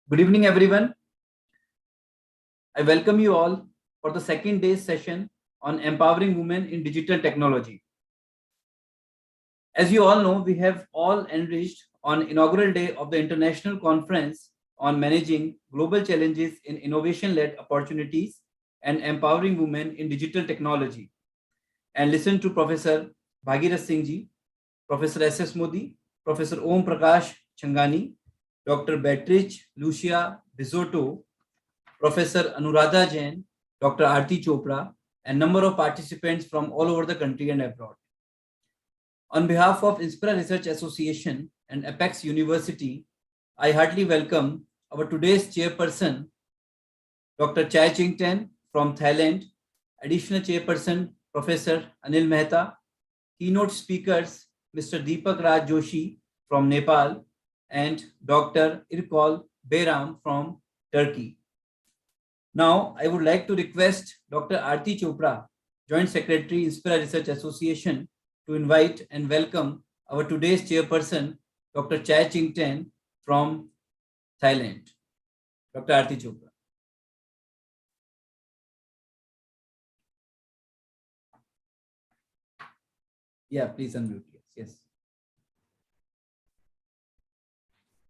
Good evening, everyone. I welcome you all for the second day's session on empowering women in digital technology. As you all know, we have all enriched on inaugural day of the International Conference on Managing Global Challenges in Innovation-Led Opportunities and Empowering Women in Digital Technology, and listen to Professor Bhagirath Singh Ji, Professor S.S. Modi, Professor Om Prakash Changani, Dr. Beatrice Lucia Bisotto, Professor Anuradha Jain, Dr. Aarti Chopra, and number of participants from all over the country and abroad. On behalf of Inspira Research Association and Apex University, I heartily welcome our today's chairperson, Dr. Chai Ching-ten from Thailand, additional chairperson, Professor Anil Mehta, keynote speakers, Mr. Deepak Raj Joshi from Nepal, and Dr. Irkol Behram from Turkey. Now, I would like to request Dr. Aarti Chopra, Joint Secretary, Inspira Research Association, to invite and welcome our today's chairperson, Dr. Chai Ching-ten from Thailand. Dr. Aarti Chopra. Yeah, please unmute. Yes.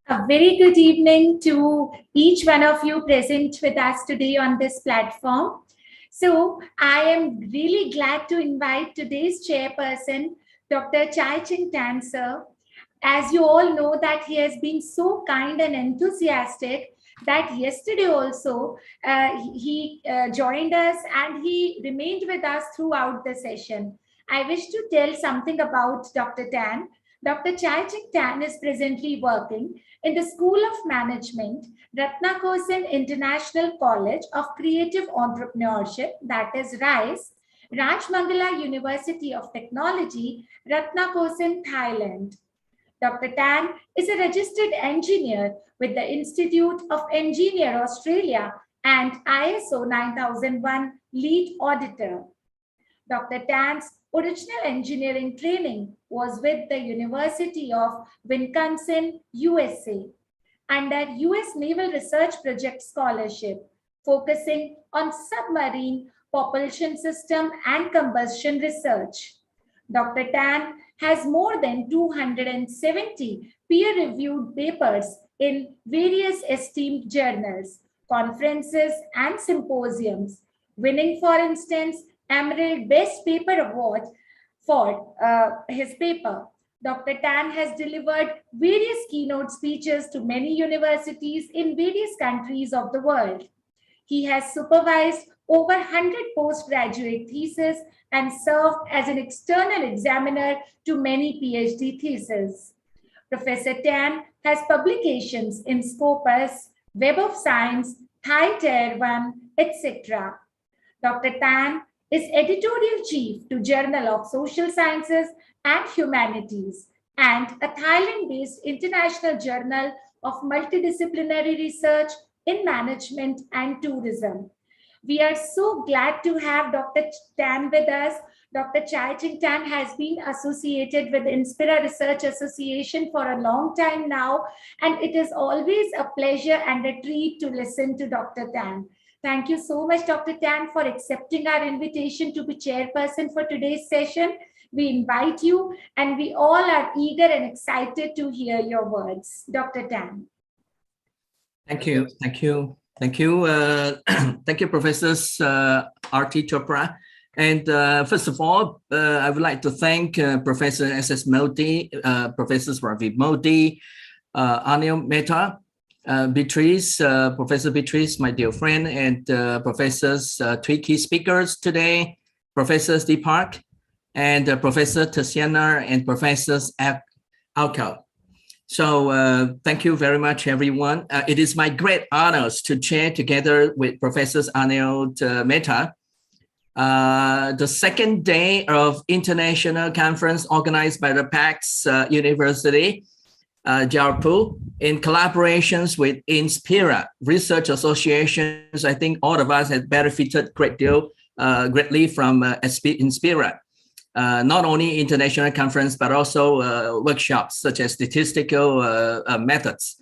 A very good evening to each one of you present with us today on this platform. So I am really glad to invite today's chairperson, Dr. Chai Ching-ten, sir. As you all know that he has been so kind and enthusiastic that yesterday also he joined us and he remained with us throughout the session. I wish to tell something about Dr. Tan. Dr. Chai Ching-ten is presently working in the School of Management, Ratnakosin International College of Creative Entrepreneurship, that is RISE, Rajmangala University of Technology, Ratnakosin, Thailand. Dr. Tan is a registered engineer with the Institute of Engineer Australia and ISO 9001 lead auditor. Dr. Tan's original engineering training was with the University of Wisconsin, USA, under US Naval Research Project Scholarship, focusing on submarine propulsion system and combustion research. Dr. Tan has more than 270 peer-reviewed papers in various esteemed journals, conferences, and symposiums, winning, for instance, Emerald Best Paper Award for his paper. Dr. Tan has delivered various keynote speeches to many universities in various countries of the world. He has supervised over 100 postgraduate theses and served as an external examiner to many PhD theses. Professor Tan has publications in Scopus, Web of Science, Thai Tier 1, etc. Dr. Tan is editorial chief to Journal of Social Sciences and Humanities and a Thailand-based international journal of multidisciplinary research in management and tourism. We are so glad to have Dr. Tan with us. Dr. Chai Ching-ten has been associated with Inspira Research Association for a long time now, and it is always a pleasure and a treat to listen to Dr. Tan. Thank you so much, Dr. Tan, for accepting our invitation to be chairperson for today's session. We invite you, and we all are eager and excited to hear your words. Dr. Tan. Thank you. Thank you. Thank you. Thank you, Professors Aarti Chopra. And first of all, I would like to thank Professor S.S. Modi, Professors Ravi Modi, Anil Mehta, Beatrice, Professor Beatrice, my dear friend, and Professors, three key speakers today, Professors Deepak, and Professor Tatiana, and Professors Alka. So thank you very much, everyone. It is my great honors to chair together with Professors Anil Mehta the second day of international conference organized by the PAX University, Jaipur, in collaborations with Inspira Research Associations. I think all of us have benefited greatly from Inspira. Not only international conference, but also workshops such as statistical methods.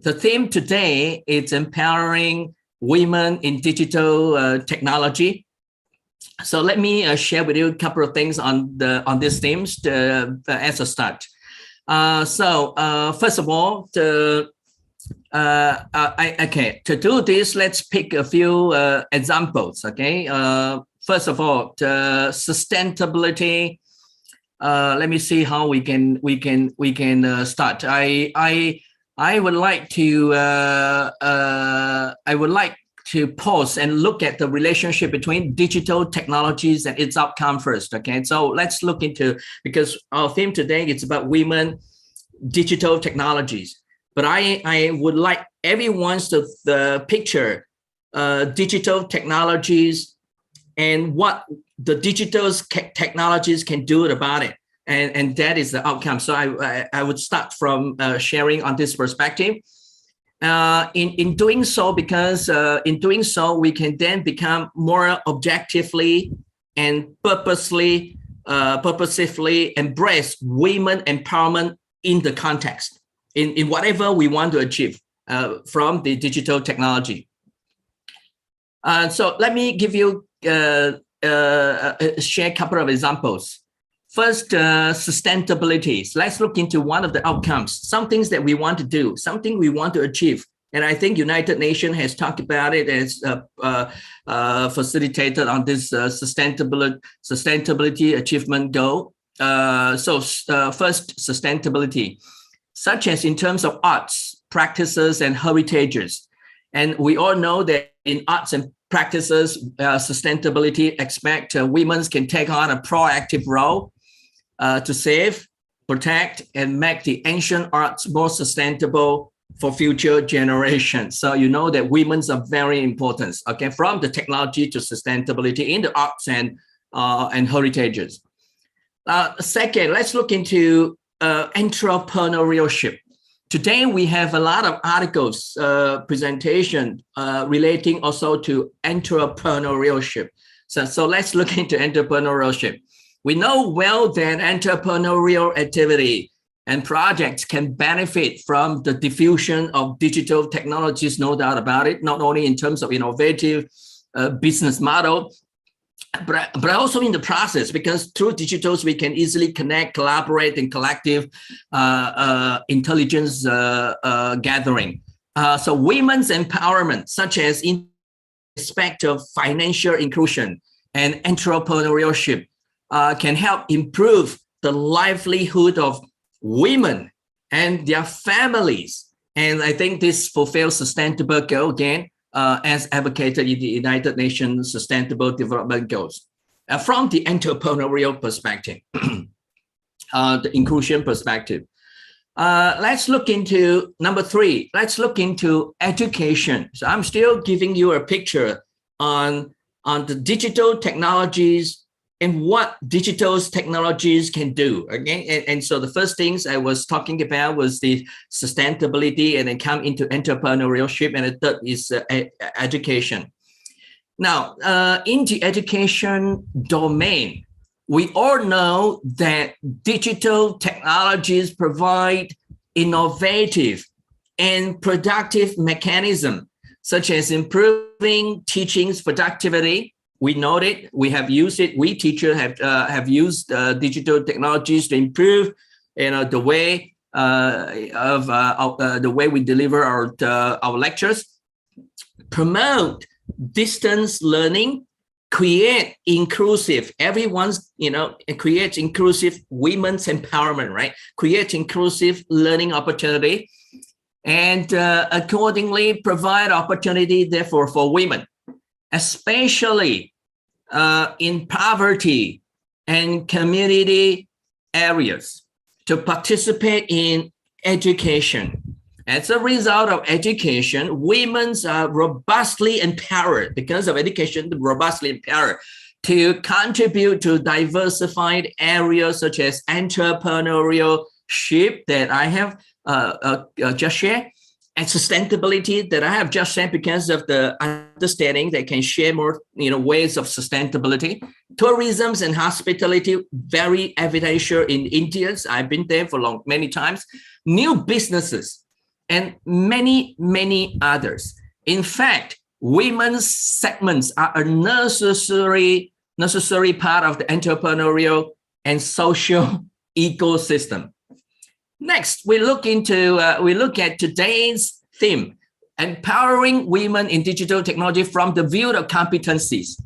the theme today is empowering women in digital technology. So let me share with you a couple of things on these themes as a start. First of all, to do this, let's pick a few examples. Okay, first of all, sustainability. Let me see how we can start. I would like to pause and look at the relationship between digital technologies and its outcome first. Okay, so let's look into, because our theme today is about women, digital technologies. But I would like everyone to picture digital technologies and what the digital technologies can do about it. And that is the outcome. So I would start from sharing on this perspective. In doing so, because in doing so, we can then become more objectively and purposefully embrace women empowerment in the context, in whatever we want to achieve from the digital technology. So let me give you share a couple of examples. First, sustainability. So let's look into one of the outcomes, some things that we want to do, something we want to achieve. And I think United Nations has talked about it as facilitated on this sustainability achievement goal. First, sustainability, such as in terms of arts, practices, and heritages. And we all know that in arts and practices, sustainability expect women can take on a proactive role to save, protect, and make the ancient arts more sustainable for future generations. So you know that women are very important, okay, from the technology to sustainability in the arts and heritages. Second, let's look into entrepreneurship. Today, we have a lot of articles, presentation relating also to entrepreneurship. So let's look into entrepreneurship. We know well that entrepreneurial activity and projects can benefit from the diffusion of digital technologies, no doubt about it, not only in terms of innovative business model, but also in the process, because through digitals, we can easily connect, collaborate, and collective intelligence gathering. So women's empowerment, such as in respect of financial inclusion and entrepreneurship, can help improve the livelihood of women and their families. And I think this fulfills sustainable goal again, as advocated in the United Nations Sustainable Development Goals. From the entrepreneurial perspective, the inclusion perspective. Let's look into number 3. Let's look into education. So I'm still giving you a picture on the digital technologies and what digital technologies can do. Okay, and so the first things I was talking about was the sustainability, and then come into entrepreneurship, and the third is education. Now, in the education domain, we all know that digital technologies provide innovative and productive mechanisms, such as improving teaching's productivity. We know it. We have used it. We teachers have used digital technologies to improve, the way the way we deliver our lectures, promote distance learning, create inclusive, everyone's, create inclusive women's empowerment, right? Create inclusive learning opportunity, and accordingly provide opportunity, therefore, for women, especially in poverty and community areas, to participate in education. As a result of education, women are robustly empowered, because of education, robustly empowered to contribute to diversified areas such as entrepreneurship that I have just shared, and sustainability that I have just shared, because of the understanding they can share more, ways of sustainability. Tourism and hospitality, very evidential in India. I've been there for many times. New businesses and many, many others. In fact, women's segments are a necessary part of the entrepreneurial and social ecosystem. Next, we look at today's theme, empowering women in digital technology from the view of competencies.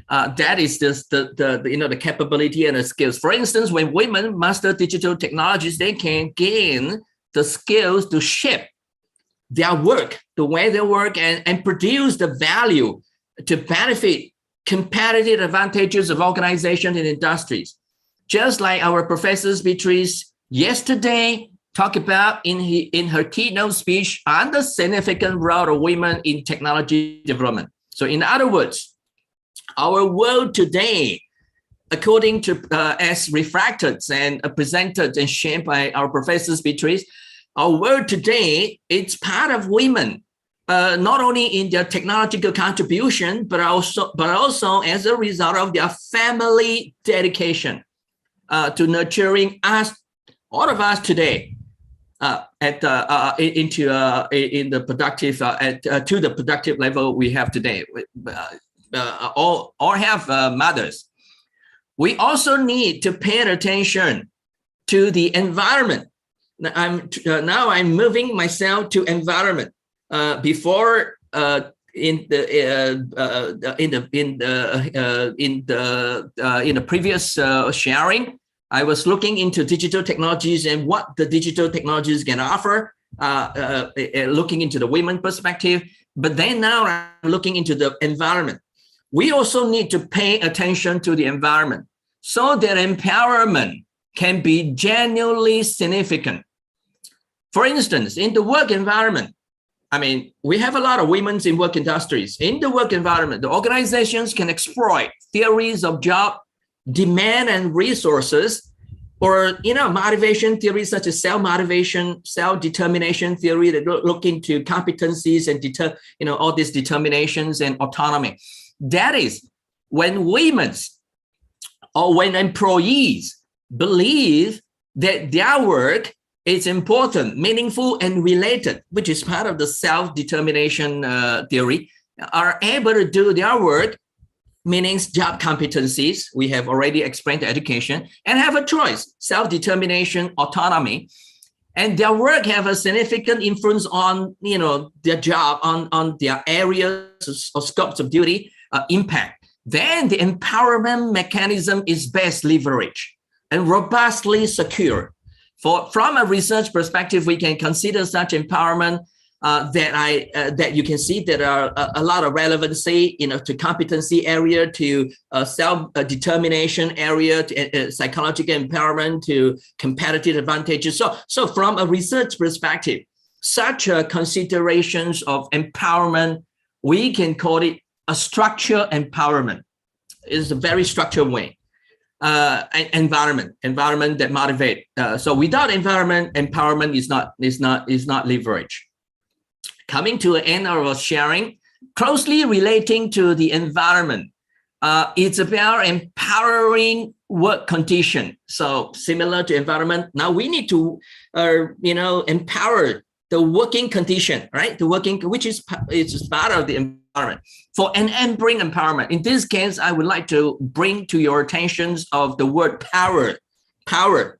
That is just the capability and the skills. For instance, when women master digital technologies, they can gain the skills to shape their work, the way they work, and produce the value to benefit competitive advantages of organizations and industries. Just like our Professor Beatrice yesterday talked about in her keynote speech on the significant role of women in technology development. So in other words, our world today, according to as reflected and presented and shared by our Professor Beatrice, our world today, it's part of women, not only in their technological contribution, but also as a result of their family dedication to nurturing us, all of us today, to the productive level we have today. All have mothers. We also need to pay attention to the environment. Now I'm moving myself to environment. Before in the previous sharing, I was looking into digital technologies and what the digital technologies can offer, looking into the women perspective. But then now I'm looking into the environment. We also need to pay attention to the environment so that empowerment can be genuinely significant. For instance, in the work environment, I mean, we have a lot of women in work industries. In the work environment, the organizations can exploit theories of job demand and resources, or motivation theories such as self-motivation, self-determination theory that look into competencies and all these determinations and autonomy. That is when women or when employees believe that their work is important, meaningful, and related, which is part of the self-determination theory, are able to do their work, meaning job competencies. We have already explained the education, and have a choice, self-determination, autonomy, and their work have a significant influence on their job, on their areas or scopes of duty, impact. Then the empowerment mechanism is best leveraged and robustly secure. From a research perspective, we can consider such empowerment that you can see there are a lot of relevancy, to competency area, to self-determination area, to psychological empowerment, to competitive advantages. So from a research perspective, such considerations of empowerment, we can call it a structured empowerment. It's a very structured way. Environment that motivate. So without environment, empowerment is not leverage. Coming to the end of our sharing, closely relating to the environment, it's about empowering work condition. So similar to environment, now we need to empower the working condition, right? The working, which is part of the environment. For enabling empowerment, in this case, I would like to bring to your attention of the word power from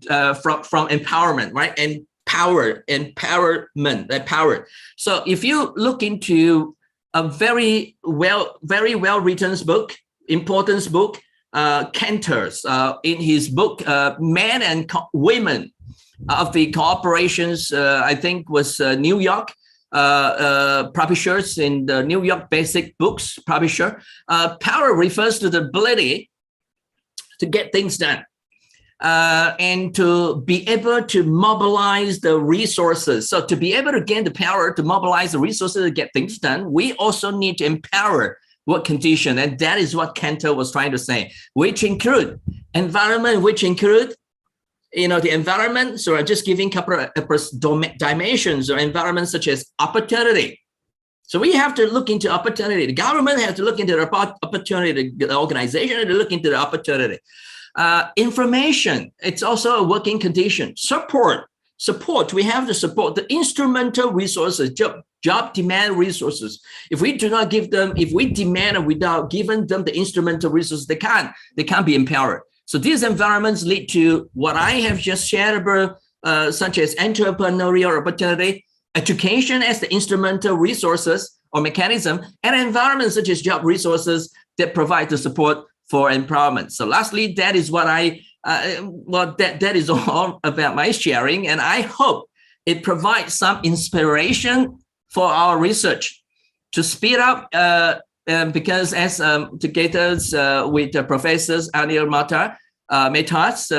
empowerment, right? And empowerment. So if you look into a very well written book, important book, Cantor's in his book, Men and Women of the Corporations, I think was New York publishers in the New York Basic Books publisher. Power refers to the ability to get things done and to be able to mobilize the resources. So to be able to gain the power to mobilize the resources to get things done, we also need to empower work condition. And that is what Cantor was trying to say, which include environment, which include the environment. So I'm just giving a couple of dimensions or environments such as opportunity. So we have to look into opportunity. The government has to look into the opportunity. The organization has to look into the opportunity. Information, it's also a working condition. Support, support. We have to support the instrumental resources, job demand resources. If we do not give them, if we demand without giving them the instrumental resources, they can't be empowered. So these environments lead to what I have just shared about, such as entrepreneurial opportunity, education as the instrumental resources or mechanism, and environments such as job resources that provide the support for empowerment. So lastly, that is what that is all about my sharing, and I hope it provides some inspiration for our research to speed up, because as together with Professors Anil Metas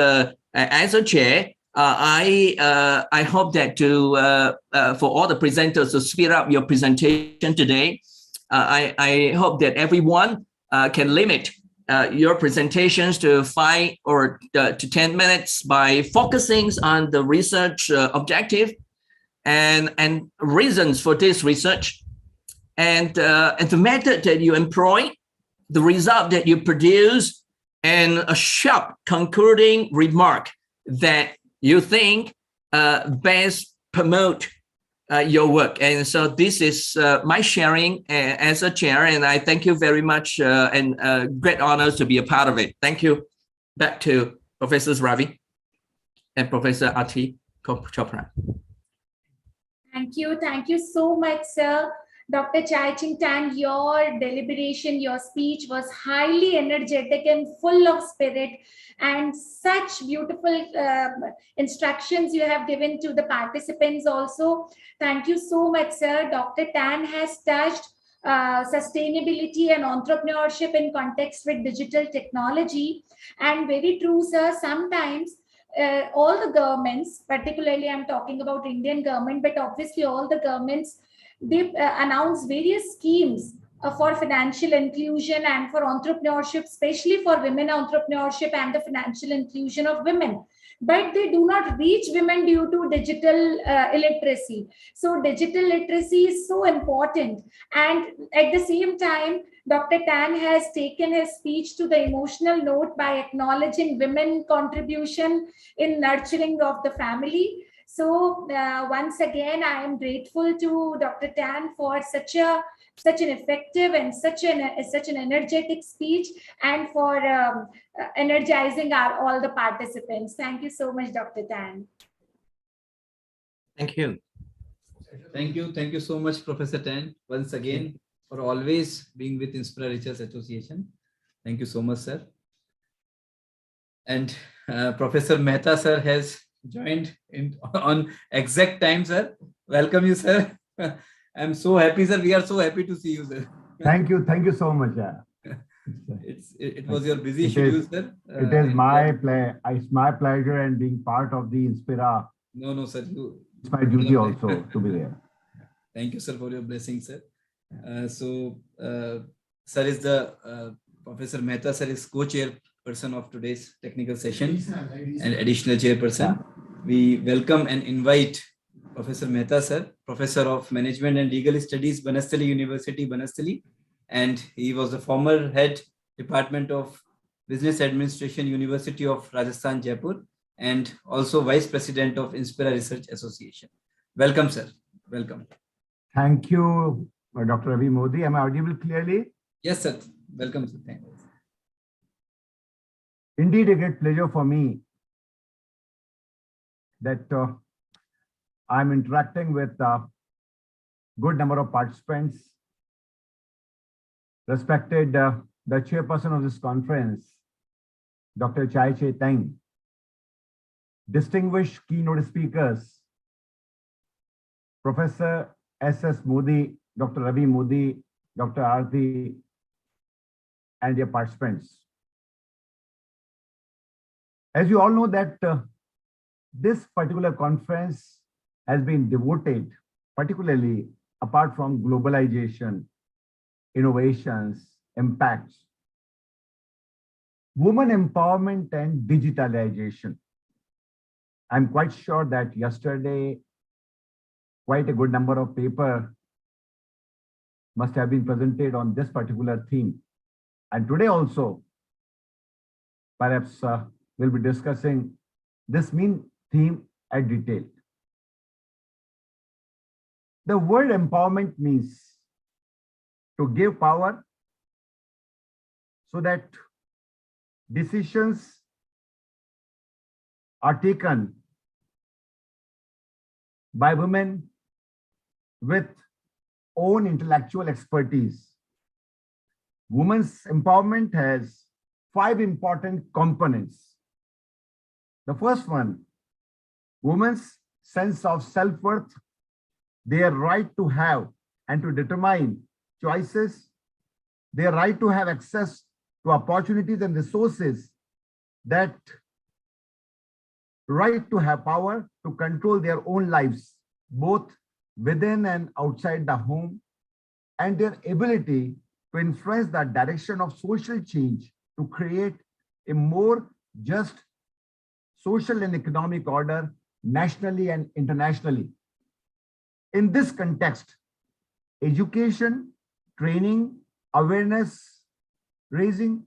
as a chair, I hope that for all the presenters to speed up your presentation today. I hope that everyone can limit your presentations to 5 or to 10 minutes by focusing on the research objective and reasons for this research, and the method that you employ, the result that you produce, and a sharp concluding remark that you think best promote your work. And so this is my sharing as a chair, and I thank you very much, and great honors to be a part of it. Thank you. Back to Professors Ravi and Professor Arti Chopra. Thank you so much, sir. Dr. Chai Ching Tan, your deliberation, your speech was highly energetic and full of spirit, and such beautiful instructions you have given to the participants also. Thank you so much, sir. Dr. Tan has touched sustainability and entrepreneurship in context with digital technology. And very true, sir, sometimes all the governments, particularly I'm talking about Indian government, but obviously all the governments, they announce various schemes for financial inclusion and for entrepreneurship, especially for women entrepreneurship and the financial inclusion of women. But they do not reach women due to digital illiteracy. So digital literacy is so important. And at the same time, Dr. Tan has taken his speech to the emotional note by acknowledging women's contribution in nurturing of the family. So once again, I am grateful to Dr. Tan for such an effective and such an energetic speech, and for energizing all the participants. Thank you so much, Dr. Tan. Thank you. Thank you so much, Professor Tan, once again, for always being with Inspira Research Association. Thank you so much, sir. And Professor Mehta, sir, has joined on exact time, sir. Welcome you, sir. I'm so happy, sir. We are so happy to see you, sir. Thank you so much. It was your busy schedule, sir. It is my pleasure, and being part of the Inspira. No, sir. It's my duty also to be there. Thank you, sir, for your blessing, sir. Sir is the Professor Mehta, sir, is co-chairperson of today's technical session and additional chairperson. We welcome and invite Professor Mehta, sir, Professor of Management and Legal Studies, Banastali University, Banastali, and he was the former head Department of Business Administration, University of Rajasthan, Jaipur, and also Vice President of Inspira Research Association. Welcome, sir. Welcome. Thank you, Dr. Ravi Modi. Am I audible clearly? Yes, sir. Welcome, sir. Thank you. Indeed, a great pleasure for me that I'm interacting with a good number of participants. Respected the chairperson of this conference, Dr. Chai Ching Tan, distinguished keynote speakers, Professor S.S. Modi, Dr. Ravi Modi, Dr. Arti, and their participants. As you all know that this particular conference has been devoted, particularly apart from globalization, innovations, impacts, women empowerment and digitalization. I'm quite sure that yesterday, quite a good number of papers must have been presented on this particular theme. And today also, perhaps we'll be discussing this main theme at detail. The word empowerment means to give power so that decisions are taken by women with own intellectual expertise. Women's empowerment has 5 important components. The first one, women's sense of self-worth, their right to have and to determine choices, their right to have access to opportunities and resources, that right to have power to control their own lives, both within and outside the home, and their ability to influence the direction of social change to create a more just social and economic order nationally and internationally. In this context, education, training, awareness raising,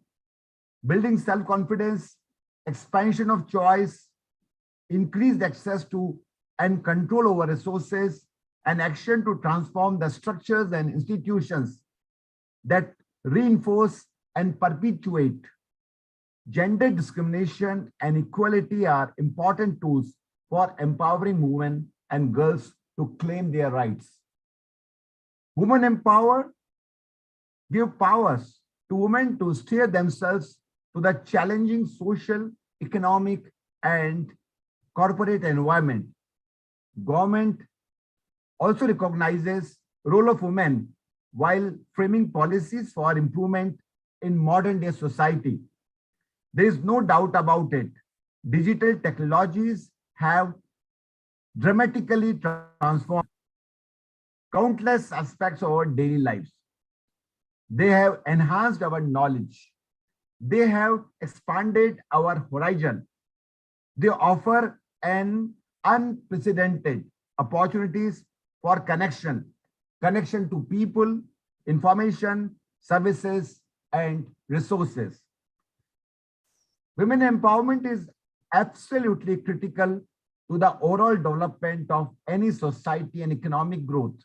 building self-confidence, expansion of choice, increased access to and control over resources, and action to transform the structures and institutions that reinforce and perpetuate gender discrimination and equality are important tools for empowering women and girls to claim their rights. Women empower give powers to women to steer themselves to the challenging social, economic, and corporate environment. Government also recognizes the role of women while framing policies for improvement in modern day society. There is no doubt about it. Digital technologies have dramatically transformed countless aspects of our daily lives. They have enhanced our knowledge. They have expanded our horizon. They offer an unprecedented opportunities for connection to people, information, services, and resources. Women empowerment is absolutely critical to the overall development of any society and economic growth.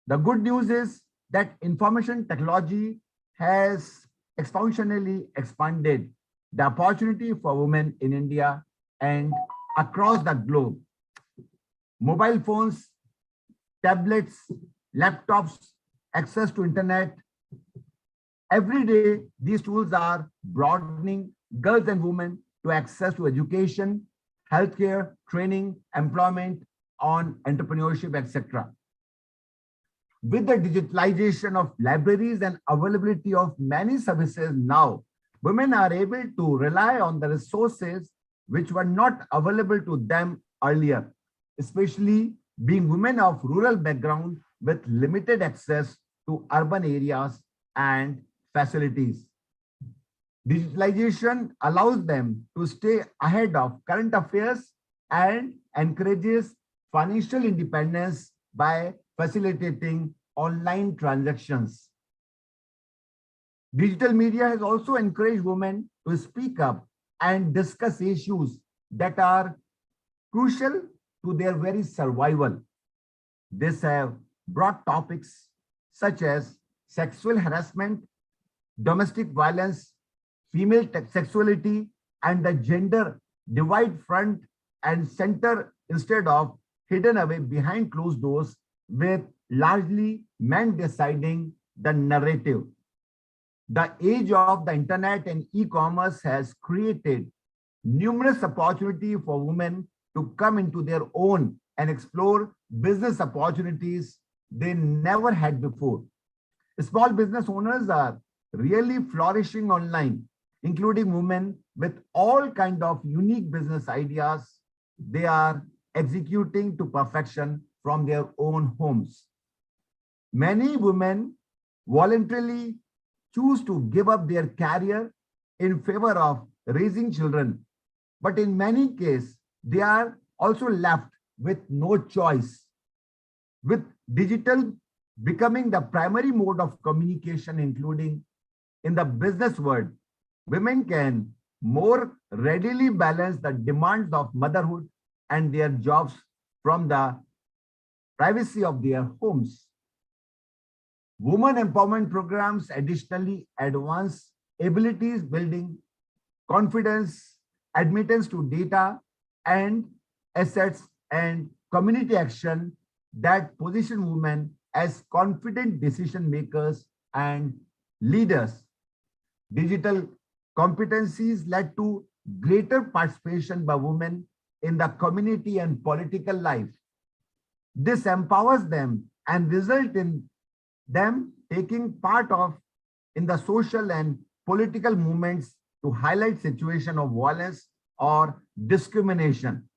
The good news is that information technology has exponentially expanded the opportunity for women in India and across the globe. Mobile phones, tablets, laptops, access to internet. Every day, these tools are broadening girls and women to access to education, healthcare, training, employment, on entrepreneurship, etc. With the digitalization of libraries and availability of many services now, women are able to rely on the resources which were not available to them earlier, especially being women of rural background with limited access to urban areas and facilities. Digitalization allows them to stay ahead of current affairs and encourages financial independence by facilitating online transactions. Digital media has also encouraged women to speak up and discuss issues that are crucial to their very survival. This have brought topics such as sexual harassment, domestic violence, female sexuality, and the gender divide front and center instead of hidden away behind closed doors, with largely men deciding the narrative. The age of the internet and e-commerce has created numerous opportunities for women to come into their own and explore business opportunities they never had before. Small business owners are really flourishing online, including women with all kinds of unique business ideas they are executing to perfection from their own homes. Many women voluntarily choose to give up their career in favor of raising children, but in many cases, they are also left with no choice. With digital becoming the primary mode of communication, including in the business world, women can more readily balance the demands of motherhood and their jobs from the privacy of their homes. Women empowerment programs additionally advance abilities building, confidence, admittance to data and assets, and community action that position women as confident decision makers and leaders. Digital competencies led to greater participation by women in the community and political life. This empowers them and results in them taking part in the social and political movements to highlight situation of violence or discrimination.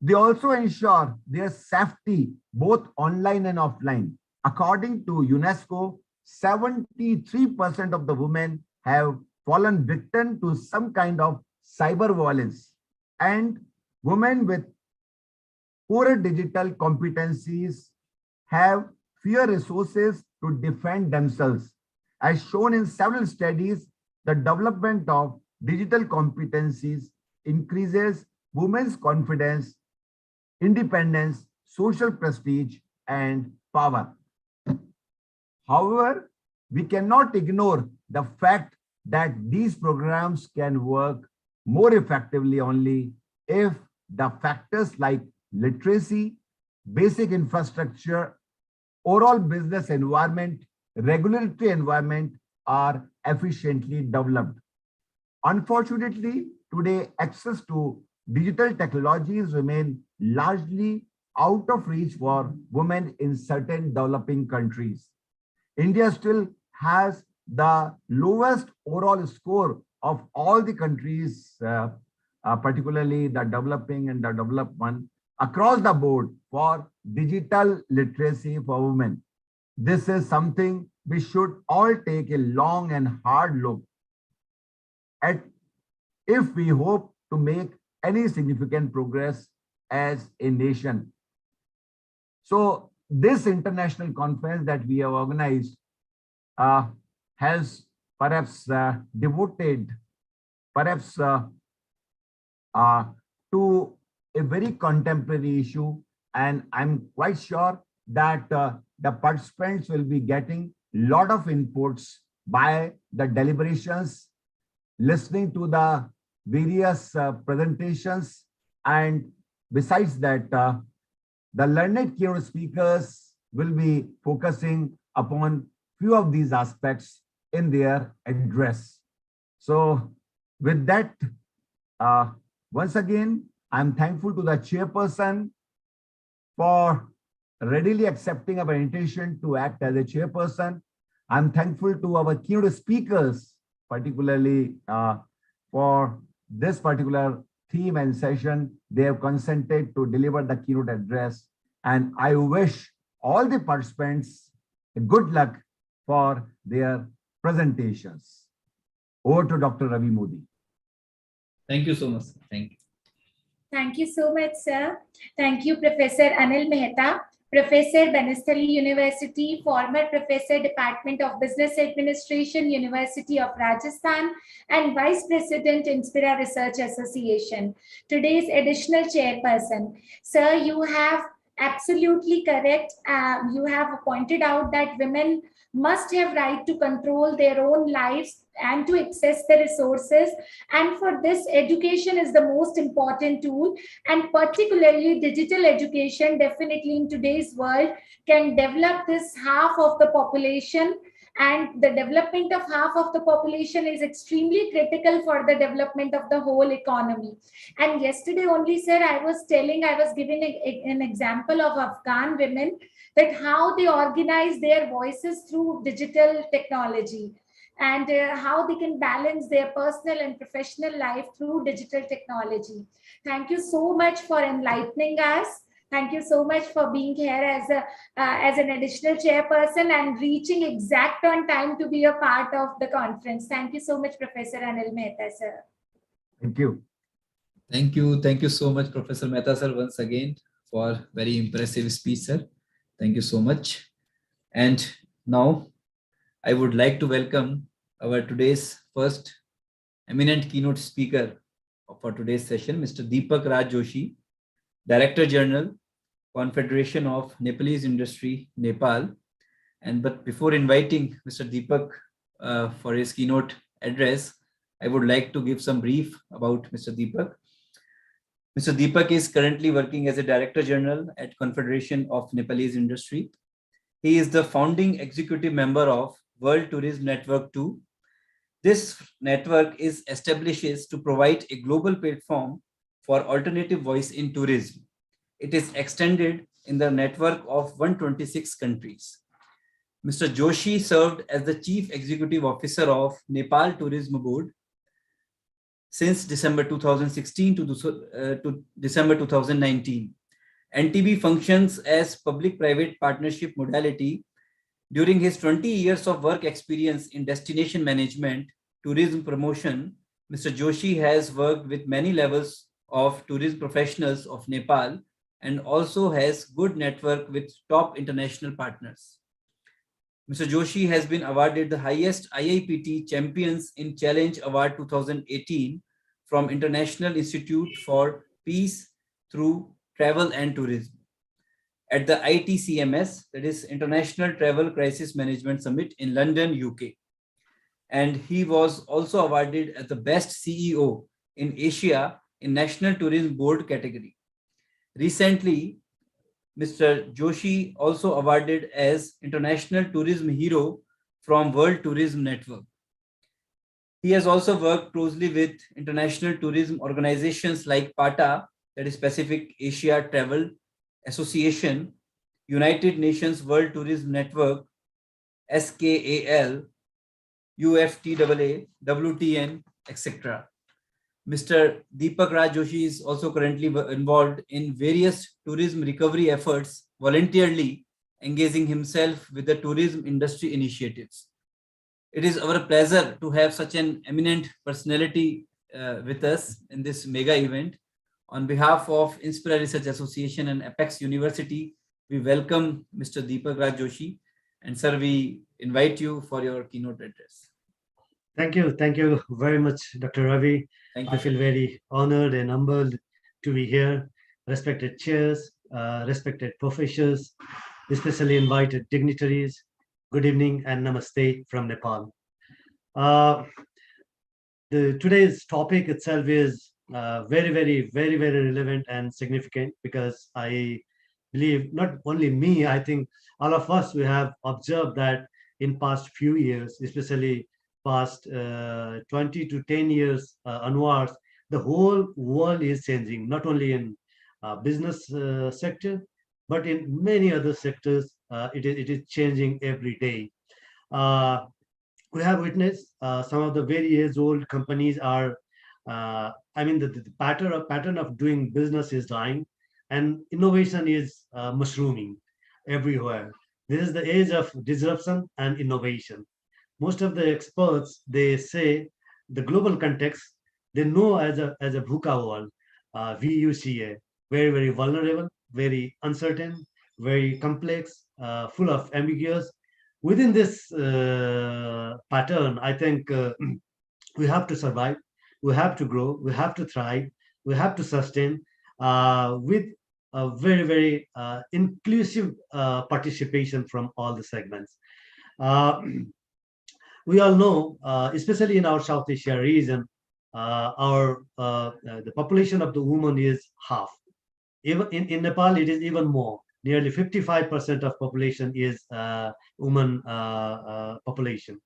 They also ensure their safety both online and offline. According to UNESCO, 73% of the women have fallen victim to some kind of cyber violence, and women with poorer digital competencies have fewer resources to defend themselves. As shown in several studies, the development of digital competencies increases women's confidence, independence, social prestige, and power. However, we cannot ignore the fact that these programs can work more effectively only if the factors like literacy, basic infrastructure, overall business environment, regulatory environment are efficiently developed. Unfortunately, today access to digital technologies remain largely out of reach for women in certain developing countries. India still has the lowest overall score of all the countries, particularly the developing and the developed one, across the board for digital literacy for women. This is something we should all take a long and hard look at if we hope to make any significant progress as a nation. So this international conference that we have organized has perhaps devoted to a very contemporary issue, and I'm quite sure that the participants will be getting a lot of inputs by the deliberations, listening to the various presentations, and besides that, the learned keynote speakers will be focusing upon few of these aspects in their address. So with that, once again, I'm thankful to the chairperson for readily accepting our invitation to act as a chairperson. I'm thankful to our keynote speakers, particularly for this particular theme and session. They have consented to deliver the keynote address, and I wish all the participants good luck for their presentations. Over to Dr. Ravi Modi. Thank you so much. Thank you. Thank you so much, sir. Thank you, Professor Anil Mehta, Professor Banastali University, former Professor, Department of Business Administration, University of Rajasthan, and Vice President, Inspira Research Association. Today's additional chairperson. Sir, you have absolutely correct. You have pointed out that women must have right to control their own lives and to access the resources, and for this education is the most important tool, and particularly digital education definitely in today's world can develop this half of the population, and the development of half of the population is extremely critical for the development of the whole economy. And yesterday only, sir, I was giving an example of Afghan women, that how they organize their voices through digital technology, and how they can balance their personal and professional life through digital technology. Thank you so much for enlightening us. Thank you so much for being here as an additional chairperson and reaching exact on time to be a part of the conference. Thank you so much, Professor Anil Mehta, sir. Thank you. Thank you. Thank you so much, Professor Mehta, sir, once again for very impressive speech, sir. Thank you so much. And now I would like to welcome our today's first eminent keynote speaker for today's session, Mr. Deepak Raj Joshi, Director General, Confederation of Nepalese Industry, Nepal. But before inviting Mr. Deepak for his keynote address, I would like to give some brief about Mr. Deepak. Mr. Deepak is currently working as a Director General at Confederation of Nepalese Industry. He is the founding executive member of World Tourism Network 2. This network is establishes to provide a global platform for alternative voice in tourism. It is extended in the network of 126 countries. Mr. Joshi served as the Chief Executive Officer of Nepal Tourism Board since December 2016 to December 2019. NTB functions as public-private partnership modality. During his 20 years of work experience in destination management, tourism promotion, Mr. Joshi has worked with many levels of tourism professionals of Nepal and also has good network with top international partners. Mr. Joshi has been awarded the highest IIPT Champions in Challenge Award 2018 from International Institute for Peace through Travel and Tourism at the ITCMS, that is International Travel Crisis Management Summit in London, UK. And he was also awarded as the best CEO in Asia in National Tourism Board category. Recently, Mr. Joshi also awarded as International Tourism Hero from World Tourism Network. He has also worked closely with international tourism organizations like PATA, that is Pacific Asia Travel Association, United Nations World Tourism Network, SKAL, UFTAA, WTN, etc. Mr. Deepak Raj Joshi is also currently involved in various tourism recovery efforts, voluntarily engaging himself with the tourism industry initiatives. It is our pleasure to have such an eminent personality with us in this mega event. On behalf of Inspira Research Association and Apex University, we welcome Mr. Deepak Raj Joshi. And sir, we invite you for your keynote address. Thank you. Thank you very much, Dr. Ravi. Thank you. I feel very honored and humbled to be here. Respected chairs, respected professors, especially invited dignitaries. Good evening and namaste from Nepal. Today's topic itself is very relevant and significant, because I believe not only me, I think all of us, we have observed that in past few years, especially past 20 to 10 years onwards, the whole world is changing, not only in business sector, but in many other sectors. It is changing every day. We have witnessed some of the very age-old companies are, the pattern of doing business is dying, and innovation is mushrooming everywhere. This is the age of disruption and innovation. Most of the experts, they say the global context, they know as a VUCA world, VUCA, very vulnerable, very uncertain, very complex, full of ambiguous. Within this pattern, I think we have to survive, we have to grow, we have to thrive, we have to sustain with a very inclusive participation from all the segments. We all know, especially in our South Asia region, the population of the woman is half. Even in Nepal, it is even more. Nearly 55% of population is woman population.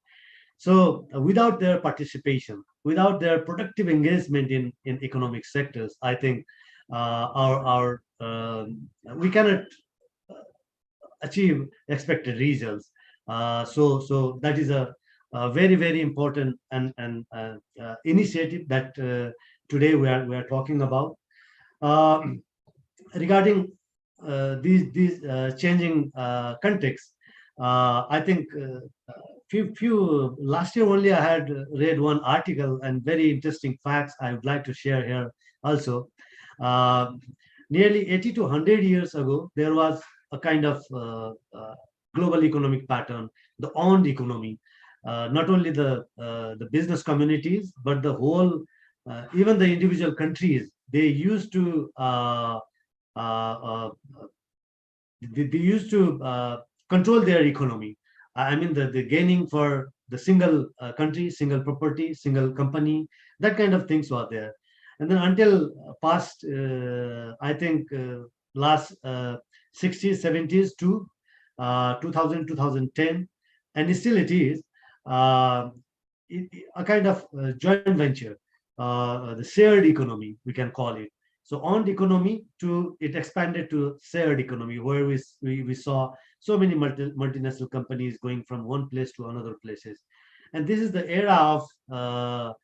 So without their participation, without their productive engagement in economic sectors, I think we cannot achieve expected results. So that is a very important and initiative that today we are talking about. Regarding these changing contexts, I think few last year only I had read one article, and very interesting facts I would like to share here also. Nearly 80 to 100 years ago, there was a kind of global economic pattern, the owned economy. Not only the business communities, but the whole, even the individual countries, they used to they used to control their economy. I mean, the gaining for the single country, single property, single company, that kind of things were there. And then until past, I think, last 60s, 70s to 2000, 2010, and still it is uh, a kind of joint venture, the shared economy, we can call it. So owned economy to it expanded to shared economy, where we saw so many multinational companies going from one place to another places. And this is the era of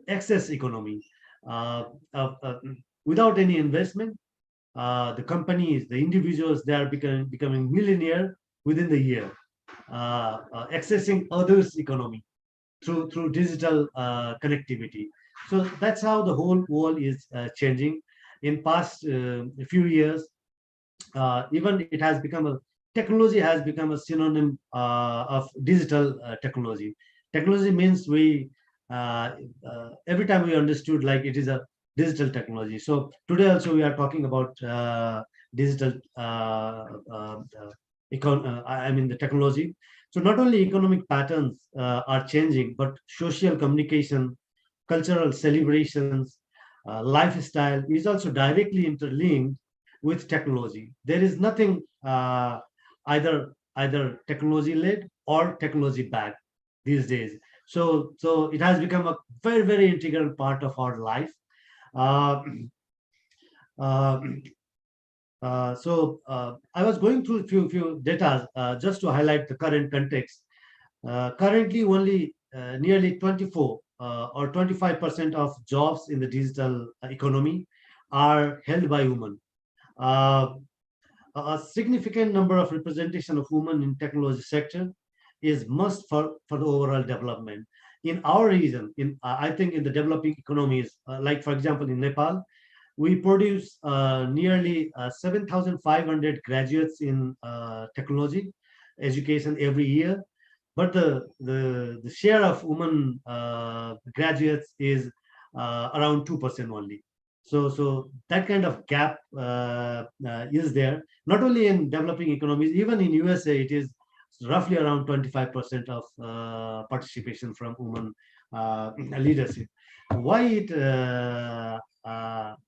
excess economy. Uh, of, without any investment, the companies, the individuals, they are becoming millionaire within the year, accessing others' economy through digital connectivity. So that's how the whole world is changing. In past few years, even it has become a technology has become a synonym of digital technology. Technology means we every time we understood like it is a digital technology. So today also we are talking about digital I mean the technology. So not only economic patterns are changing, but social communication, cultural celebrations, lifestyle is also directly interlinked with technology. There is nothing either technology led or technology backed these days. So it has become a very integral part of our life. Uh, uh, I was going through few data just to highlight the current context. Currently, only nearly 24 or 25% of jobs in the digital economy are held by women. Uh, a significant number of representation of women in technology sector is must for the overall development. In our region, I think in the developing economies, like for example in Nepal, we produce nearly 7,500 graduates in technology education every year, but the share of women graduates is around 2% only. So that kind of gap is there. Not only in developing economies, even in USA, it is roughly around 25% of participation from women leadership. Why it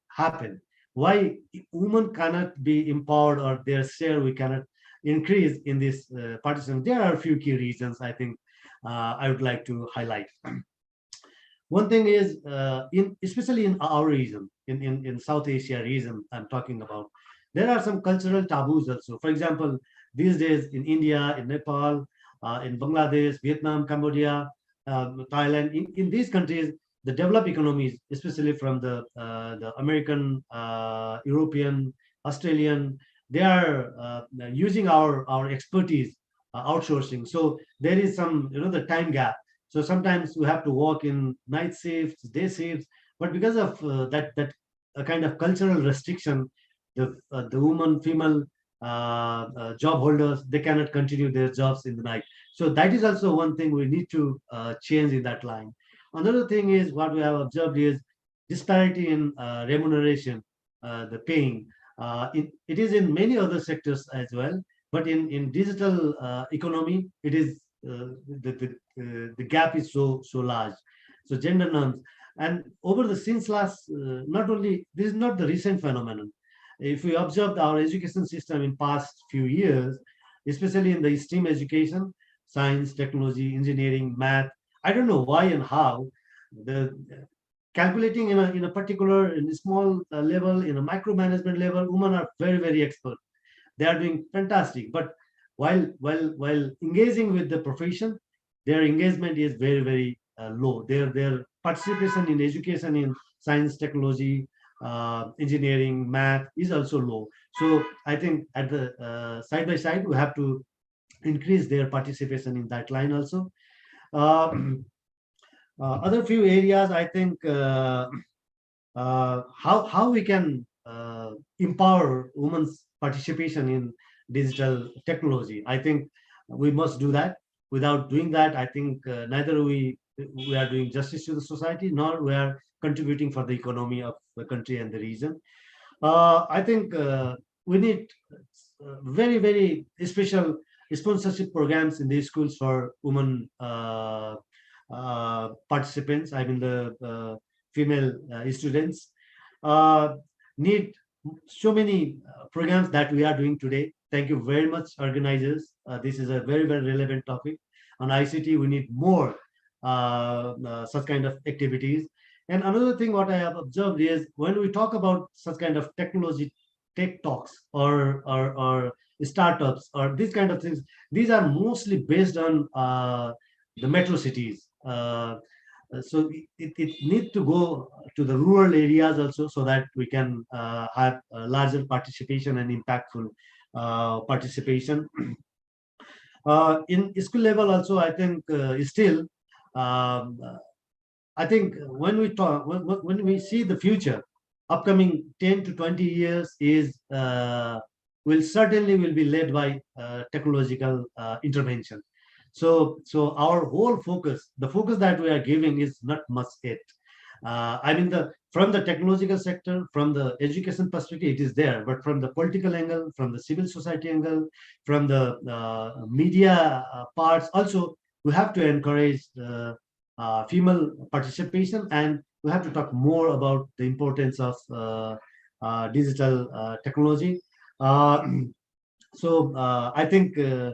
happen? Why women cannot be empowered or their share we cannot increase in this participation? There are a few key reasons I think I would like to highlight. One thing is, especially in our region, in South Asia region, I'm talking about, there are some cultural taboos also. For example, these days in India, in Nepal, in Bangladesh, Vietnam, Cambodia, Thailand, in these countries, the developed economies, especially from the American, European, Australian, they are using our expertise, outsourcing. So there is some, the time gap. So sometimes we have to work in night shifts, day shifts, but because of that kind of cultural restriction, the woman, female job holders, they cannot continue their jobs in the night. So that is also one thing we need to change in that line. Another thing is what we have observed is disparity in remuneration, the paying. It is in many other sectors as well, but in digital economy, it is the gap is so large. So gender norms, and over the since last, not only this is not the recent phenomenon. If we observe our education system in past few years, especially in the STEAM education, science, technology, engineering, math, I don't know why and how the calculating in a particular, in a small level, in a micromanagement level, women are very expert. They are doing fantastic, but while engaging with the profession, their engagement is very low. Their participation in education in science, technology, engineering, math is also low. So I think at the side by side, we have to increase their participation in that line also. uh, Other few areas, I think, how we can empower women's participation in digital technology. I think we must do that. Without doing that, I think neither we are doing justice to the society, nor we are contributing for the economy of the country and the region. I think we need very, very special sponsorship programs in these schools for women participants, I mean the female students. Need so many programs that we are doing today. Thank you very much, organizers. This is a very, very relevant topic. On ICT, we need more such kind of activities. And another thing what I have observed is when we talk about such kind of technology, tech talks or startups or these kind of things, these are mostly based on the metro cities. So it needs to go to the rural areas also, so that we can have larger participation and impactful participation. In school level also, I think still, um, I think when we talk, when we see the future, upcoming 10 to 20 years is will certainly will be led by technological intervention. So our whole focus, the focus that we are giving is not much it. I mean, from the technological sector, from the education perspective, it is there, but from the political angle, from the civil society angle, from the media parts, also we have to encourage female participation, and we have to talk more about the importance of digital technology. I think uh,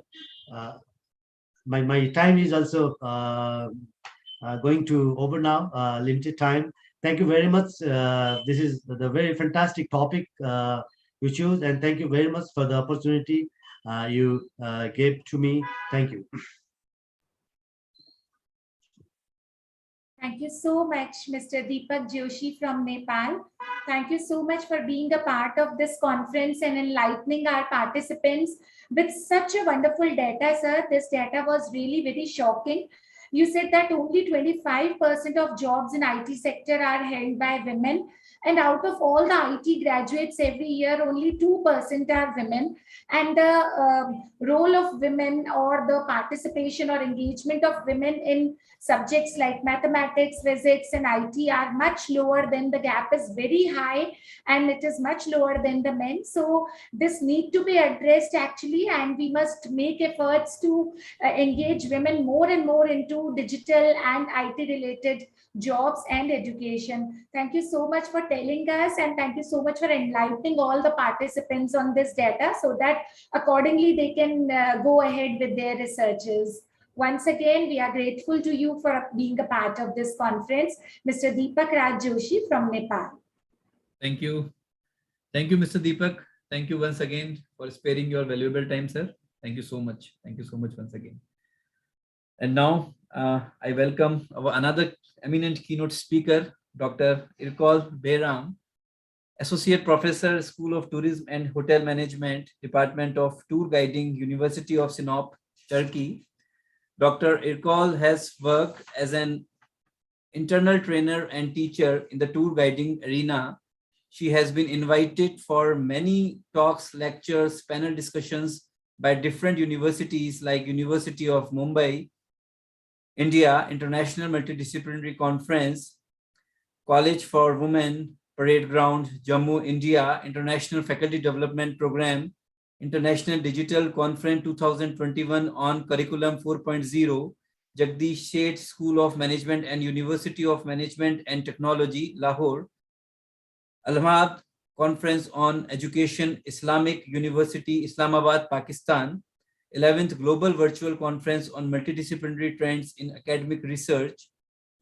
my time is also going to over now, limited time. Thank you very much. This is the very fantastic topic you choose, and thank you very much for the opportunity you gave to me. Thank you. Thank you so much, Mr. Deepak Joshi from Nepal. Thank you so much for being a part of this conference and enlightening our participants with such a wonderful data, sir. This data was really very shocking. You said that only 25% of jobs in IT sector are held by women. And out of all the IT graduates every year, only 2% are women. And the role of women or the participation or engagement of women in subjects like mathematics, physics, and IT are much lower than the gap is very high, and it is much lower than the men. So this need to be addressed actually, and we must make efforts to engage women more and more into digital and IT related jobs and education. Thank you so much for telling us, and thank you so much for enlightening all the participants on this data so that accordingly they can go ahead with their researches. Once again, we are grateful to you for being a part of this conference, Mr. Deepak Raj Joshi from Nepal. Thank you. Thank you, Mr. Deepak. Thank you once again for sparing your valuable time, sir. Thank you so much. Thank you so much once again. And now I welcome our another eminent keynote speaker, Dr. Irkol Behram, Associate Professor, School of Tourism and Hotel Management, Department of Tour Guiding, University of Sinop, Turkey. Dr. Irkol has worked as an internal trainer and teacher in the tour guiding arena. She has been invited for many talks, lectures, panel discussions by different universities like University of Mumbai, India, International Multidisciplinary Conference, College for Women, Parade Ground, Jammu, India, International Faculty Development Program, International Digital Conference 2021 on Curriculum 4.0, Jagdish Sheth School of Management and University of Management and Technology, Lahore, Al-Hamad Conference on Education, Islamic University, Islamabad, Pakistan, 11th Global Virtual Conference on Multidisciplinary Trends in Academic Research,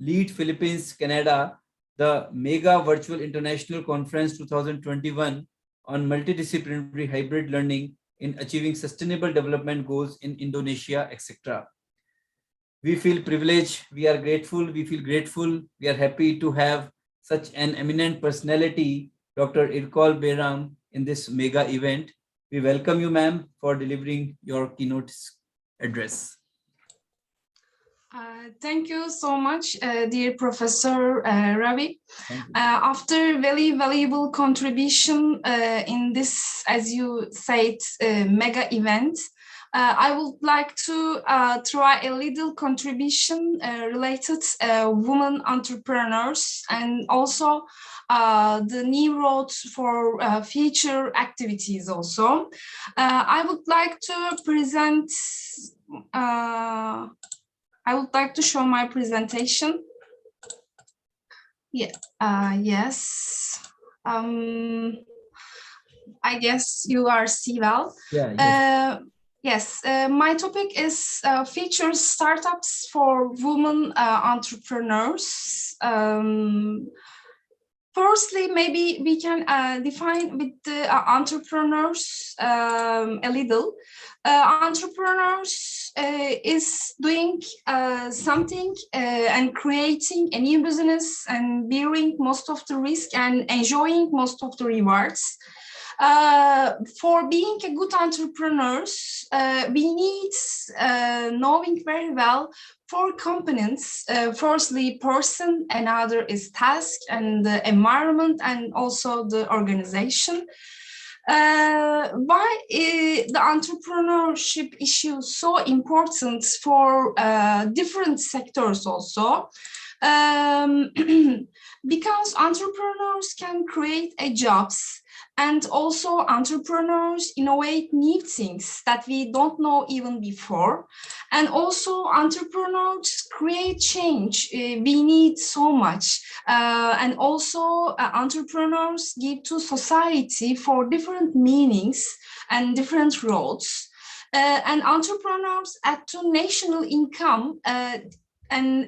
Lead Philippines, Canada, the Mega Virtual International Conference 2021 on Multidisciplinary Hybrid Learning in Achieving Sustainable Development Goals in Indonesia, etc. We feel privileged, we are grateful, we feel grateful, we are happy to have such an eminent personality, Dr. Irkol Behram, in this mega event. We welcome you, ma'am, for delivering your keynote address. Thank you so much, dear Professor Ravi. After very valuable contribution in this, as you said, mega event, I would like to try a little contribution related women entrepreneurs and also the new roads for future activities also. I would like to present, I would like to show my presentation. Yeah, yes. I guess you are see well. Yeah. Yes, my topic is features startups for women entrepreneurs. Firstly, maybe we can define with the entrepreneurs a little. Entrepreneurs is doing something and creating a new business and bearing most of the risk and enjoying most of the rewards. For being a good entrepreneurs, we need knowing very well 4 components. Firstly, person, another is task and the environment and also the organization. Why is the entrepreneurship issue so important for different sectors also? Because entrepreneurs can create jobs, and also entrepreneurs innovate new things that we don't know even before. And also entrepreneurs create change we need so much. And also entrepreneurs give to society for different meanings and different roles. And entrepreneurs add to national income and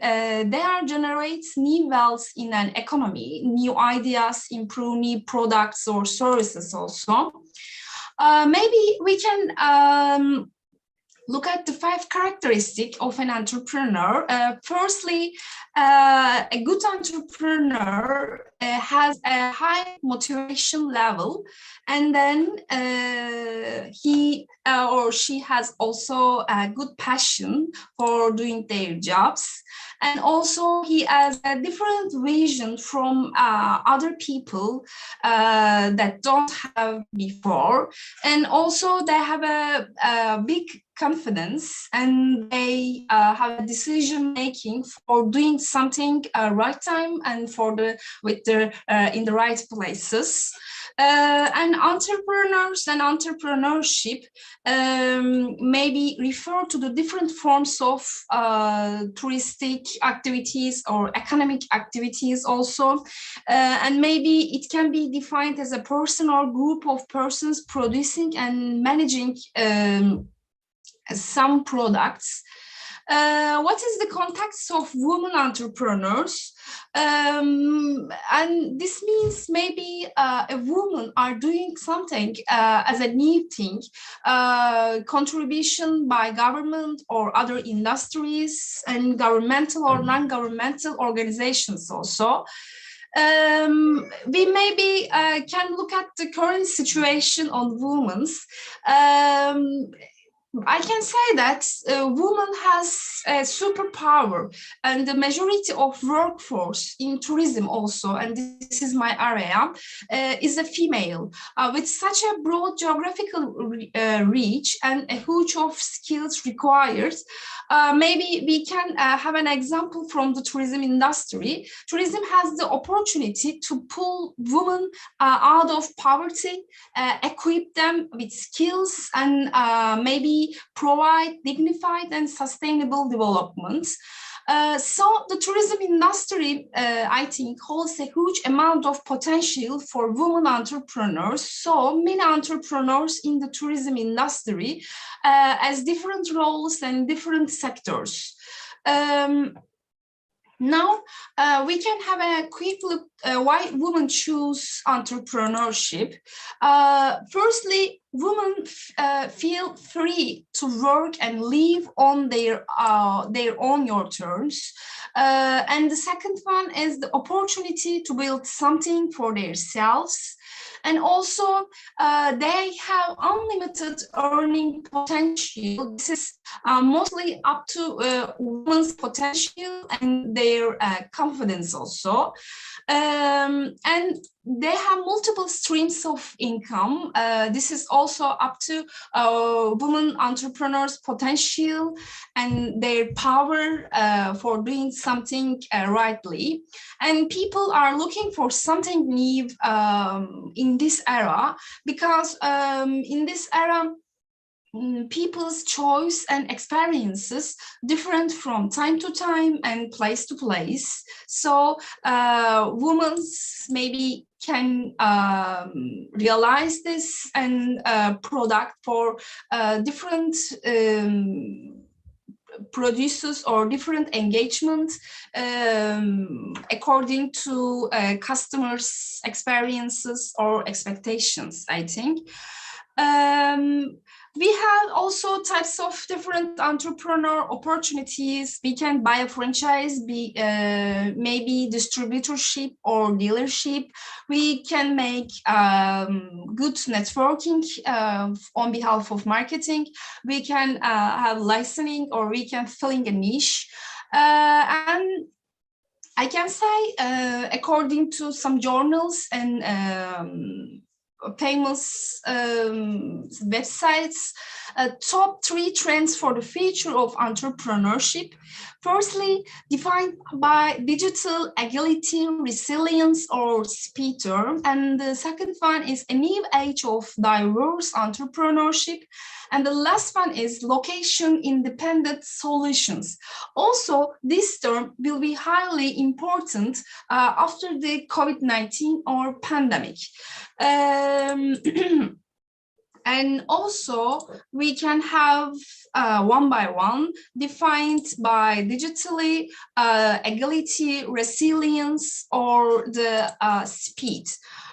they generate new wealth in an economy, new ideas, improve new products or services also. Maybe we can look at the 5 characteristics of an entrepreneur. Firstly, a good entrepreneur has a high motivation level, and then he or she has also a good passion for doing their jobs. And also he has a different vision from other people that don't have before. And also they have a big confidence, and they have a decision making for doing something right time and for the in the right places. And entrepreneurs and entrepreneurship maybe refer to the different forms of touristic activities or economic activities also. And maybe it can be defined as a person or group of persons producing and managing some products. What is the context of women entrepreneurs? And this means maybe a woman are doing something as a new thing, contribution by government or other industries and governmental or non-governmental organizations also. We maybe can look at the current situation on women's. I can say that women has a superpower, and the majority of workforce in tourism also, and this is my area, is a female with such a broad geographical reach and a huge of skills required. Maybe we can have an example from the tourism industry. Tourism has the opportunity to pull women out of poverty, equip them with skills, and maybe provide dignified and sustainable development. So the tourism industry, I think, holds a huge amount of potential for women entrepreneurs. So many entrepreneurs in the tourism industry as different roles and different sectors. Now we can have a quick look why women choose entrepreneurship. Firstly, women feel free to work and live on their own terms. And the second one is the opportunity to build something for themselves. And also, they have unlimited earning potential. This is mostly up to women's potential and their confidence also. And they have multiple streams of income. This is also up to women entrepreneurs' potential and their power for doing something rightly. And people are looking for something new in this era, because in this era, people's choice and experiences different from time to time and place to place. So women maybe can realize this and product for different producers or different engagements according to customers' experiences or expectations, I think. We have also types of different entrepreneur opportunities. We can buy a franchise, maybe distributorship or dealership. We can make good networking on behalf of marketing. We can have licensing, or we can fill in a niche. And I can say, according to some journals and famous websites, top 3 trends for the future of entrepreneurship. Firstly, defined by digital agility, resilience, or speed. And the second one is a new age of diverse entrepreneurship. And the last one is location-independent solutions. Also, this term will be highly important after the COVID-19 or pandemic. And also, we can have one by one defined by digitally, agility, resilience, or the speed.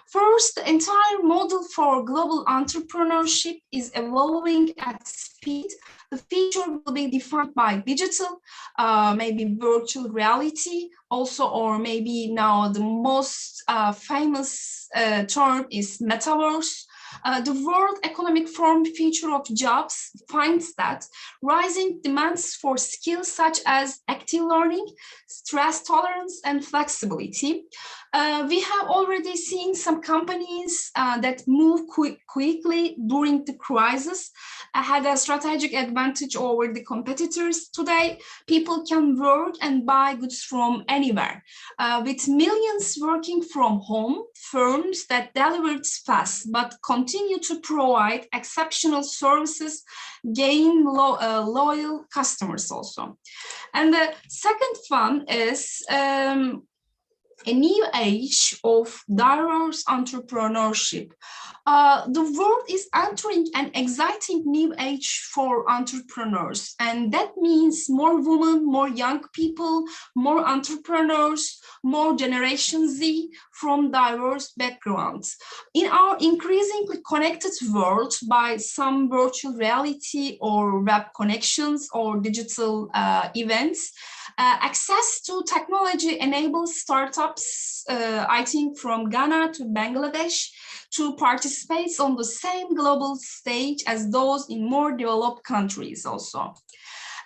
First, the entire model for global entrepreneurship is evolving at speed. The future will be defined by digital, maybe virtual reality also, or maybe now the most famous term is metaverse. The World Economic Forum Future of Jobs finds that rising demands for skills such as active learning, stress tolerance, and flexibility. We have already seen some companies that move quickly during the crisis, had a strategic advantage over the competitors. Today, people can work and buy goods from anywhere. With millions working from home, firms that delivered fast but continue to provide exceptional services gain loyal customers also. And the second one is a new age of diverse entrepreneurship. The world is entering an exciting new age for entrepreneurs, and that means more women, more young people, more entrepreneurs, more Generation Z from diverse backgrounds. In our increasingly connected world by some virtual reality or web connections or digital events, access to technology enables startups, I think from Ghana to Bangladesh, to participate on the same global stage as those in more developed countries also.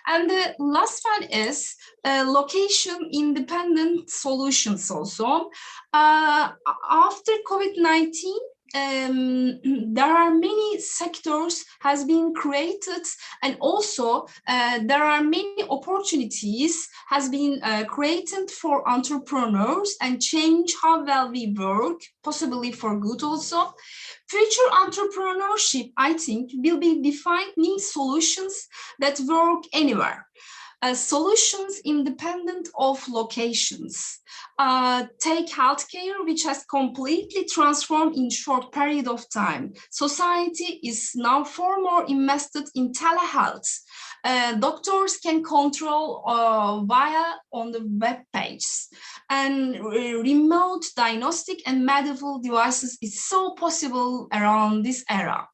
And the last one is location-independent solutions also. After COVID-19, there are many sectors has been created, and also there are many opportunities has been created for entrepreneurs and change how well we work, possibly for good also. Future entrepreneurship, I think, will be defined new solutions that work anywhere. Solutions independent of locations. Take healthcare, which has completely transformed in short period of time. Society is now far more invested in telehealth. Doctors can control via on the web page, and remote diagnostic and medical devices is so possible around this era.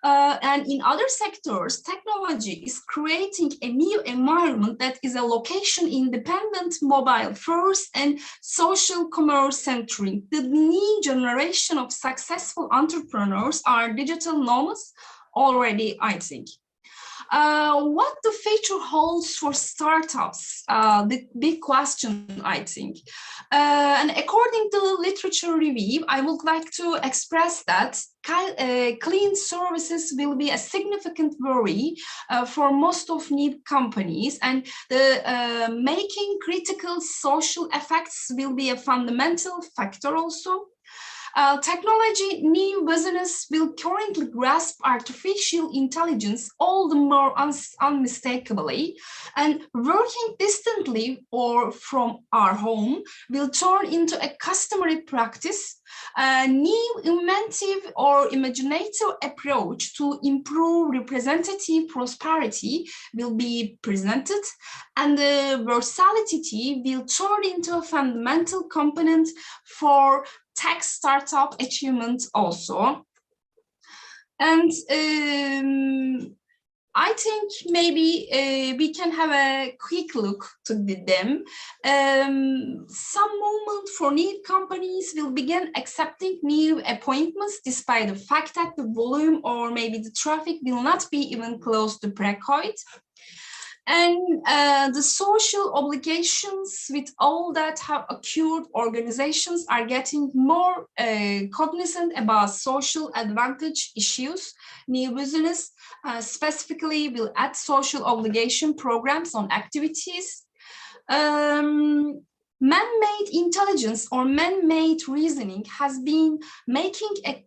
And in other sectors, technology is creating a new environment that is a location-independent, mobile-first, and social commerce-centric. The new generation of successful entrepreneurs are digital nomads already, I think. What the future holds for startups? The big question, I think. And according to literature review, I would like to express that clean services will be a significant worry for most of new companies, and the making critical social effects will be a fundamental factor also. Technology new business will currently grasp artificial intelligence all the more unmistakably, and working distantly or from our home will turn into a customary practice. A new inventive or imaginative approach to improve representative prosperity will be presented, and the versatility will turn into a fundamental component for tech startup achievement also. And I think maybe we can have a quick look to them. Some movement for new companies will begin accepting new appointments despite the fact that the volume or maybe the traffic will not be even close to pre-COVID. And the social obligations with all that have occurred, organizations are getting more cognizant about social advantage issues. New business specifically will add social obligation programs on activities. Man-made intelligence or man-made reasoning has been making a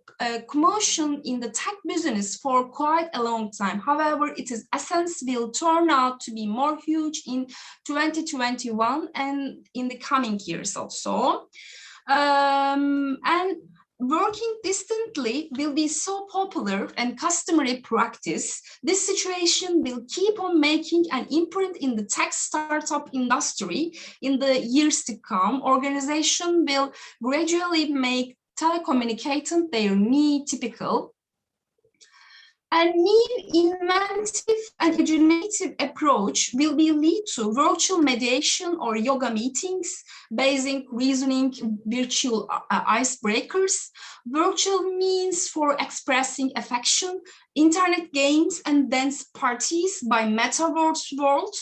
commotion in the tech business for quite a long time. However, its essence will turn out to be more huge in 2021 and in the coming years also. And working distantly will be so popular and customary practice. This situation will keep on making an imprint in the tech startup industry in the years to come. Organization will gradually make telecommunicating their new typical. A new inventive and imaginative approach will be lead to virtual mediation or yoga meetings, basic reasoning, virtual icebreakers, virtual means for expressing affection, internet games and dance parties by metaverse world,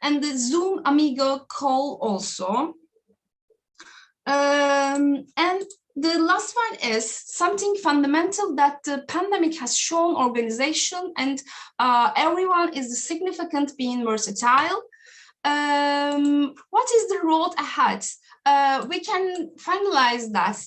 and the Zoom Amigo call also. And the last one is something fundamental that the pandemic has shown organization, and everyone is significant being versatile. What is the road ahead? We can finalize that.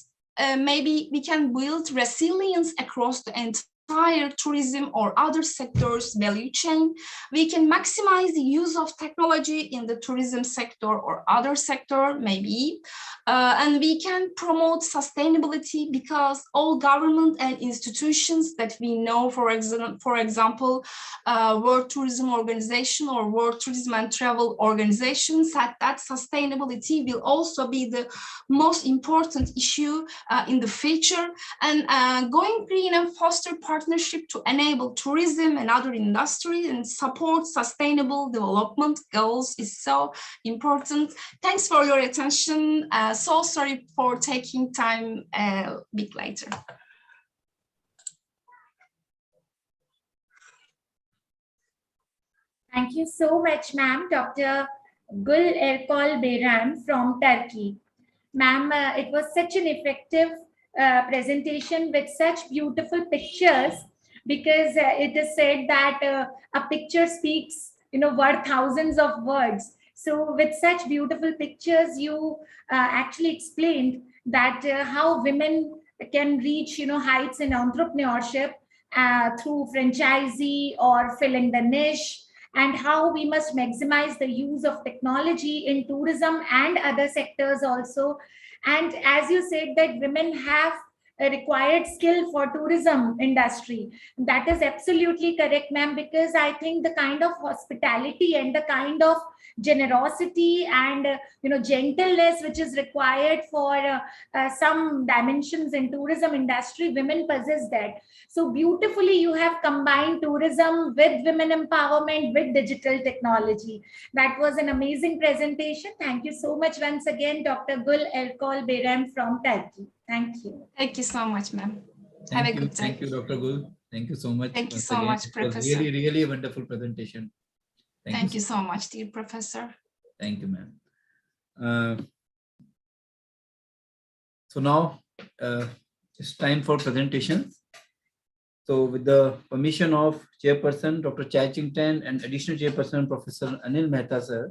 Maybe we can build resilience across the entire tourism or other sectors value chain. We can maximize the use of technology in the tourism sector or other sector maybe, and we can promote sustainability because all government and institutions that we know, for example, World Tourism Organization or World Tourism and Travel Organization, said that sustainability will also be the most important issue in the future, and going green and foster partnership to enable tourism and other industries and support sustainable development goals is so important. Thanks for your attention. So sorry for taking time a bit later. Thank you so much, ma'am. Dr. Gul Erkal Bayram from Turkey. Ma'am, it was such an effective presentation with such beautiful pictures, because it is said that a picture speaks, worth thousands of words. So with such beautiful pictures, you actually explained that how women can reach, heights in entrepreneurship through franchisee or filling the niche, and how we must maximize the use of technology in tourism and other sectors also. And as you said that women have a required skill for tourism industry. That is absolutely correct, ma'am, because I think the kind of hospitality and the kind of generosity and gentleness which is required for some dimensions in tourism industry, women possess that. So beautifully you have combined tourism with women empowerment with digital technology. That was an amazing presentation. Thank you so much once again, Dr. Gul Erkal Bayram from Turkey. Thank you. Thank you so much, ma'am. Have a good day. Thank you, Dr. Gul. Thank you so much. Thank you once so again. much, It was Professor. really, really a wonderful presentation. Thank you so much, dear Professor. Thank you, ma'am. So now it's time for presentations. So with the permission of Chairperson Dr. Chai Ching Tan and Additional Chairperson Professor Anil Mehta, sir.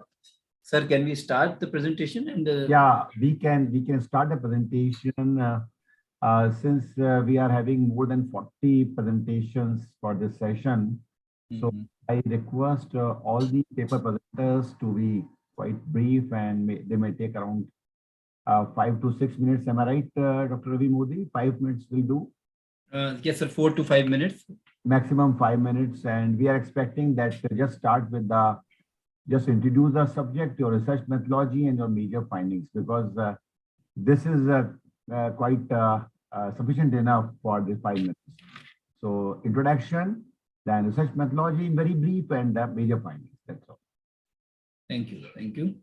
Sir, can we start the presentation? And yeah, we can start the presentation since we are having more than 40 presentations for this session. So I request all the paper presenters to be quite brief, and they may take around 5 to 6 minutes. Am I right, Dr. Ravi Modi? 5 minutes will do? yes, sir, 4 to 5 minutes. Maximum 5 minutes. And we are expecting that just start with just introduce the subject, your research methodology, and your major findings, because this is quite sufficient enough for the 5 minutes. So introduction, then research methodology, very brief, and the major findings. That's all. Thank you. Thank you.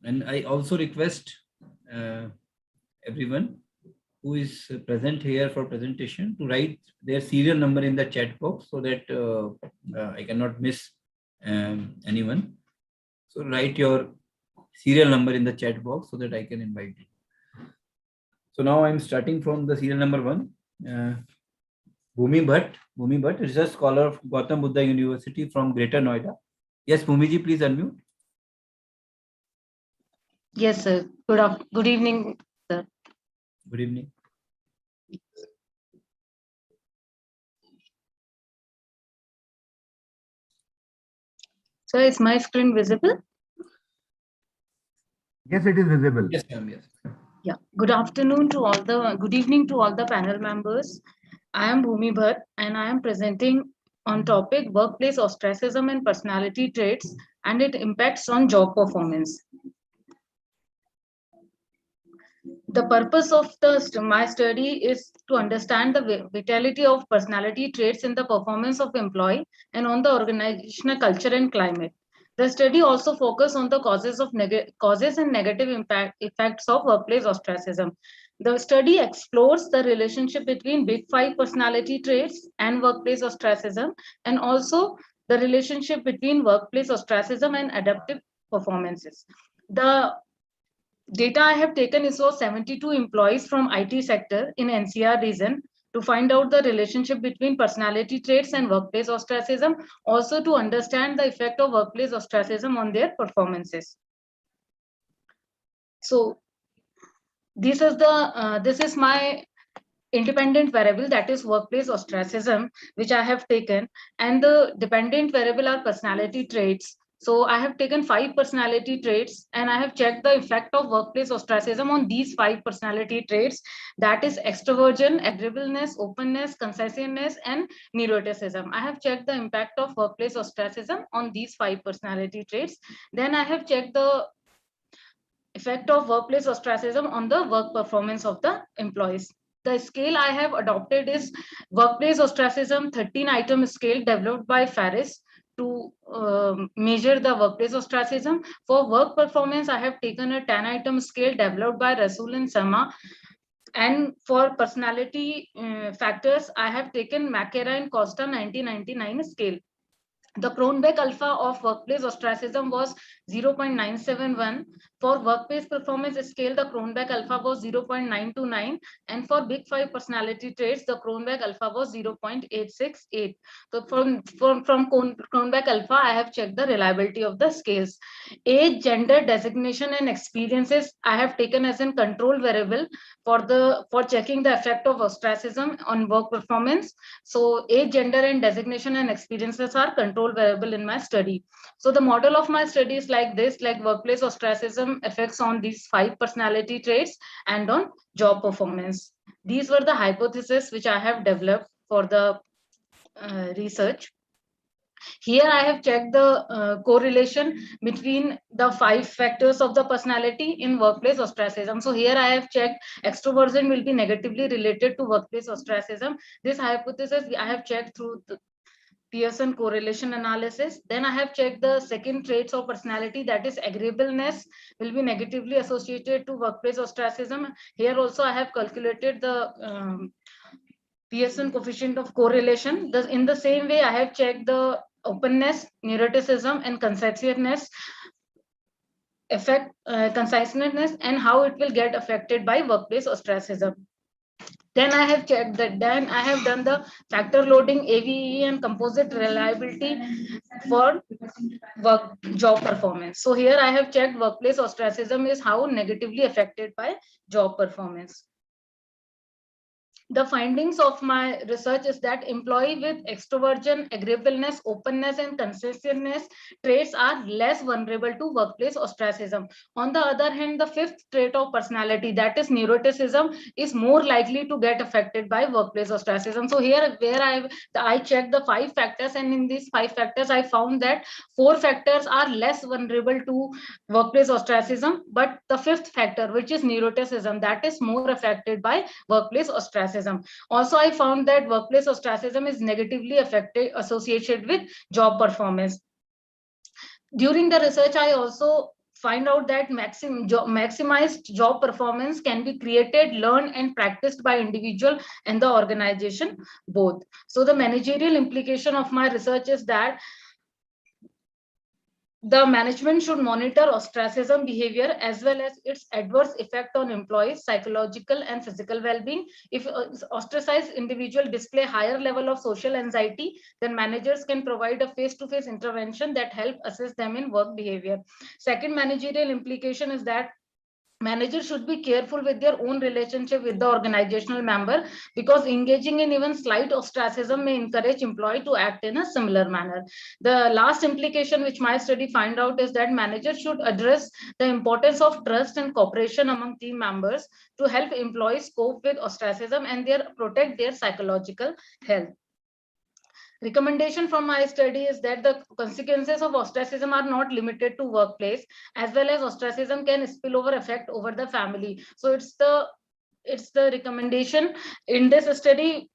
And I also request everyone who is present here for presentation to write their serial number in the chat box so that I cannot miss anyone. So write your serial number in the chat box so that I can invite you. So now I'm starting from the serial number 1. Bhumi Bhatt, research scholar of Gautam Buddha University from Greater Noida. Yes, Bhumi ji, please unmute. Yes, sir. Good evening, sir. Good evening. So is my screen visible? Yes, it is visible. Yes, ma'am. Yes. Yeah. Good evening to all the panel members. I am Bhumi Bhatt and I am presenting on topic workplace ostracism and personality traits and its impacts on job performance. The purpose of my study is to understand the vitality of personality traits in the performance of employee and on the organizational culture and climate. The study also focuses on the causes and negative effects of workplace ostracism. The study explores the relationship between big 5 personality traits and workplace ostracism, and also the relationship between workplace ostracism and adaptive performances. The data I have taken is for 72 employees from IT sector in NCR region to find out the relationship between personality traits and workplace ostracism, also to understand the effect of workplace ostracism on their performances. So this is my independent variable, that is workplace ostracism, which I have taken, and the dependent variable are personality traits. So I have taken 5 personality traits and I have checked the effect of workplace ostracism on these 5 personality traits, that is extroversion, agreeableness, openness, conciseness, and neuroticism. I have checked the impact of workplace ostracism on these 5 personality traits. Then I have checked the effect of workplace ostracism on the work performance of the employees. The scale I have adopted is workplace ostracism 13-item scale developed by Faris to measure the workplace ostracism. For work performance, I have taken a 10-item scale developed by Rasool and Sama. And for personality factors, I have taken Makera and Costa 1999 scale. The Kronberg alpha of workplace ostracism was 0.971. For workplace performance scale, the Kronberg alpha was 0.929. And for big 5 personality traits, the Kronberg alpha was 0.868. So from Kronberg alpha, I have checked the reliability of the scales. Age, gender, designation, and experiences I have taken as a control variable for checking the effect of ostracism on work performance. So age, gender, and designation and experiences are control variable in my study. So the model of my study is like this, like workplace ostracism effects on these 5 personality traits and on job performance. These were the hypotheses which I have developed for the research. Here I have checked the correlation between the 5 factors of the personality in workplace ostracism. So here I have checked extroversion will be negatively related to workplace ostracism. This hypothesis I have checked through the Pearson correlation analysis. Then I have checked the second traits of personality, that is agreeableness will be negatively associated to workplace ostracism. Here also I have calculated the Pearson coefficient of correlation. In the same way, I have checked the openness, neuroticism, and conciseness conciseness and how it will get affected by workplace ostracism. Then I have checked that. Then I have done the factor loading, AVE, and composite reliability for work job performance. So here I have checked workplace ostracism is how negatively affected by job performance. The findings of my research is that employee with extroversion, agreeableness, openness, and conscientiousness traits are less vulnerable to workplace ostracism. On the other hand, the fifth trait of personality, that is neuroticism, is more likely to get affected by workplace ostracism. So here where I checked the 5 factors, and in these 5 factors, I found that 4 factors are less vulnerable to workplace ostracism, but the 5th factor, which is neuroticism, that is more affected by workplace ostracism. Also, I found that workplace ostracism is negatively associated with job performance. During the research, I also find out that maximized job performance can be created, learned, and practiced by individual and the organization both. So the managerial implication of my research is that the management should monitor ostracism behavior as well as its adverse effect on employees' psychological and physical well-being. If ostracized individuals display higher level of social anxiety, then managers can provide a face-to-face intervention that help assess them in work behavior. Second managerial implication is that managers should be careful with their own relationship with the organizational member, because engaging in even slight ostracism may encourage employee to act in a similar manner. The last implication which my study find out is that managers should address the importance of trust and cooperation among team members to help employees cope with ostracism and protect their psychological health. Recommendation from my study is that the consequences of ostracism are not limited to workplace, as well as ostracism can spill over effect over the family. So it's the recommendation in this study.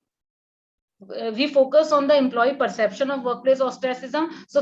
We focus on the employee perception of workplace ostracism. So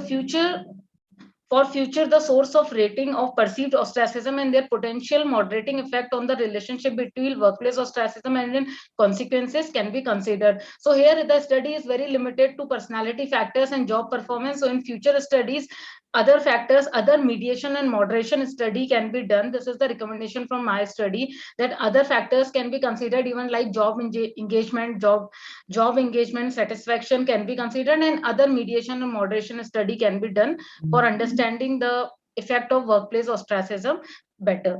for future, the source of rating of perceived ostracism and their potential moderating effect on the relationship between workplace ostracism and then consequences can be considered. So here the study is very limited to personality factors and job performance. So in future studies, other factors, other mediation and moderation study can be done. This is the recommendation from my study, that other factors can be considered, even like job engagement, job engagement satisfaction can be considered, and other mediation and moderation study can be done for understanding the effect of workplace ostracism better.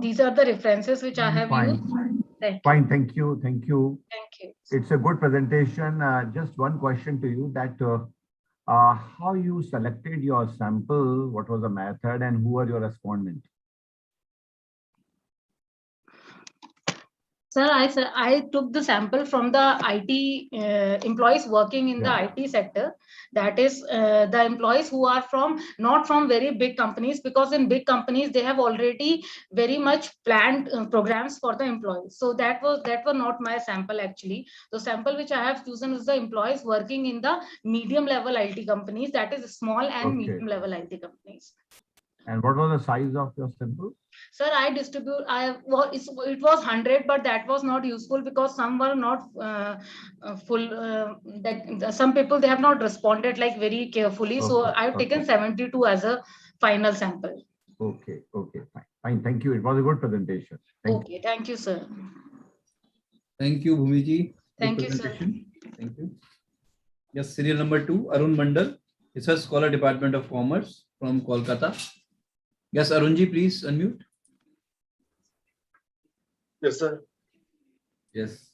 These are the references which I have used. Fine, thank you. Thank you. It's a good presentation. Just one question to you, that how you selected your sample, what was the method, and who are your respondents? Sir, I took the sample from the IT employees working in the IT sector. That is the employees who are not from very big companies, because in big companies they have already very much planned programs for the employees. So that were not my sample actually. The sample which I have chosen is the employees working in the medium level IT companies, that is small and medium level IT companies. And what was the size of your sample? Sir, it was 100, but that was not useful because some were not full. Some people, they have not responded like very carefully. So I've taken 72 as a final sample. Okay, fine. Thank you. It was a good presentation. Thank you, sir. Thank you, Bhumiji. Thank you, sir. Thank you. Yes, serial number 2, Arun Mandal, Research Scholar, Department of Commerce from Kolkata. Yes, Arunji, please unmute. Yes, sir. Yes.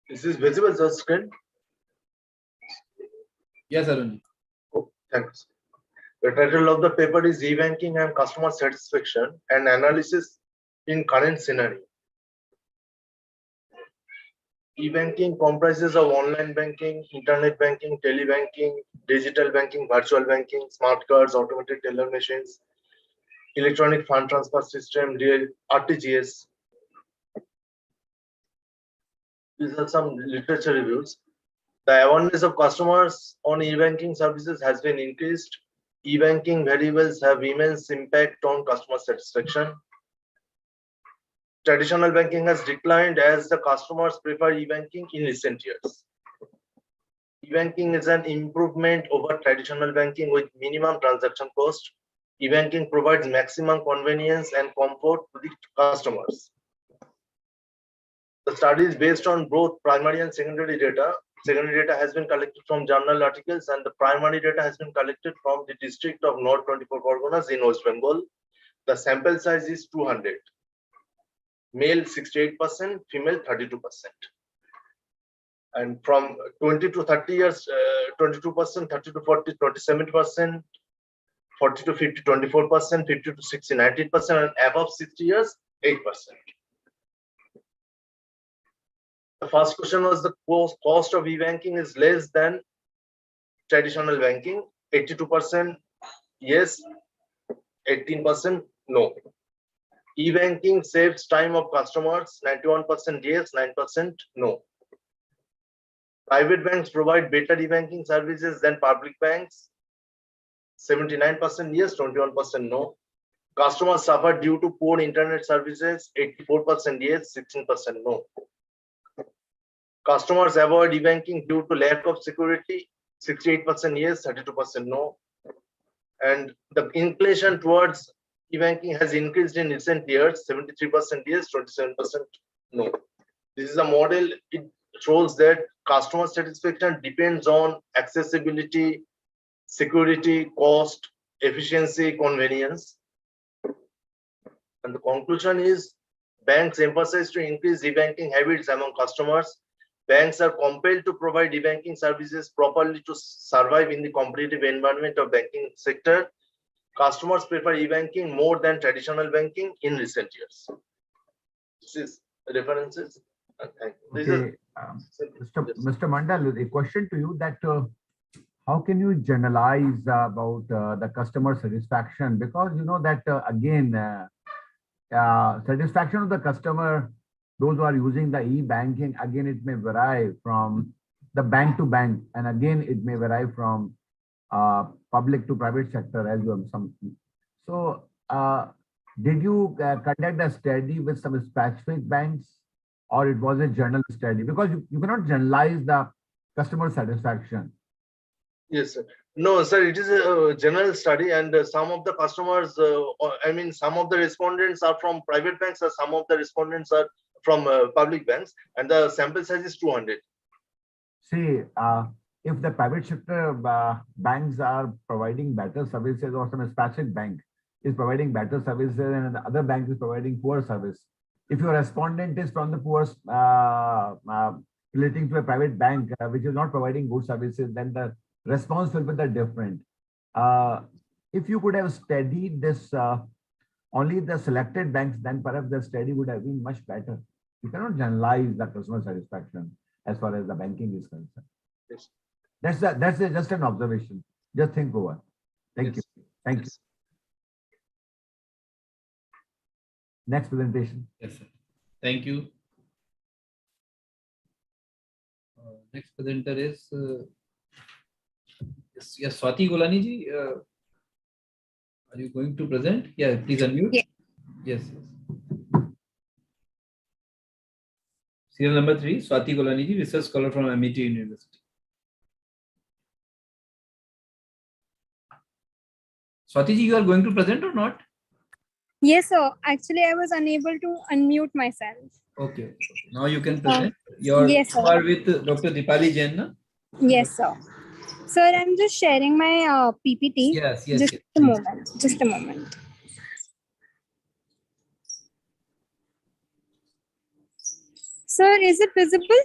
Is this visible, the screen? Yes, Arun. Oh, thanks. The title of the paper is E-Banking and Customer Satisfaction and Analysis in Current Scenario. E-Banking comprises of online banking, internet banking, telebanking, digital banking, virtual banking, smart cards, automated teller machines, electronic fund transfer system, RTGS. These are some literature reviews. The awareness of customers on e-banking services has been increased. E-banking variables have immense impact on customer satisfaction. Traditional banking has declined as the customers prefer e-banking in recent years. E-banking is an improvement over traditional banking with minimum transaction cost. E-banking provides maximum convenience and comfort to the customers. The study is based on both primary and secondary data. Secondary data has been collected from journal articles, and the primary data has been collected from the district of North 24 Parganas in West Bengal. The sample size is 200. Male 68%, female 32%. And from 20 to 30 years, 22%, 30 to 40, 27%, 40 to 50, 24%, 50 to 60, 19%, and above 60 years, 8%. The first question was the cost of e-banking is less than traditional banking. 82% yes, 18% no. E-banking saves time of customers. 91% yes, 9% no. Private banks provide better e-banking services than public banks. 79% yes, 21% no. Customers suffer due to poor internet services. 84% yes, 16% no. Customers avoid e-banking due to lack of security. 68% yes, 32% no. And the inclination towards e-banking has increased in recent years. 73% yes, 27% no. This is a model. It shows that customer satisfaction depends on accessibility, security, cost, efficiency, convenience. And the conclusion is banks emphasize to increase e-banking habits among customers. Banks are compelled to provide e-banking services properly to survive in the competitive environment of banking sector. Customers prefer e-banking more than traditional banking in recent years. This is references. Thank you. Okay, Mr. Mandal, a question to you that how can you generalize about the customer satisfaction? Because you know that again, satisfaction of the customer, those who are using the e-banking, again, it may vary from the bank to bank, and again, it may vary from public to private sector as well. So, did you conduct a study with some specific banks, or it was a general study? Because you cannot generalize the customer satisfaction. Yes, sir. No, sir, it is a general study, and some of the customers, I mean, some of the respondents are from private banks, or some of the respondents are from public banks, and the sample size is 200. See, if the private sector banks are providing better services, or some specific bank is providing better services and the other bank is providing poor service, if your respondent is from the poor relating to a private bank which is not providing good services, then the response will be the different. If you could have studied this only the selected banks, then perhaps the study would have been much better. You cannot generalize the customer satisfaction as far as the banking is concerned. Yes. That's just an observation. Just think over. Thank you. Thank you. Next presentation. Yes, sir. Thank you. Next presenter is yes, Swati Golani ji. Are you going to present? Yeah, please unmute. Yeah. Yes. Serial number 3, Swati Golani ji, research scholar from MIT University. Swati ji, you are going to present or not? Yes, sir. Actually, I was unable to unmute myself. Okay. Now you can present. You Yes, sir. are with Dr. Dipali Jain, na? Yes, sir. Sir, I'm just sharing my PPT. Yes. Just a moment. Just a moment. Sir, is it visible?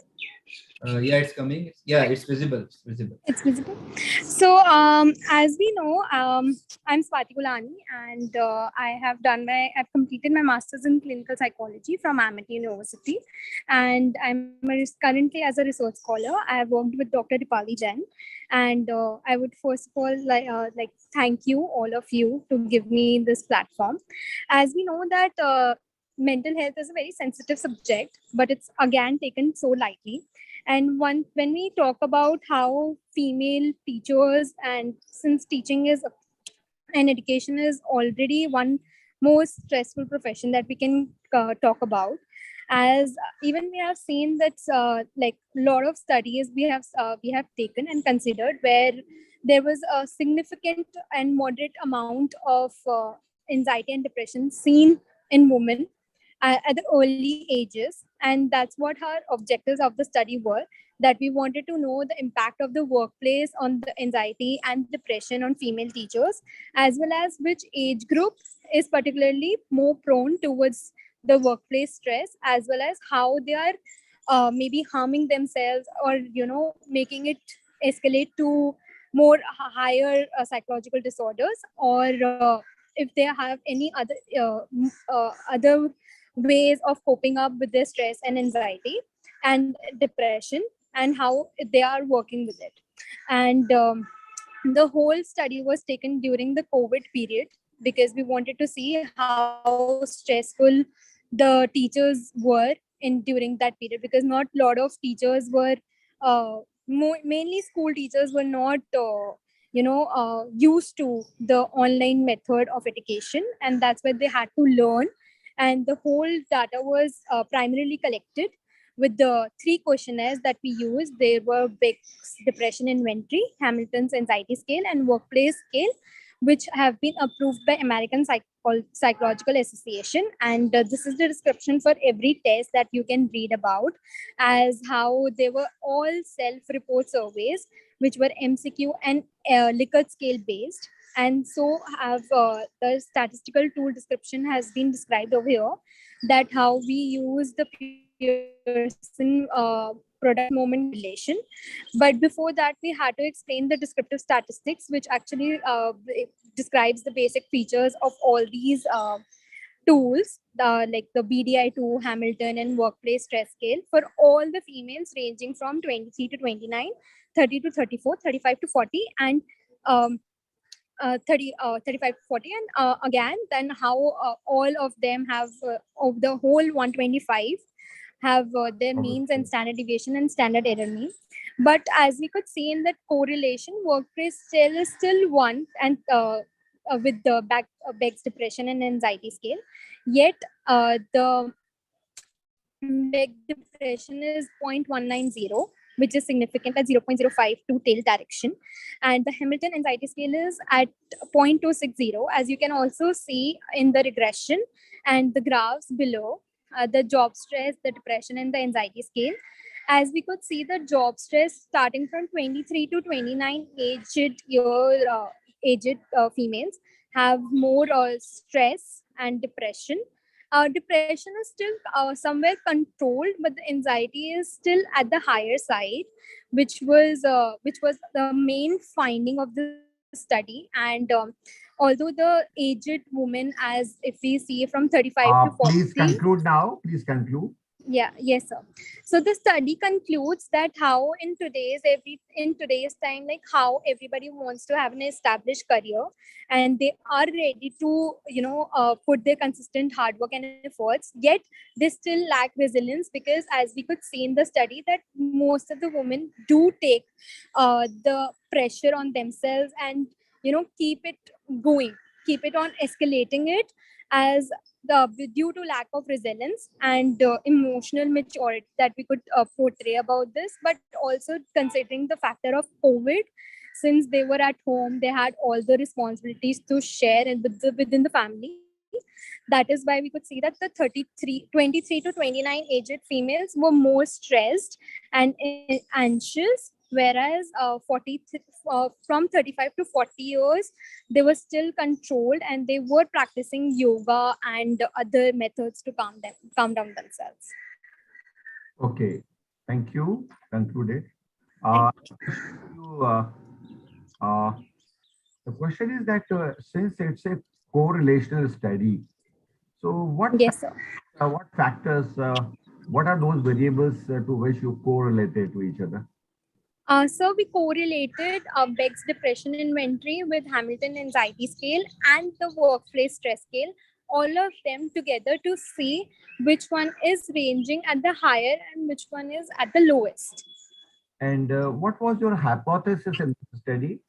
Yeah, it's coming. Yeah, it's visible. It's visible. It's visible. So, as we know, I'm Swati Gulani, and I've completed my master's in clinical psychology from Amity University, and currently as a research scholar. I have worked with Dr. Dipali Jain, and I would first of all like thank you all of you to give me this platform. As we know that mental health is a very sensitive subject, but it's again taken so lightly. And when we talk about how female teachers, and since teaching is and education is already one most stressful profession that we can talk about, as even we have seen that like a lot of studies we have taken and considered where there was a significant and moderate amount of anxiety and depression seen in women at the early ages, and that's what our objectives of the study were, that we wanted to know the impact of the workplace on the anxiety and depression on female teachers, as well as which age group is particularly more prone towards the workplace stress, as well as how they are maybe harming themselves, or making it escalate to more higher psychological disorders, or if they have any other ways of coping up with their stress and anxiety and depression, and how they are working with it. And the whole study was taken during the COVID period, because we wanted to see how stressful the teachers were in during that period, because not a lot of teachers were mainly school teachers were not used to the online method of education, and that's where they had to learn. And the whole data was primarily collected with the three questionnaires that we used. There were Beck's Depression Inventory, Hamilton's Anxiety Scale, and Workplace Scale, which have been approved by American Psychological Association. And this is the description for every test that you can read about, as how they were all self-report surveys, which were MCQ and Likert scale based. And so have the statistical tool description has been described over here, that how we use the Pearson product moment relation. But before that, we had to explain the descriptive statistics, which actually describes the basic features of all these tools, like the BDI2, Hamilton, and Workplace Stress Scale for all the females ranging from 23 to 29, 30 to 34, 35 to 40, and 35 to 40. And again, then how all of them have, of the whole 125, have their means and standard deviation and standard error mean. But as we could see in that correlation, workplace still is still one, and with the Beck's Depression and Anxiety Scale. Yet the Beck Depression is 0.190, which is significant at 0.05 to tail direction. And the Hamilton Anxiety Scale is at 0.260, as you can also see in the regression and the graphs below, the job stress, the depression, and the anxiety scale. As we could see, the job stress starting from 23 to 29 aged females have more stress and depression. Depression is still somewhere controlled, but the anxiety is still at the higher side, which was the main finding of the study. And although the aged woman, as if we see from 35 to 40, please conclude now. Please conclude. Yeah, yes, sir. So the study concludes that how in today's time, like how everybody wants to have an established career, and they are ready to put their consistent hard work and efforts, yet they still lack resilience, because as we could see in the study that most of the women do take the pressure on themselves, and keep it going, keep it on escalating it, as due to lack of resilience and emotional maturity that we could portray about this. But also considering the factor of COVID, since they were at home, they had all the responsibilities to share within the family. That is why we could see that the 23 to 29 aged females were more stressed and anxious, whereas from 35 to 40 years, they were still controlled, and they were practicing yoga and other methods to calm down themselves. Okay. Thank Thank you. Concluded. The question is that since it's a correlational study, so Yes, sir. what factors, what are those variables to which you correlated to each other? So we correlated Beck's depression inventory with Hamilton anxiety scale and the workplace stress scale, all of them together to see which one is ranging at the higher and which one is at the lowest. And what was your hypothesis in the study?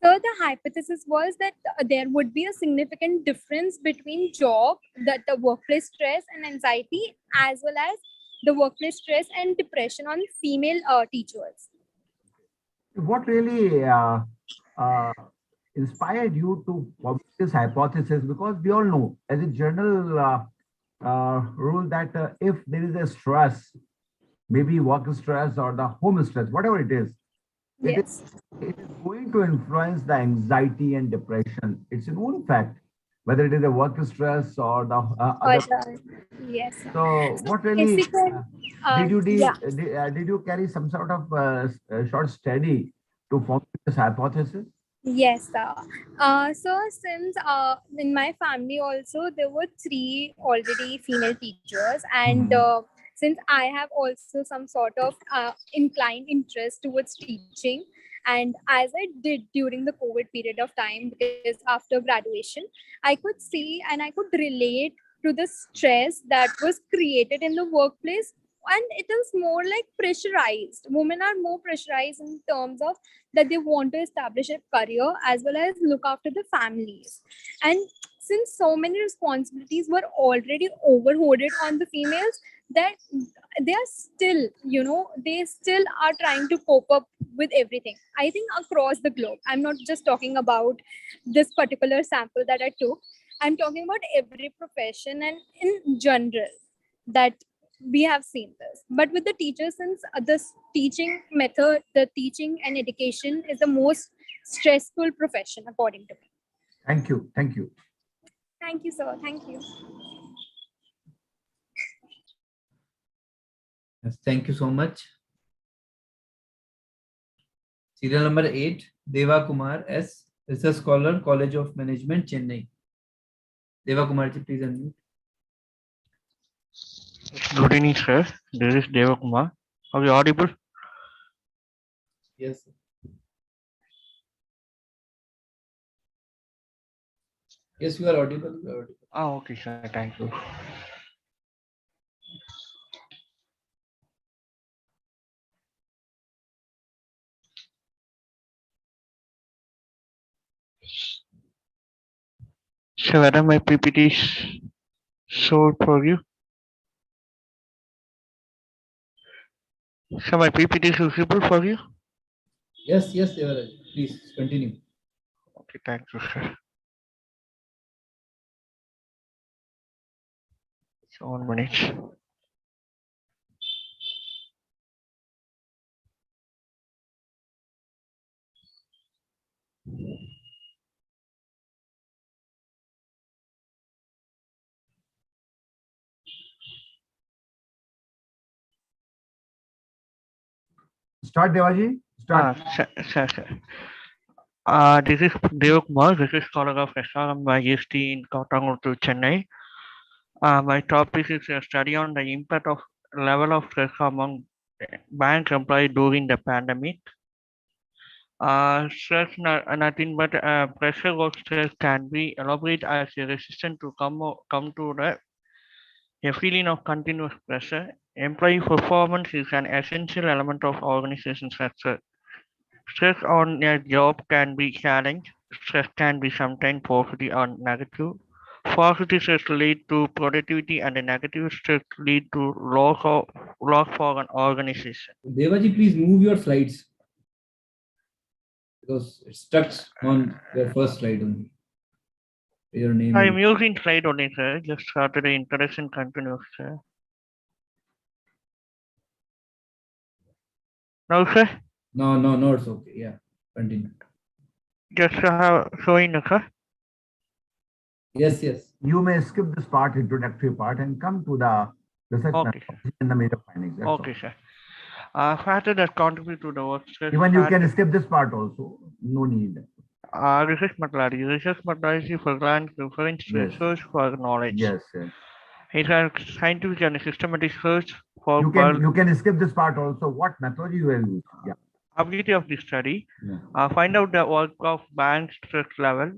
So the hypothesis was that there would be a significant difference between the workplace stress and anxiety, as well as the workplace stress and depression on female teachers. What really inspired you to publish this hypothesis? Because we all know, as a general rule, that if there is a stress, maybe work stress or the home stress, whatever it is, Yes. it is going to influence the anxiety and depression. It's a known fact, whether it is a work stress or the other. Yes. So, what really Yeah. did you carry some sort of short study to form this hypothesis? Yes, sir. So since in my family also there were 3 already female teachers, and since I have also some sort of inclined interest towards teaching, and as I did during the COVID period of time, because after graduation, I could see and I could relate to the stress that was created in the workplace, and it is more like pressurized. Women are more pressurized in terms of that they want to establish a career as well as look after the families. And since so many responsibilities were already overloaded on the females, that they are still, they still are trying to cope up with everything. I think across the globe. I'm not just talking about this particular sample that I took. I'm talking about every profession and in general that we have seen this. But with the teachers, since this teaching method, the teaching and education is the most stressful profession according to me. Thank you. Thank you. Thank you, sir. Thank you. Yes, thank you so much. Serial number 8, Deva Kumar S. Research Scholar, College of Management, Chennai. Deva Kumar, please unmute. Good evening, sir. This is Deva Kumar. Are you audible? Yes. Yes, you are audible. You are audible. Oh, okay, sir. Thank you. So, whether my PPT is showed for you? So, my PPT is visible for you? Yes, yes, Devaraj. Please continue. Okay, thank you, sir. So, 1 minute. Start, Devaji. Start. Sir. This is Deva Kumar. This is Scholar of SRM by UST in Kotangotu, Chennai. My topic is a study on the impact of level of stress among bank employees during the pandemic. Stress, nothing but pressure or stress can be elaborated as a resistance to come to a feeling of continuous pressure. Employee performance is an essential element of organization structure. Stress on a job can be challenged. Stress can be sometimes positive or negative. Positive stress lead to productivity and a negative stress lead to loss for an organization. Devaji, please move your slides because it's stuck on your first slide only. Your name. I'm using slide only, sir. Just started the introduction continuous, sir. No, sir? No, it's okay. Yeah, continue. Just showing, sir? Yes. You may skip this introductory part, and come to the research Okay. in the major findings. That's Okay, all. sir. Factor that contribute to the work stress. Even you can skip this part also. No need. Research methodology. Research methodology for grant reference Yes. research for knowledge. Yes, yes. It has scientific and systematic search for You can skip this part also. What method you will use? Yeah. ability of the study. Yeah. Find out the work of bank stress level.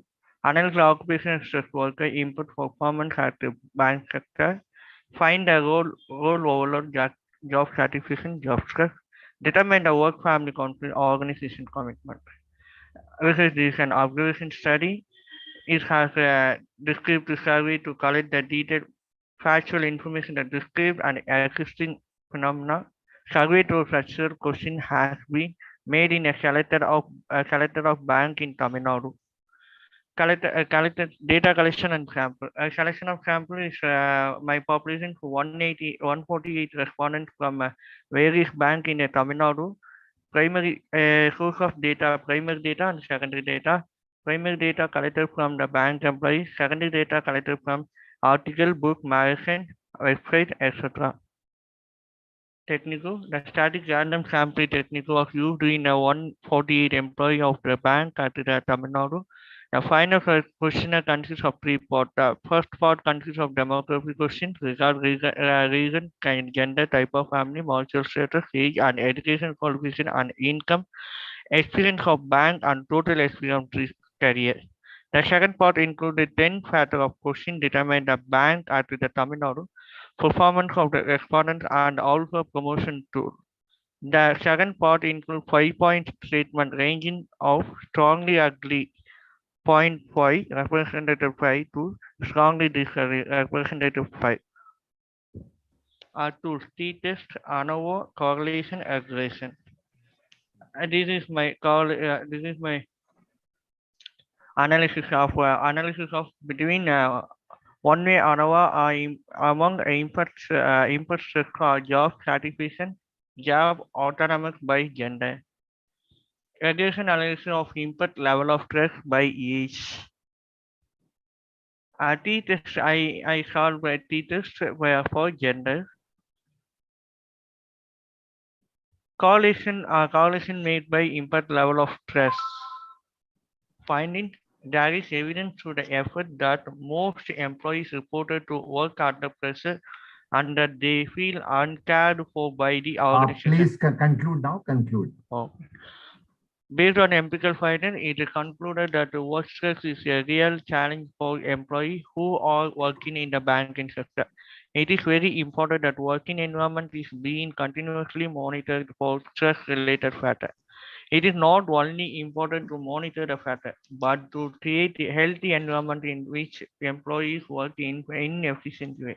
Analyze the occupational stress worker input performance at the bank sector. Find the role overload, job satisfaction, job stress. Determine the work family conflict or organization commitment. Research is an observation study. It has a descriptive survey to collect the detailed factual information that describe an existing phenomena. Survey to such a question has been made in a collector of bank in Tamil Nadu. Collected data collection and sample. A collection of sample is my population for 148 respondents from various bank in Tamil Nadu. Primary source of data, primary data and secondary data. Primary data collected from the bank employees, secondary data collected from article, book, magazine, website, etc. Technical, the static random sample technique was used in a 148 employee of the bank at the Tamil Nadu. The final questionnaire consists of three parts. The first part consists of demographic questions regarding reason, kind, gender, type of family, marital status, age, and education qualification and income, experience of bank, and total experience of career. The second part included 10 factors of question determined the bank at the Tamil Nadu, performance of the respondents, and also promotion tool. The second part includes 5-point statement ranging of strongly agree 0.5 representative 5 to strongly disagree representative 5. Tools t-test, ANOVA, correlation, aggregation. This is my analysis of between one way ANOVA among inputs job satisfaction, job autonomous by gender. Regression analysis of input level of stress by age. T-test I solved a t-test were for gender. Correlation made by input level of stress. Finding there is evidence to the effort that most employees reported to work under pressure and that they feel uncared for by the organization. Please conclude now. Conclude. Oh. Based on empirical findings, it is concluded that the work stress is a real challenge for employees who are working in the banking sector. It is very important that working environment is being continuously monitored for stress-related factors. It is not only important to monitor the factor, but to create a healthy environment in which employees work in an efficient way.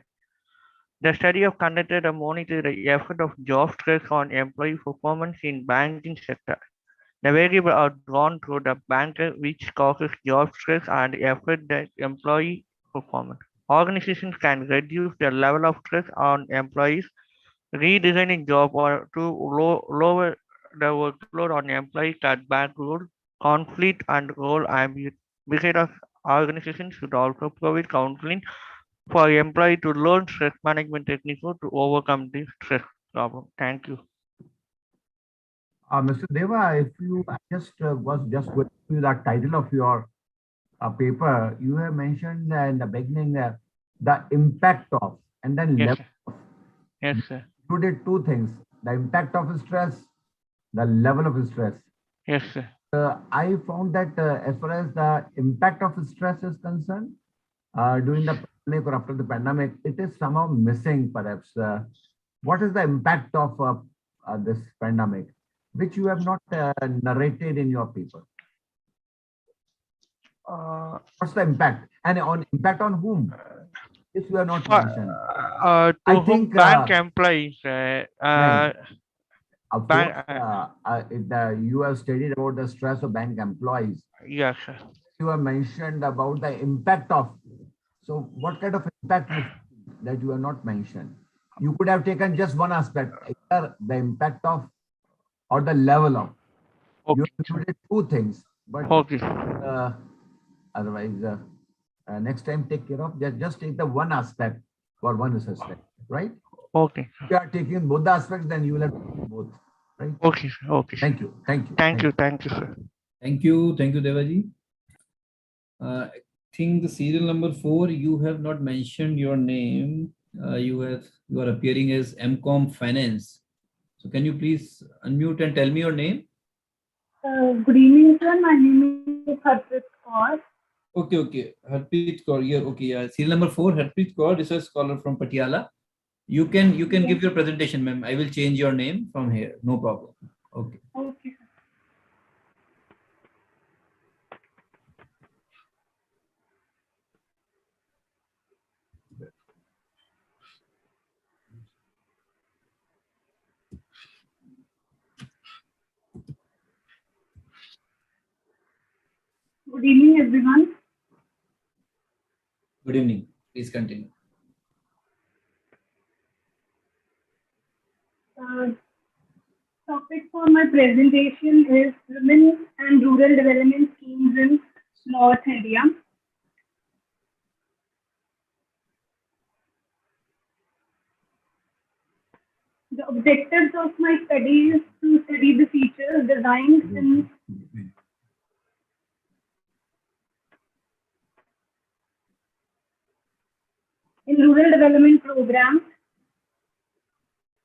The study of conducted and monitored the effect of job stress on employee performance in banking sector. The variables are drawn through the banker which causes job stress and affect the employee performance. Organizations can reduce the level of stress on employees, redesigning job or to lower the workload on employee, cut back role, conflict and role ambiguity. Besides, organizations should also provide counseling for employee to learn stress management techniques to overcome this stress problem. Thank you. Mr. Deva, if you was just going through the title of your paper, you have mentioned in the beginning the impact of and then Yes, level. sir. Yes, sir. Included two things: the impact of stress, the level of stress. Yes, sir. I found that as far as the impact of stress is concerned, during the pandemic or after the pandemic, it is somehow missing. Perhaps what is the impact of this pandemic, which you have not narrated in your paper? What's the impact, and on impact on whom? If you are not mentioned, I think bank employees. Of course, you have studied about the stress of bank employees. Yes, sir. You have mentioned about the impact of. So, what kind of impact that you have not mentioned? You could have taken just one aspect, either the impact of or the level of. Okay. You included two things, but okay. Otherwise, next time take care of just take the one aspect for one aspect, right? Okay. If you are taking both the aspects, then you will have to take both. Right? Okay, sir. Okay, sir. Thank you. Thank you. Thank you. Thank you, sir. Thank you. Thank you, Devaji. I think the serial number 4, you have not mentioned your name. You are appearing as MCOM Finance. So can you please unmute and tell me your name? Good evening, sir. My name is Harpreet Kaur. Okay. Harpreet Kaur. Yeah, okay. Yeah. Serial number 4, Harpreet Kaur, research scholar from Patiala. You can give your presentation, ma'am. I will change your name from here. No problem. Okay. Okay, sir. Good evening, everyone. Good evening. Please continue. Topic for my presentation is Women and Rural Development Schemes in North India. The objectives of my study is to study the features, designs, in rural development programs,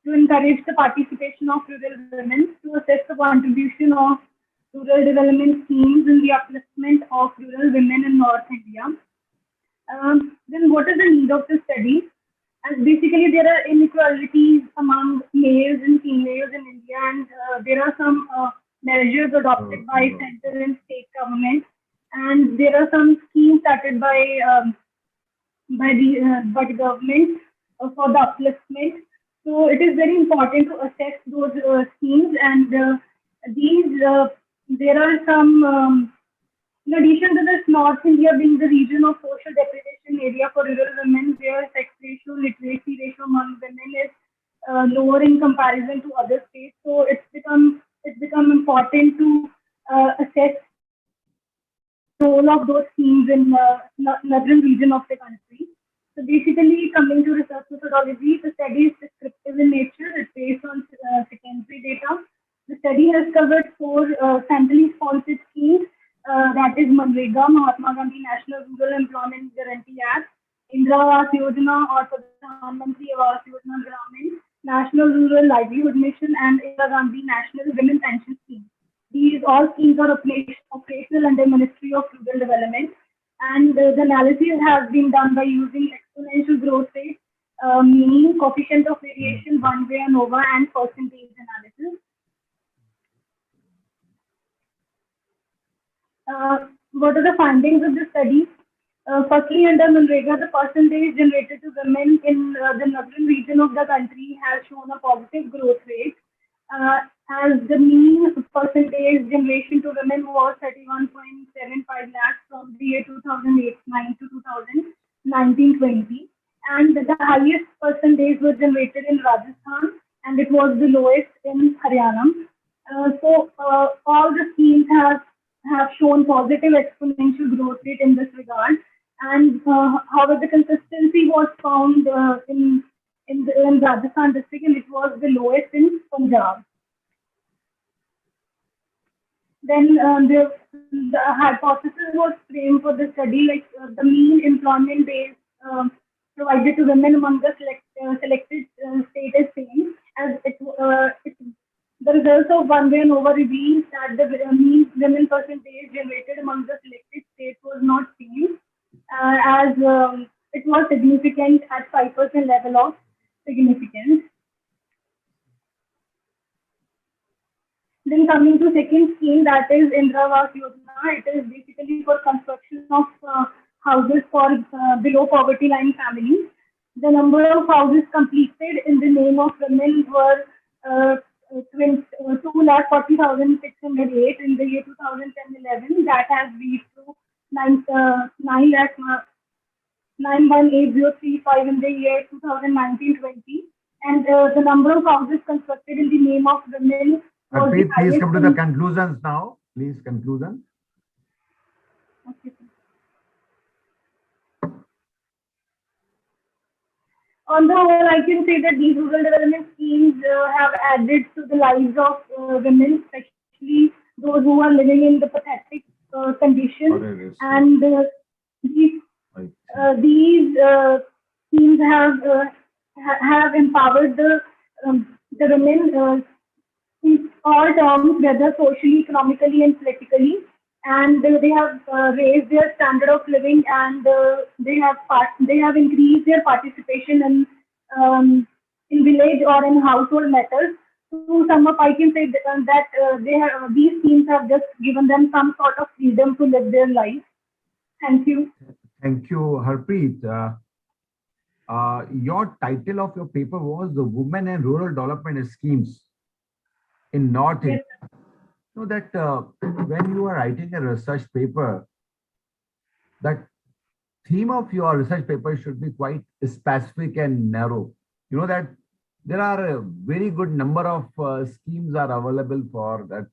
to encourage the participation of rural women, to assess the contribution of rural development schemes in the upliftment of rural women in North India. Then what is the need of the study? And basically there are inequalities among males and females in India, and there are some measures adopted by central and state government, and there are some schemes started by the government for the upliftment. So it is very important to assess those schemes, and there are some, in addition to this, North India being the region of social deprivation area for rural women, where sex ratio, literacy ratio among women is lower in comparison to other states. So it's become important to assess the role of those schemes in northern region of the country. So basically, coming to research methodology, the study is descriptive in nature. It's based on secondary data. The study has covered 4 centrally sponsored schemes, that is Manrega, Mahatma Gandhi National Rural Employment Guarantee Act, Indira Awas Yojana or Pradhan Mantri Awas Yojana Gramin, National Rural Livelihood Mission, and Indira Gandhi National Women Pension Scheme. These all schemes are operational under Ministry of Rural Development, and the analysis has been done by using exponential growth rate, mean, coefficient of variation, one-way ANOVA, and percentage analysis. What are the findings of the study? Firstly, under Manrega, the percentage generated to women in the northern region of the country has shown a positive growth rate, as the mean percentage generation to women was 31.75 lakhs from the year 2008-9 to 2019-20, and the highest percentage was generated in Rajasthan, and it was the lowest in Haryana. So all the schemes have shown positive exponential growth rate in this regard, and however the consistency was found in Rajasthan district, and it was the lowest in Punjab. Then the hypothesis was framed for the study, like the mean employment days provided to women among the selected state is same, as the results of one-way ANOVA reveals that the mean women percentage generated among the selected states was not seen, as it was significant at 5% level of significance. Then coming to second scheme, that is Indira Awas Yojana. It is basically for construction of houses for below poverty line families. The number of houses completed in the name of women were 2,40,608 in the year 2010-11. That has reached to 9,18035 in the year 2019-20. And the number of houses constructed in the name of women. Harpreet, please come to the conclusions now. Please, conclusion. Okay. on the whole, I can say that these rural development schemes have added to the lives of women, especially those who are living in the pathetic conditions. And these schemes have empowered the women in all terms, whether socially, economically, and politically. And they have raised their standard of living, and they have increased their participation in village or in household matters. To sum up, I can say that these schemes have just given them some sort of freedom to live their life. Thank you. Thank you, Harpreet. Your title of your paper was the Women and Rural Development Schemes in North India. So that when you are writing a research paper, that theme of your research paper should be quite specific and narrow. You know that there are a very good number of schemes are available for that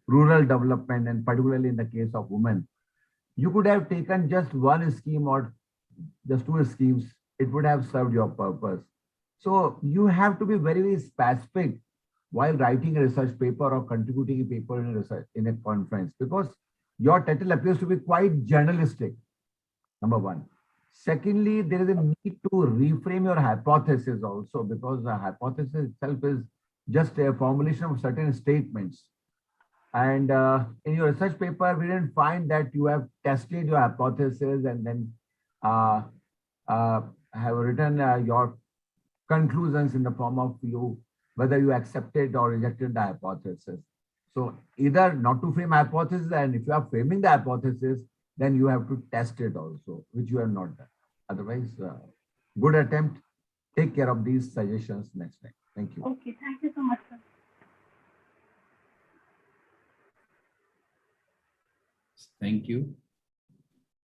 rural development, and particularly in the case of women. You could have taken just one scheme or just two schemes. It would have served your purpose. So you have to be very, very specific while writing a research paper or contributing a paper in a research in a conference, because your title appears to be quite journalistic. Number one. Secondly, there is a need to reframe your hypothesis also, because the hypothesis itself is just a formulation of certain statements. And in your research paper, we didn't find that you have tested your hypothesis and then have written your conclusions in the form of whether you accepted or rejected the hypothesis. So either not to frame hypothesis, and if you are framing the hypothesis, then you have to test it also, which you have not done. Otherwise, good attempt. Take care of these suggestions next time. Thank you. Okay, thank you so much, sir. Thank you.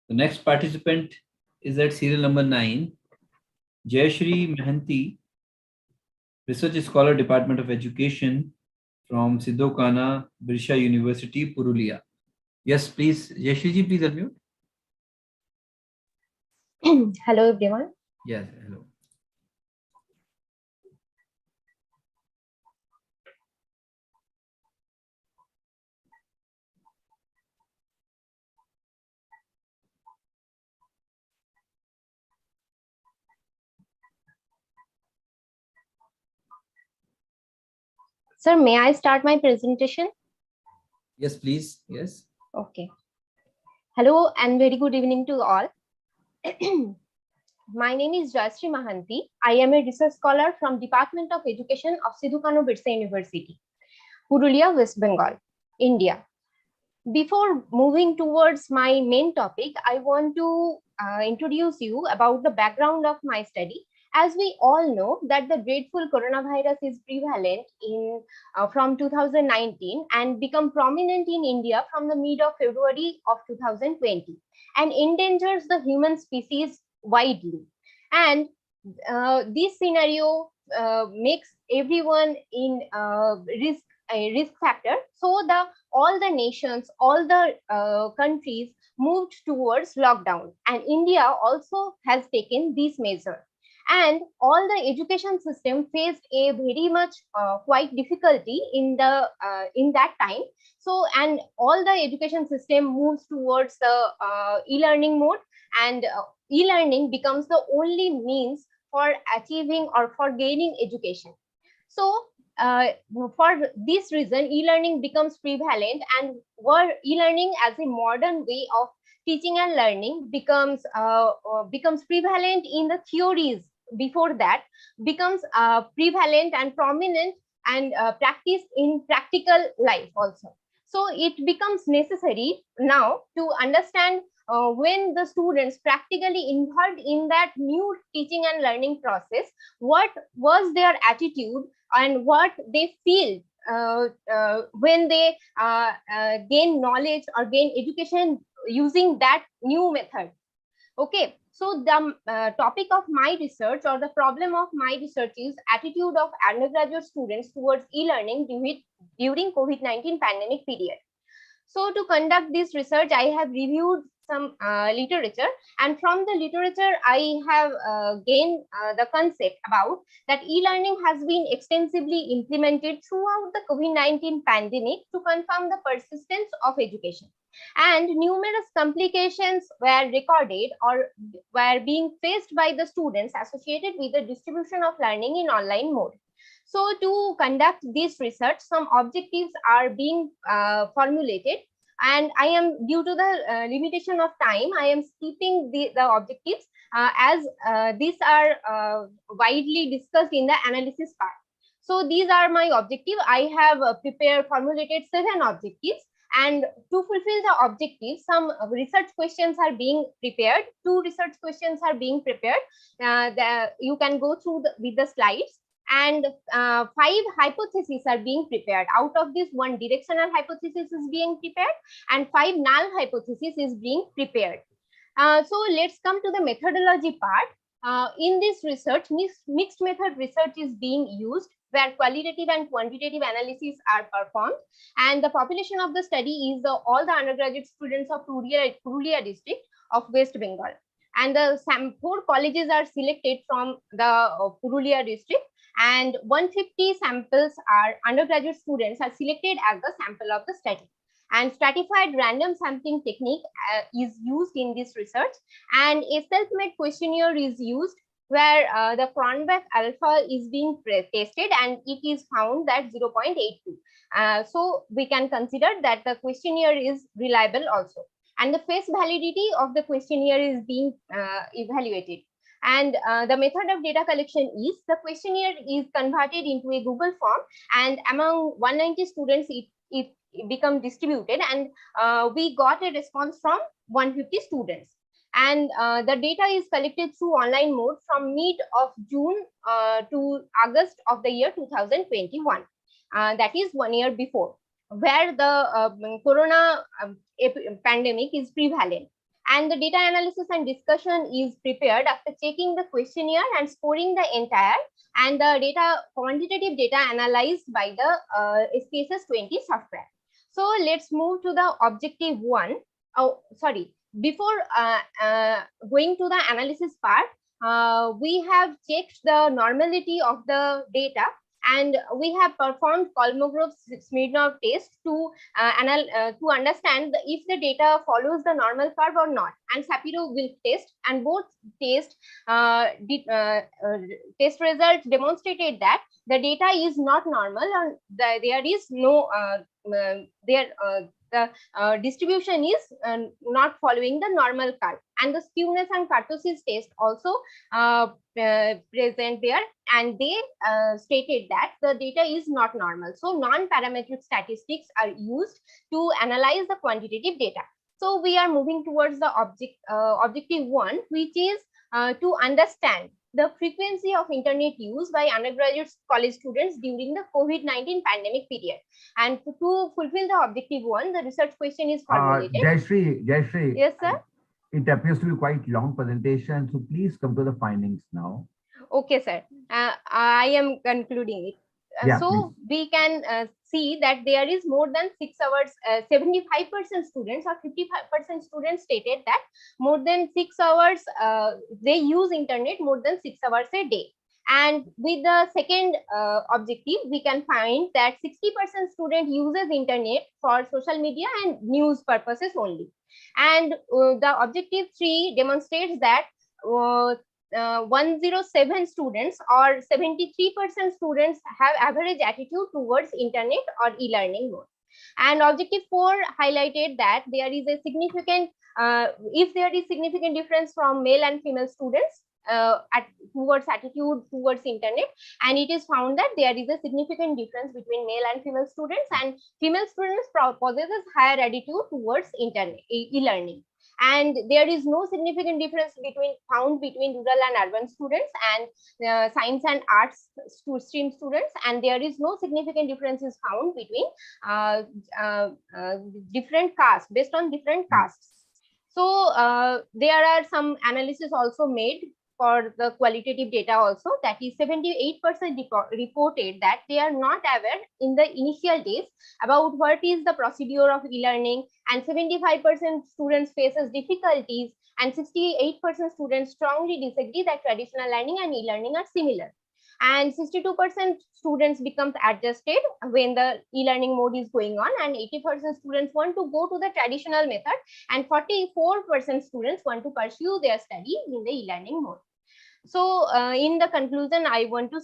The next participant is at serial number 9, Jayashri Mahanti, Research Scholar, Department of Education from Siddhokana, Birsha University, Purulia. Yes, please, Jayashri ji, please unmute. Hello, everyone. Yes, hello. Sir, may I start my presentation? Yes, please. Yes. Okay. Hello and very good evening to all. My name is Jayashri Mahanti. I am a research scholar from Department of Education of Siddhokana Birsha University, Purulia, West Bengal, India. Before moving towards my main topic, I want to introduce you about the background of my study. As we all know that the dreadful coronavirus is prevalent in from 2019 and become prominent in India from the mid of February of 2020 and endangers the human species widely. And this scenario makes everyone in a risk factor. So all the nations, all the countries moved towards lockdown, and India also has taken this measure. And all the education system faced a very much quite difficulty in that time. So, and all the education system moves towards the e-learning mode, and e-learning becomes the only means for achieving or for gaining education. So for this reason, e-learning becomes prevalent, and e-learning as a modern way of teaching and learning becomes prevalent in the theories. Before that, becomes prevalent and prominent and practiced in practical life also. So it becomes necessary now to understand when the students practically involved in that new teaching and learning process, what was their attitude and what they feel when they gain knowledge or gain education using that new method. Okay, so the topic of my research or the problem of my research is attitude of undergraduate students towards e-learning during COVID-19 pandemic period. So to conduct this research, I have reviewed some literature, and from the literature I have gained the concept about that e-learning has been extensively implemented throughout the COVID-19 pandemic to confirm the persistence of education, and numerous complications were recorded or were being faced by the students associated with the distribution of learning in online mode. So to conduct this research, some objectives are being formulated, and I am, due to the limitation of time, I am skipping the objectives as these are widely discussed in the analysis part. So these are my objectives. I have formulated 7 objectives, and to fulfill the objectives, some research questions are being prepared. 2 research questions are being prepared. You can go through with the slides. And 5 hypotheses are being prepared. Out of this, 1 directional hypothesis is being prepared and 5 null hypothesis is being prepared. So let's come to the methodology part. In this research, mixed method research is being used, where qualitative and quantitative analyses are performed, and the population of the study is all the undergraduate students of Purulia district of West Bengal, and the 4 colleges are selected from the Purulia district, and 150 samples are undergraduate students are selected as the sample of the study. And stratified random sampling technique is used in this research, and a self-made questionnaire is used, where the Cronbach alpha is being tested and it is found that 0.82. So we can consider that the questionnaire is reliable also, and the face validity of the questionnaire is being evaluated. And the method of data collection is the questionnaire is converted into a Google form, and among 190 students it become distributed, and we got a response from 150 students. And the data is collected through online mode from mid of June to August of the year 2021. That is 1 year before, where the corona pandemic is prevalent. And the data analysis and discussion is prepared after checking the questionnaire and scoring the entire, and the quantitative data analyzed by the SPSS 20 software. So let's move to the objective 1. Oh, sorry. Before going to the analysis part, we have checked the normality of the data, and we have performed Kolmogorov-Smirnov test to understand if the data follows the normal curve or not. And Shapiro-Wilk test, and both test results demonstrated that the data is not normal, and there is no the distribution is not following the normal curve. And the skewness and kurtosis test also present there, and they stated that the data is not normal. So non-parametric statistics are used to analyze the quantitative data. So we are moving towards the objective 1, which is to understand the frequency of internet use by undergraduate college students during the COVID-19 pandemic period. And to fulfill the objective 1, the research question is formulated. Jayashree. Yes, sir. It appears to be quite long presentation, so please come to the findings now. Okay, sir. I am concluding it. Yeah, so please. We can see that there is more than 6 hours, 75% students or 55% students stated that more than 6 hours, they use internet more than 6 hours a day. And with the second objective, we can find that 60% student uses internet for social media and news purposes only. And the objective 3 demonstrates that 107 students or 73% students have average attitude towards internet or e-learning mode. And objective 4 highlighted that there is a significant, if there is significant difference from male and female students towards attitude towards internet, and it is found that there is a significant difference between male and female students, and female students possesses higher attitude towards internet e-learning. And there is no significant difference found between rural and urban students and science and arts stream students, and there is no significant differences found between different castes, based on different castes. So there are some analysis also made for the qualitative data also, that is 78% reported that they are not aware in the initial days about what is the procedure of e-learning, and 75% students faces difficulties, and 68% students strongly disagree that traditional learning and e-learning are similar. And 62% students becomes adjusted when the e-learning mode is going on, and 80% students want to go to the traditional method, and 44% students want to pursue their study in the e-learning mode. So in the conclusion, I want to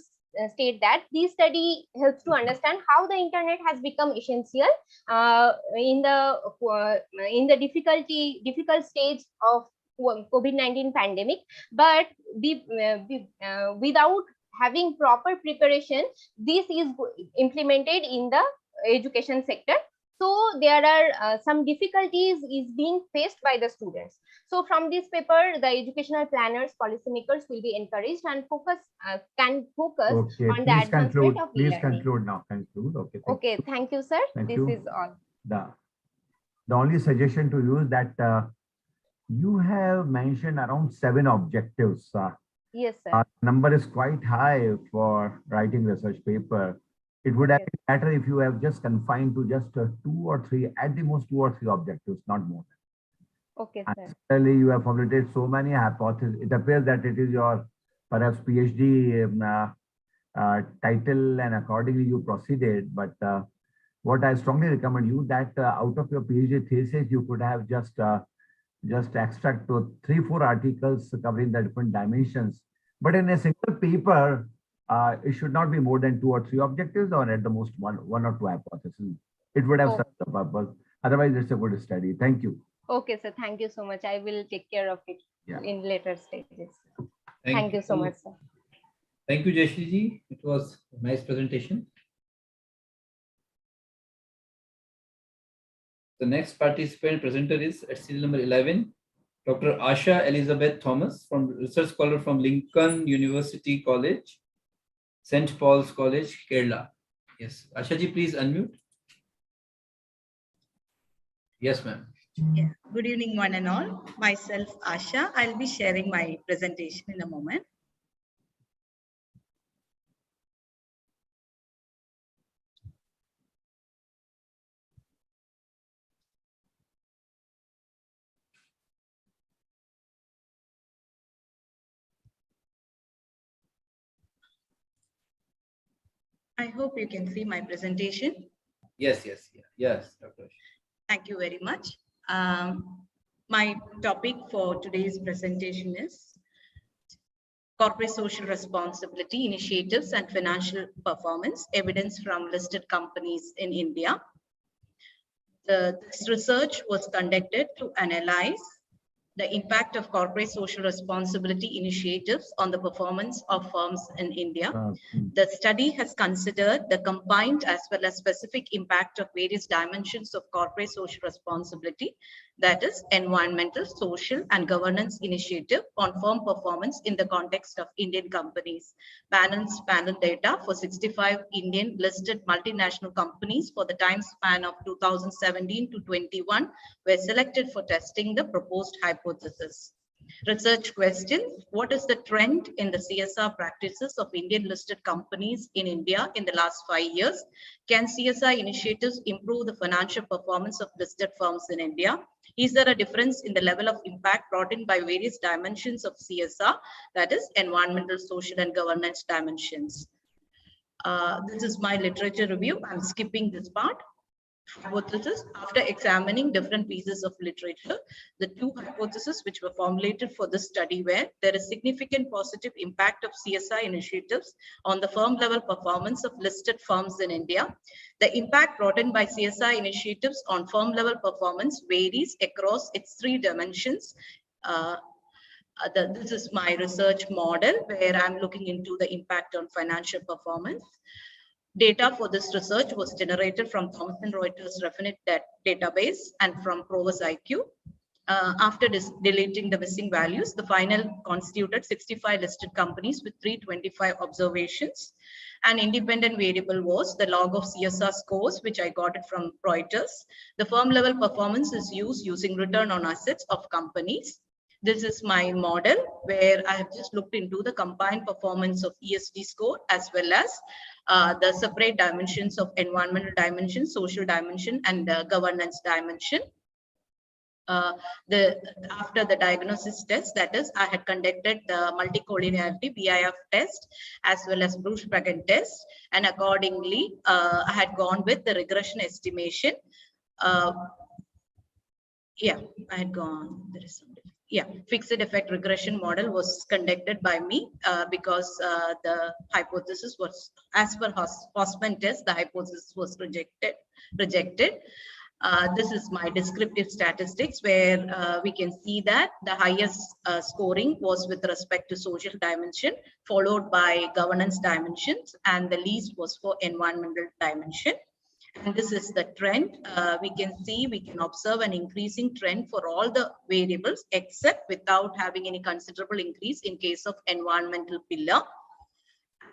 state that this study helps to understand how the internet has become essential in the difficult stage of COVID-19 pandemic, but without having proper preparation, this is implemented in the education sector. So there are some difficulties is being faced by the students. So from this paper, the educational planners, policymakers will be encouraged and can focus on the advancement of Please e-learning. conclude now. Conclude. Okay. Thank you, sir. Thank this you. is all. The only suggestion to you is that you have mentioned around 7 objectives. Yes, sir. Number is quite high for writing research paper. It would have been better if you have just confined to just 2 or 3, at the most 2 or 3 objectives, not more. Okay, sir. Certainly, you have formulated so many hypotheses. It appears that it is your perhaps PhD title, and accordingly you proceeded. But what I strongly recommend you that out of your PhD thesis, you could have just extract to 3-4 articles covering the different dimensions. But in a single paper, it should not be more than 2 or 3 objectives, or at the most one or 2 hypotheses. It would have served the purpose. Otherwise, it's a good study. Thank you. Okay, sir. Thank you so much. I will take care of it in later stages. Thank you so much, sir. Thank you, Jayashree ji. It was a nice presentation. The next participant presenter is at serial number 11, Dr. Asha Elizabeth Thomas, research scholar from Lincoln University College, St. Paul's College, Kerala. Yes, Asha ji, please unmute. Yes, ma'am. Yeah. Good evening, one and all. Myself, Asha. I'll be sharing my presentation in a moment. I hope you can see my presentation. Yes, Dr. Thank you very much. My topic for today's presentation is corporate social responsibility initiatives and financial performance, evidence from listed companies in India. This research was conducted to analyze the impact of corporate social responsibility initiatives on the performance of firms in India. The study has considered the combined as well as specific impact of various dimensions of corporate social responsibility, that is environmental, social, and governance initiative on firm performance in the context of Indian companies. Panel data for 65 Indian listed multinational companies for the time span of 2017 to 21 were selected for testing the proposed hypothesis. Research questions: what is the trend in the CSR practices of Indian listed companies in India in the last 5 years? Can CSR initiatives improve the financial performance of listed firms in India? Is there a difference in the level of impact brought in by various dimensions of CSR, that is environmental, social, and governance dimensions? This is my literature review. I'm skipping this part. Hypothesis: after examining different pieces of literature, the 2 hypotheses which were formulated for this study were: there is significant positive impact of CSR initiatives on the firm level performance of listed firms in India. The impact brought in by CSR initiatives on firm level performance varies across its 3 dimensions. This is my research model where I'm looking into the impact on financial performance. Data for this research was generated from Thomson Reuters Refinit database and from Provus IQ. After deleting the missing values, the final constituted 65 listed companies with 325 observations. An independent variable was the log of CSR scores, which I got it from Reuters. The firm level performance is using return on assets of companies. This is my model where I have just looked into the combined performance of ESG score as well as the separate dimensions of environmental dimension, social dimension, and governance dimension. After the diagnosis test, that is, I had conducted the multicollinearity BIF test as well as Bruce-Bracken test, and accordingly, I had gone with the regression estimation. Yeah, I had gone. There is some. Yeah, fixed effect regression model was conducted by me because the hypothesis was, as per Hosman test, the hypothesis was rejected. This is my descriptive statistics where we can see that the highest scoring was with respect to social dimension, followed by governance dimensions, and the least was for environmental dimension. And this is the trend. We can observe an increasing trend for all the variables except without having any considerable increase in case of environmental pillar.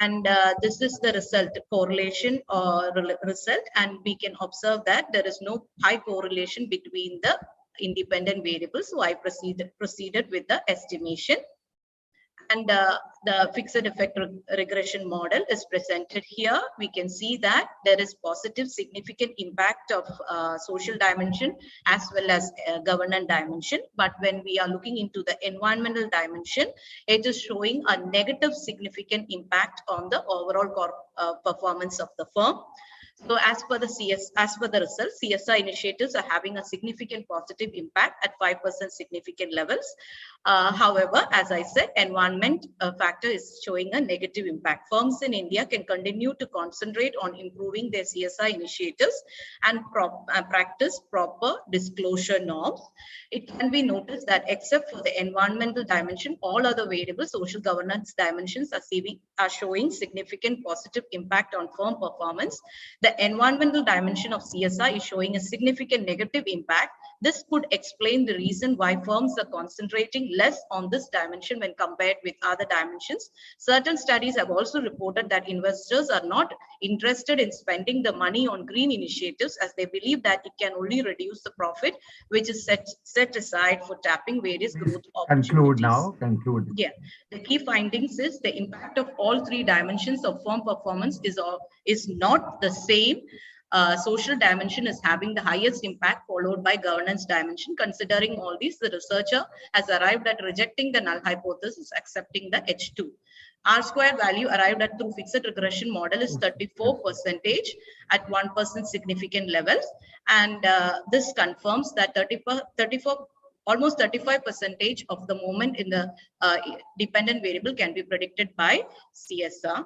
And this is the result, correlation or result, and we can observe that there is no high correlation between the independent variables. So I proceeded with the estimation. And the fixed effect regression model is presented here. We can see that there is positive significant impact of social dimension as well as governance dimension. But when we are looking into the environmental dimension, it is showing a negative significant impact on the overall performance of the firm. So as per the results, CSR initiatives are having a significant positive impact at 5% significant levels. However, as I said, environment factor is showing a negative impact. Firms in India can continue to concentrate on improving their CSR initiatives and practice proper disclosure norms. It can be noticed that except for the environmental dimension, all other variables, social governance dimensions are showing significant positive impact on firm performance. The environmental dimension of CSR is showing a significant negative impact. This could explain the reason why firms are concentrating less on this dimension when compared with other dimensions. Certain studies have also reported that investors are not interested in spending the money on green initiatives as they believe that it can only reduce the profit which is set aside for tapping various growth opportunities. Conclude now. Conclude. Yeah, the key findings is the impact of all three dimensions of firm performance is not the same. Social dimension is having the highest impact, followed by governance dimension. Considering all these, the researcher has arrived at rejecting the null hypothesis, accepting the H2. R-square value arrived at through fixed regression model is 34% at 1% significant levels, and this confirms that almost 35% of the movement in the dependent variable can be predicted by CSR.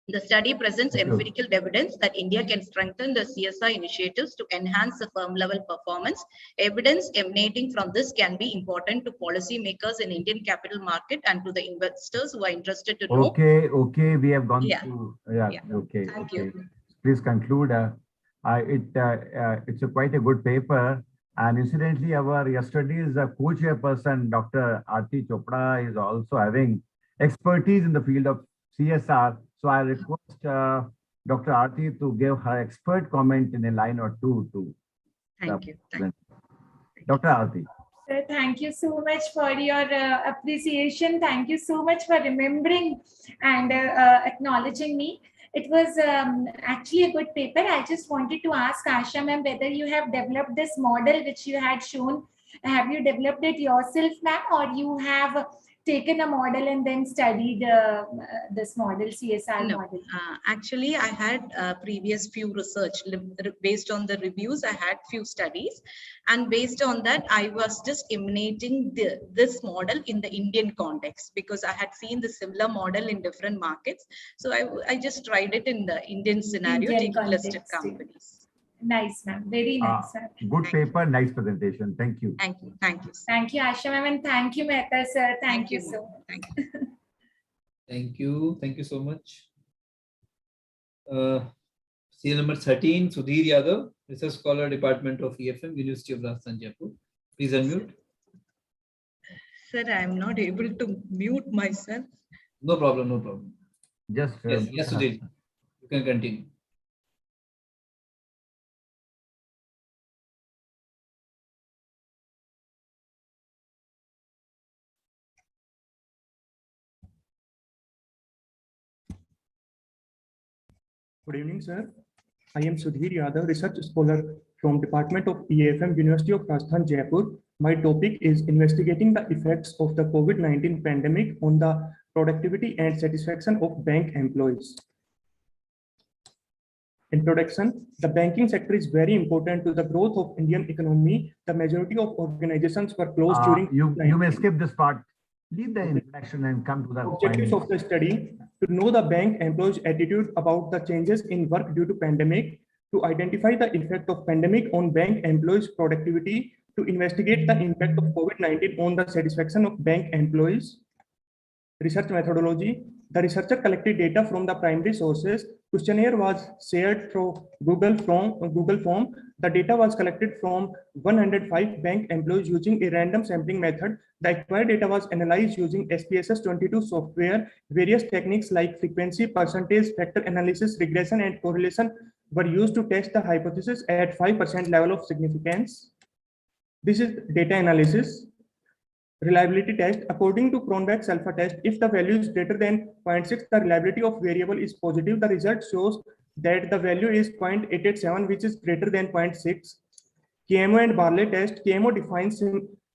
The study presents empirical evidence that India can strengthen the CSR initiatives to enhance the firm level performance. Evidence emanating from this can be important to policymakers in Indian capital market and to the investors who are interested to know. Okay, we have gone through. Okay. Thank you. Please conclude. It's quite a good paper. And incidentally, our yesterday's co-chairperson, Dr. Aarti Chopra, is also having expertise in the field of CSR. So I request Dr. Aarti to give her expert comment in a line or two. Thank you. Dr. Aarti. Sir, thank you so much for your appreciation. Thank you so much for remembering and acknowledging me. It was actually a good paper. I just wanted to ask Asha ma'am whether you have developed this model which you had shown. Have you developed it yourself, ma'am, or you have taken a model and then studied this model, CSR model? Actually, I had previous few research based on the reviews. I had few studies, and based on that, I was just emanating this model in the Indian context because I had seen the similar model in different markets. So I just tried it in the Indian scenario, taking listed companies. Nice, ma'am. Very nice, ma'am. Good paper, nice presentation. Thank you. Thank you. Thank you. Thank you, Asha ma'am, and thank you, Mehta sir. Thank you so much. Thank you. Thank you. Thank you so much. Serial number 13, Sudhir Yadav, Research Scholar, Department of EFM, University of Rajasthan, Jaipur. Please unmute. Sir, I am not able to mute myself. No problem, no problem. Just yes, Sudhir. You can continue. Good evening, sir. I am Sudhir Yadav, research scholar from Department of EAFM, University of Rajasthan, Jaipur. My topic is investigating the effects of the COVID-19 pandemic on the productivity and satisfaction of bank employees. Introduction. The banking sector is very important to the growth of Indian economy. The majority of organizations were closed during You may skip this part. Leave the introduction and come to the objectives findings. of the study: to know the bank employees' attitude about the changes in work due to pandemic, to identify the effect of pandemic on bank employees' productivity, to investigate the impact of COVID-19 on the satisfaction of bank employees. Research methodology. The researcher collected data from the primary sources. Questionnaire was shared through Google Form. The data was collected from 105 bank employees using a random sampling method. The acquired data was analyzed using SPSS 22 software. Various techniques like frequency, percentage, factor analysis, regression, and correlation were used to test the hypothesis at 5% level of significance. This is data analysis. Reliability test. According to Cronbach's alpha test, if the value is greater than 0.6, the reliability of variable is positive. The result shows that the value is 0.887, which is greater than 0.6. KMO and Barley test. KMO defines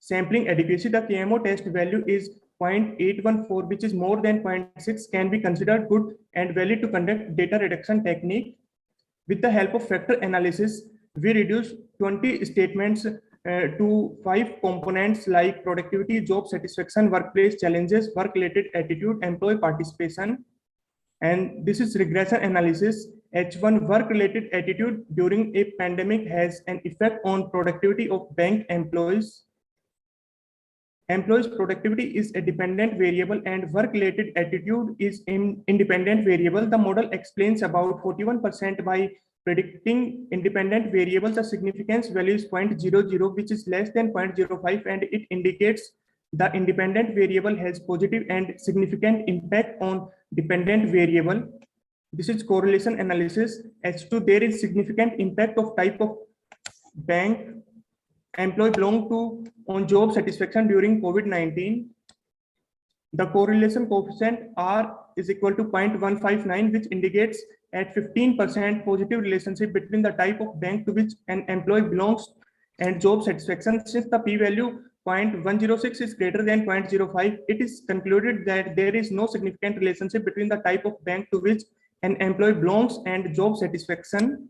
sampling adequacy. The KMO test value is 0.814, which is more than 0.6, can be considered good and valid to conduct data reduction technique. With the help of factor analysis, we reduce 20 statements to 5 components like productivity, job satisfaction, workplace challenges, work-related attitude, employee participation. And this is regression analysis. H1, work-related attitude during a pandemic has an effect on productivity of bank employees. Employees' productivity is a dependent variable and work-related attitude is an independent variable. The model explains about 41% by predicting independent variables. The significance value is 0.00, which is less than 0.05, and it indicates the independent variable has positive and significant impact on dependent variable. This is correlation analysis. H2, there is significant impact of type of bank employee belong to on job satisfaction during COVID-19. The correlation coefficient R is equal to 0.159, which indicates at 15% positive relationship between the type of bank to which an employee belongs and job satisfaction. Since the p-value 0.106 is greater than 0.05, it is concluded that there is no significant relationship between the type of bank to which an employee belongs and job satisfaction.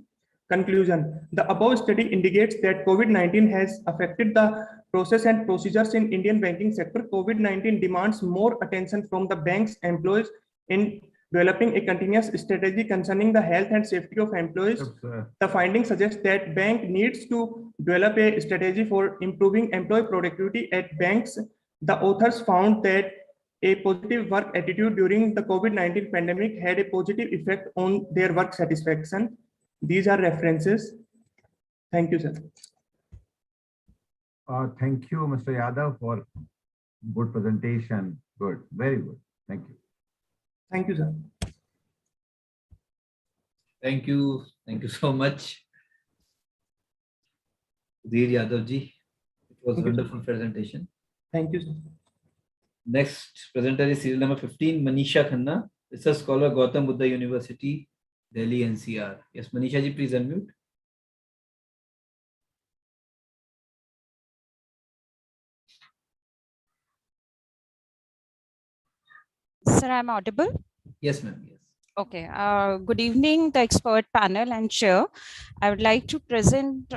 Conclusion. The above study indicates that COVID-19 has affected the process and procedures in Indian banking sector. COVID-19 demands more attention from the bank's employees in developing a continuous strategy concerning the health and safety of employees. Yes, the findings suggest that bank needs to develop a strategy for improving employee productivity at banks. The authors found that a positive work attitude during the COVID-19 pandemic had a positive effect on their work satisfaction. These are references. Thank you, sir. Thank you, Mr. Yadav, for good presentation. Good, very good. Thank you. Thank you, sir. Thank you. Thank you so much, Sudhir Yadav ji. It was a wonderful presentation. Thank you, sir. Next presenter is serial number 15, Manisha Khanna, research scholar, Gautam Buddha University, Delhi NCR. Yes, Manisha ji, please unmute. Sir, I'm audible? Yes, ma'am. Yes. Okay. Good evening, the expert panel and chair. I would like to present.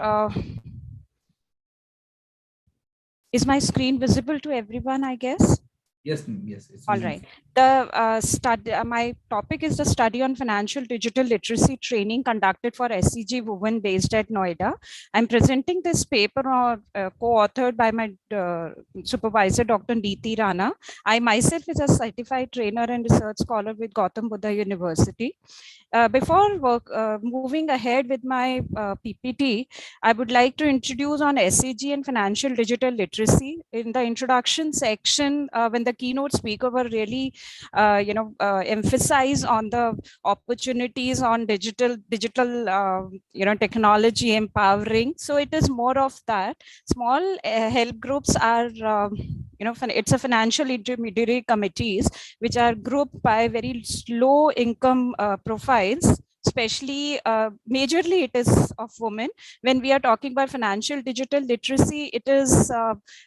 Is my screen visible to everyone, I guess? Yes, yes. All right. The study, my topic is the study on financial digital literacy training conducted for SCG women based at Noida. I'm presenting this paper co-authored by my supervisor, Dr. Neeti Rana. I myself is a certified trainer and research scholar with Gautam Buddha University. Before moving ahead with my PPT, I would like to introduce on SCG and financial digital literacy. In the introduction section, when the keynote speaker were really, emphasize on the opportunities on digital, technology empowering. So it is more of that. Small help groups are, it's a financial intermediary committees, which are grouped by very low income profiles. especially majorly it is of women. When we are talking about financial digital literacy, it is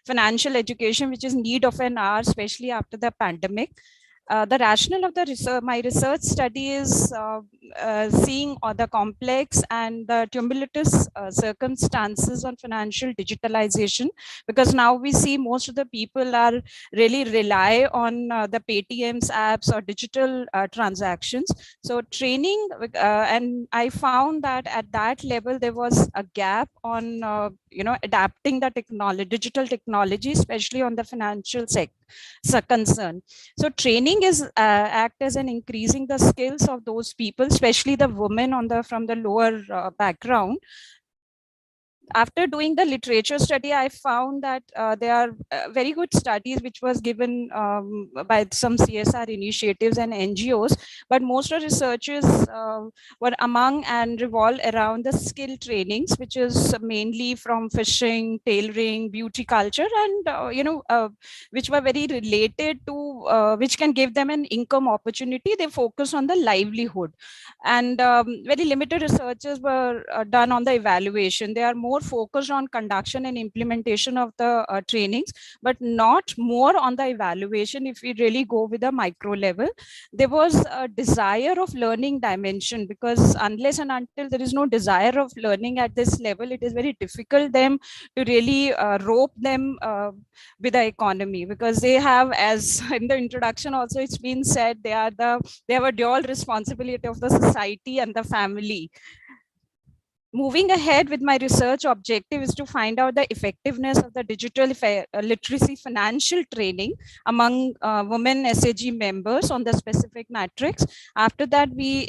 financial education, which is need of an hour, especially after the pandemic. The rationale of the my research study is seeing the complex and the tumultuous circumstances on financial digitalization, because now we see most of the people are really rely on the Paytm's apps or digital transactions. So training, and I found that at that level there was a gap on adapting the technology, digital technology, especially on the financial concern. So training is act as an increasing the skills of those people, especially the women from the lower background. After doing the literature study, I found that there are very good studies which was given by some CSR initiatives and NGOs, but most of the researchers were among and revolve around the skill trainings, which is mainly from fishing, tailoring, beauty culture, and which were very related to which can give them an income opportunity. They focus on the livelihood, and very limited researches were done on the evaluation. They are more focused on conduction and implementation of the trainings, but not more on the evaluation. If we really go with a micro level, there was a desire of learning dimension, because unless and until there is no desire of learning at this level, it is very difficult them to really rope them with the economy, because they have, as in the introduction also it's been said, they have a dual responsibility of the society and the family. Moving ahead with my research objective is to find out the effectiveness of the digital literacy financial training among women SAG members on the specific metrics. After that, we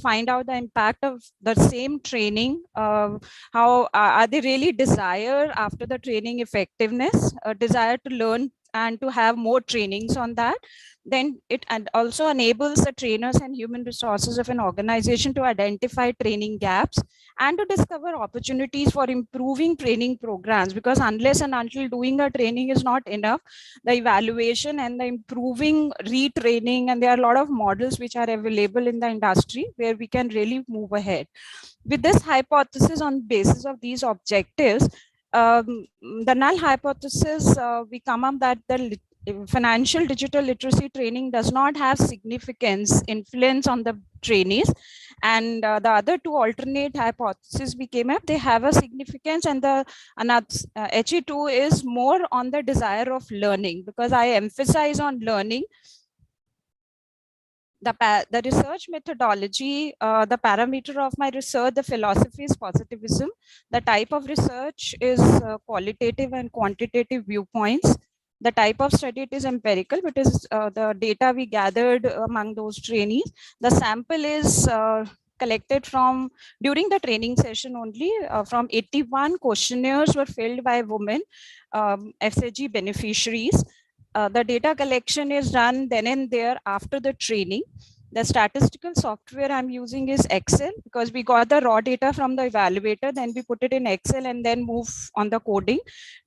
find out the impact of the same training. How are they really desire after the training effectiveness, desire to learn and to have more trainings on that. Then it also enables the trainers and human resources of an organization to identify training gaps and to discover opportunities for improving training programs, because unless and until doing a training is not enough, the evaluation and the improving retraining, and there are a lot of models which are available in the industry where we can really move ahead. With this hypothesis, on basis of these objectives, the null hypothesis, we come up that the financial digital literacy training does not have significance influence on the trainees, and the other two alternate hypotheses we came up, they have a significance, and the HE2 is more on the desire of learning, because I emphasize on learning. The research methodology, the parameter of my research, the philosophy is positivism. The type of research is qualitative and quantitative viewpoints. The type of study, it is empirical, but is the data we gathered among those trainees. The sample is collected from during the training session only. From 81 questionnaires were filled by women FSG beneficiaries. The data collection is done then and there after the training. The statistical software I'm using is Excel, because we got the raw data from the evaluator, then we put it in Excel and then move on the coding.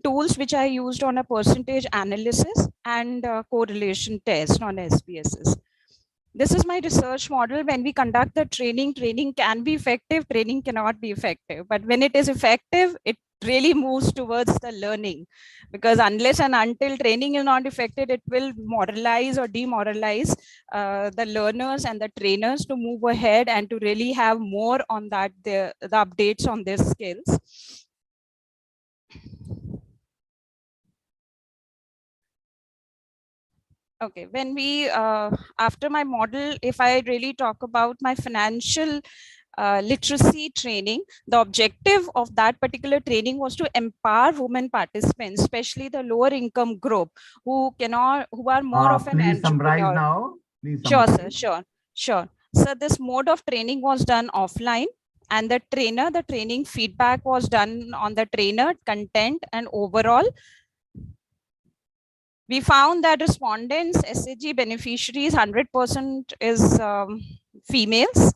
Tools which I used on a percentage analysis and correlation test on SPSS. This is my research model. When we conduct the training can be effective, training cannot be effective. But when it is effective, it really moves towards the learning, because unless and until training is not effective, it will moralize or demoralize the learners and the trainers to move ahead and to really have more on that, the updates on their skills. Okay, when we, after my model, if I really talk about my financial literacy training, the objective of that particular training was to empower women participants, especially the lower income group who are more of an please summarize entrepreneur. now. Please Sure, summarize. sir, sure. So this mode of training was done offline, and the training feedback was done on the trainer, content, and overall. We found that respondents, SAG beneficiaries, 100% is females.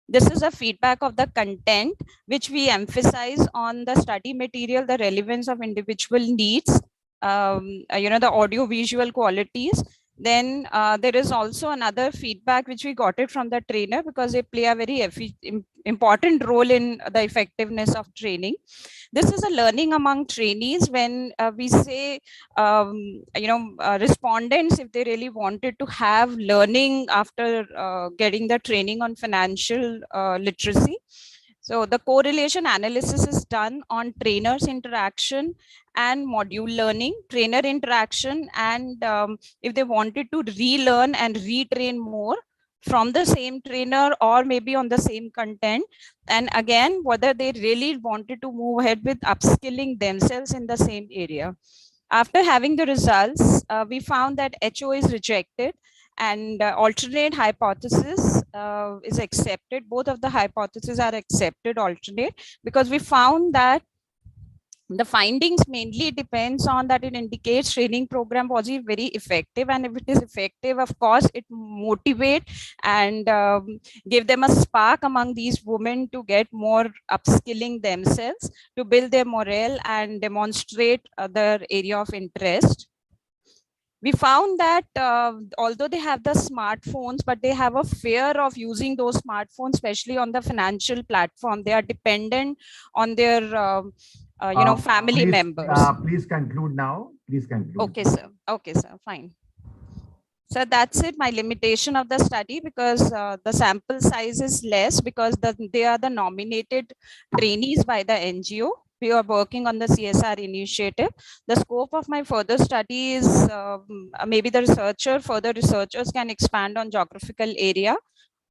This is a feedback of the content, which we emphasize on the study material, the relevance of individual needs, the audio visual qualities. Then there is also another feedback which we got it from the trainer, because they play a very important role in the effectiveness of training. This is a learning among trainees. When we say, respondents, if they really wanted to have learning after getting the training on financial literacy. So the correlation analysis is done on trainers interaction and module learning, trainer interaction, and if they wanted to relearn and retrain more from the same trainer or maybe on the same content, and again whether they really wanted to move ahead with upskilling themselves in the same area. After having the results, we found that HO is rejected and alternate hypothesis is accepted. Both of the hypotheses are accepted alternate, because we found that the findings mainly depends on that it indicates training program was very effective, and if it is effective, of course it motivate and give them a spark among these women to get more upskilling themselves, to build their morale and demonstrate their area of interest. We found that although they have the smartphones, but they have a fear of using those smartphones, especially on the financial platform. They are dependent on their family members. Please conclude now. Please conclude. Okay, sir. Okay, sir. Fine. So that's it. My limitation of the study, because the sample size is less, because they are the nominated trainees by the NGO. We are working on the CSR initiative. The scope of my further study is maybe the further researchers can expand on geographical area.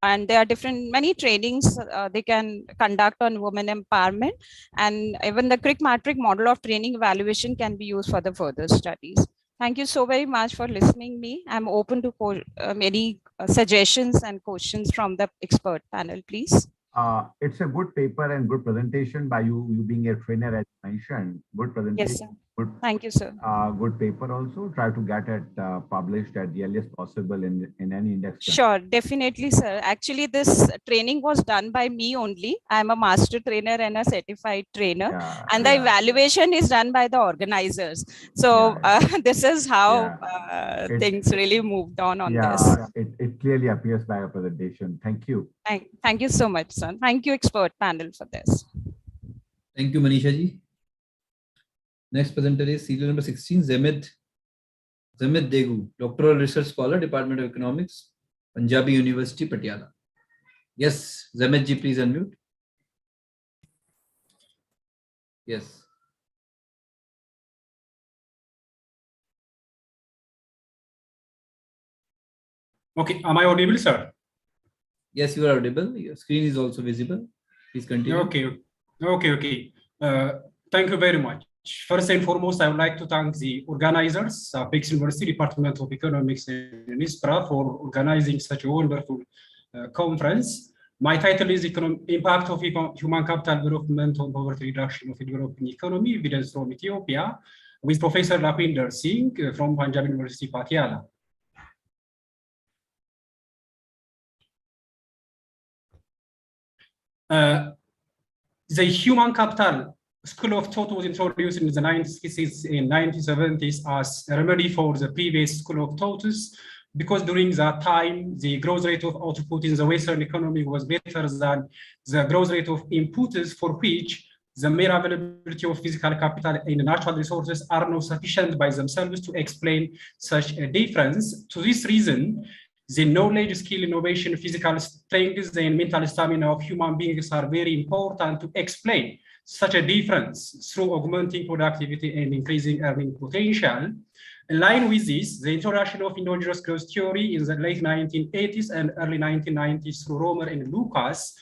And there are many trainings they can conduct on women empowerment, and even the Crick matrix model of training evaluation can be used for the further studies. Thank you so very much for listening me. I'm open to many suggestions and questions from the expert panel, please. It's a good paper and good presentation by you being a trainer, as mentioned. Good presentation. Yes, sir. Good, thank you, sir. Good paper also. Try to get it published at the earliest possible in any index. Sure, definitely, sir. Actually, this training was done by me only. I'm a master trainer and a certified trainer, and the evaluation is done by the organizers. So this is how things really moved on this. It clearly appears by your presentation. Thank you. Thank you so much, sir. Thank you, expert panel, for this. Thank you, Manisha ji. Next presenter is serial number 16, Zemid Degu, Doctoral Research Scholar, Department of Economics, Punjabi University, Patiala. Yes, Zemid ji, please unmute. Yes. Okay, am I audible, sir? Yes, you are audible. Your screen is also visible. Please continue. Okay. Thank you very much. First and foremost, I would like to thank the organizers, Apex University Department of Economics and NISPRA, for organizing such a wonderful conference. My title is Impact of Human Capital Development on Poverty Reduction of a Developing Economy, Evidence from Ethiopia, with Professor Lapinder Singh from Punjab University, Patiala. The human capital school of thought was introduced in the 1960s and 1970s as a remedy for the previous school of thoughts, because during that time, the growth rate of output in the Western economy was better than the growth rate of inputs, for which the mere availability of physical capital and natural resources are not sufficient by themselves to explain such a difference. To this reason, the knowledge, skill, innovation, physical strength, and mental stamina of human beings are very important to explain such a difference through augmenting productivity and increasing earning potential. In line with this, the introduction of endogenous growth theory in the late 1980s and early 1990s through Romer and Lucas,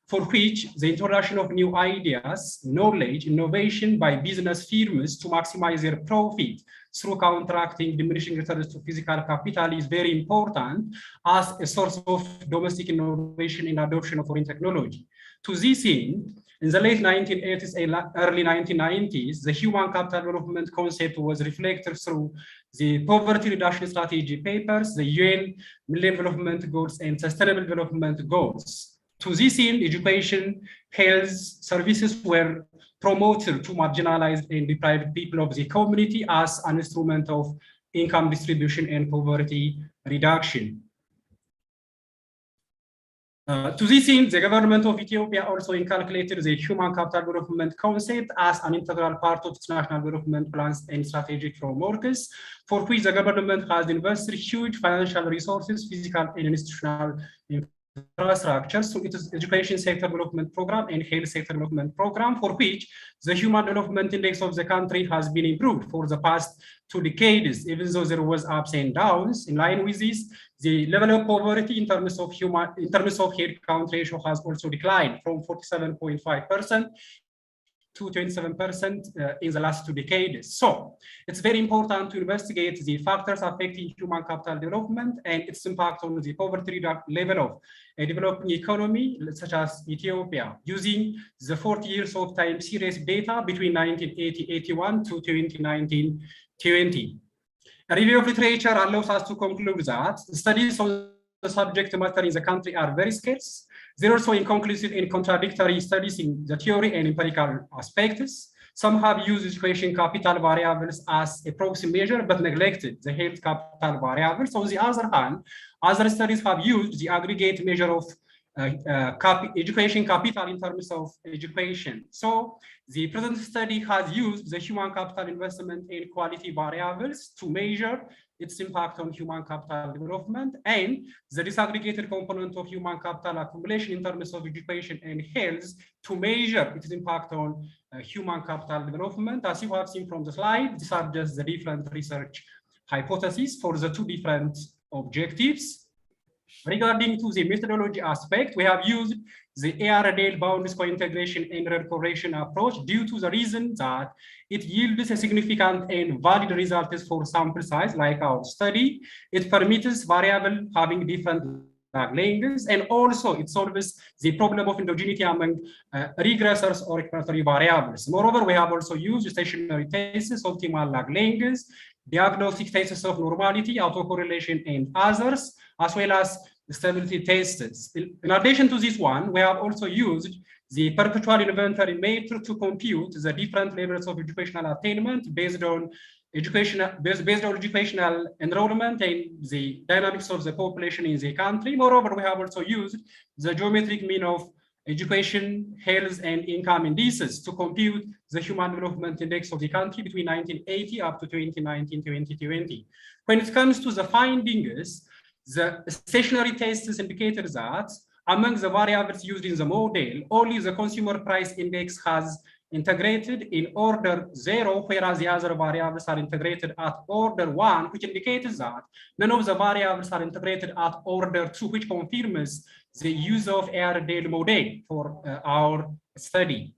for which the introduction of new ideas, knowledge, innovation by business firms to maximize their profit through contracting diminishing returns to physical capital is very important as a source of domestic innovation in adoption of foreign technology. To this end, in the late 1980s and early 1990s, the human capital development concept was reflected through the poverty reduction strategy papers, the UN Millennium Development Goals, and Sustainable Development Goals. To this end, education, health services were promoted to marginalized and deprived people of the community as an instrument of income distribution and poverty reduction. To this end, the government of Ethiopia also inculcated the human capital development concept as an integral part of its national development plans and strategic frameworks, for which the government has invested huge financial resources, physical and institutional infrastructure. So it is education sector development program and health sector development program, for which the human development index of the country has been improved for the past 2 decades, even though there was ups and downs. In line with this, the level of poverty in terms of head count ratio has also declined from 47.5% to 27% in the last 2 decades. So it's very important to investigate the factors affecting human capital development and its impact on the poverty level of a developing economy such as Ethiopia, using the 40 years of time series data between 1980-81 to 2019-20. A review of literature allows us to conclude that studies on the subject matter in the country are very scarce. There are also inconclusive and contradictory studies in the theory and empirical aspects. Some have used education capital variables as a proxy measure, but neglected the health capital variables. On the other hand, other studies have used the aggregate measure of education capital in terms of education. So the present study has used the human capital investment and quality variables to measure its impact on human capital development, and the disaggregated component of human capital accumulation in terms of education and health to measure its impact on human capital development. As you have seen from the slide, these are just the different research hypotheses for the 2 different objectives. Regarding to the methodology aspect, we have used the ARDL boundaries co-integration and correlation approach due to the reason that it yields a significant and valid results for sample size, like our study. It permits variable having different lag lengths, and also it solves the problem of endogeneity among regressors or explanatory variables. Moreover, we have also used stationary tests, optimal lag lengths, diagnostic tests of normality, autocorrelation, and others, as well as stability tests. In addition to this one, we have also used the perpetual inventory method to compute the different levels of educational attainment based on educational enrollment and the dynamics of the population in the country. Moreover, we have also used the geometric mean of education, health, and income indices to compute the human development index of the country between 1980 up to 2019-2020. When it comes to the findings, the stationary tests indicated that among the variables used in the model, only the consumer price index has integrated in order 0, whereas the other variables are integrated at order 1, which indicates that none of the variables are integrated at order 2, which confirms the use of ARDL model for our study.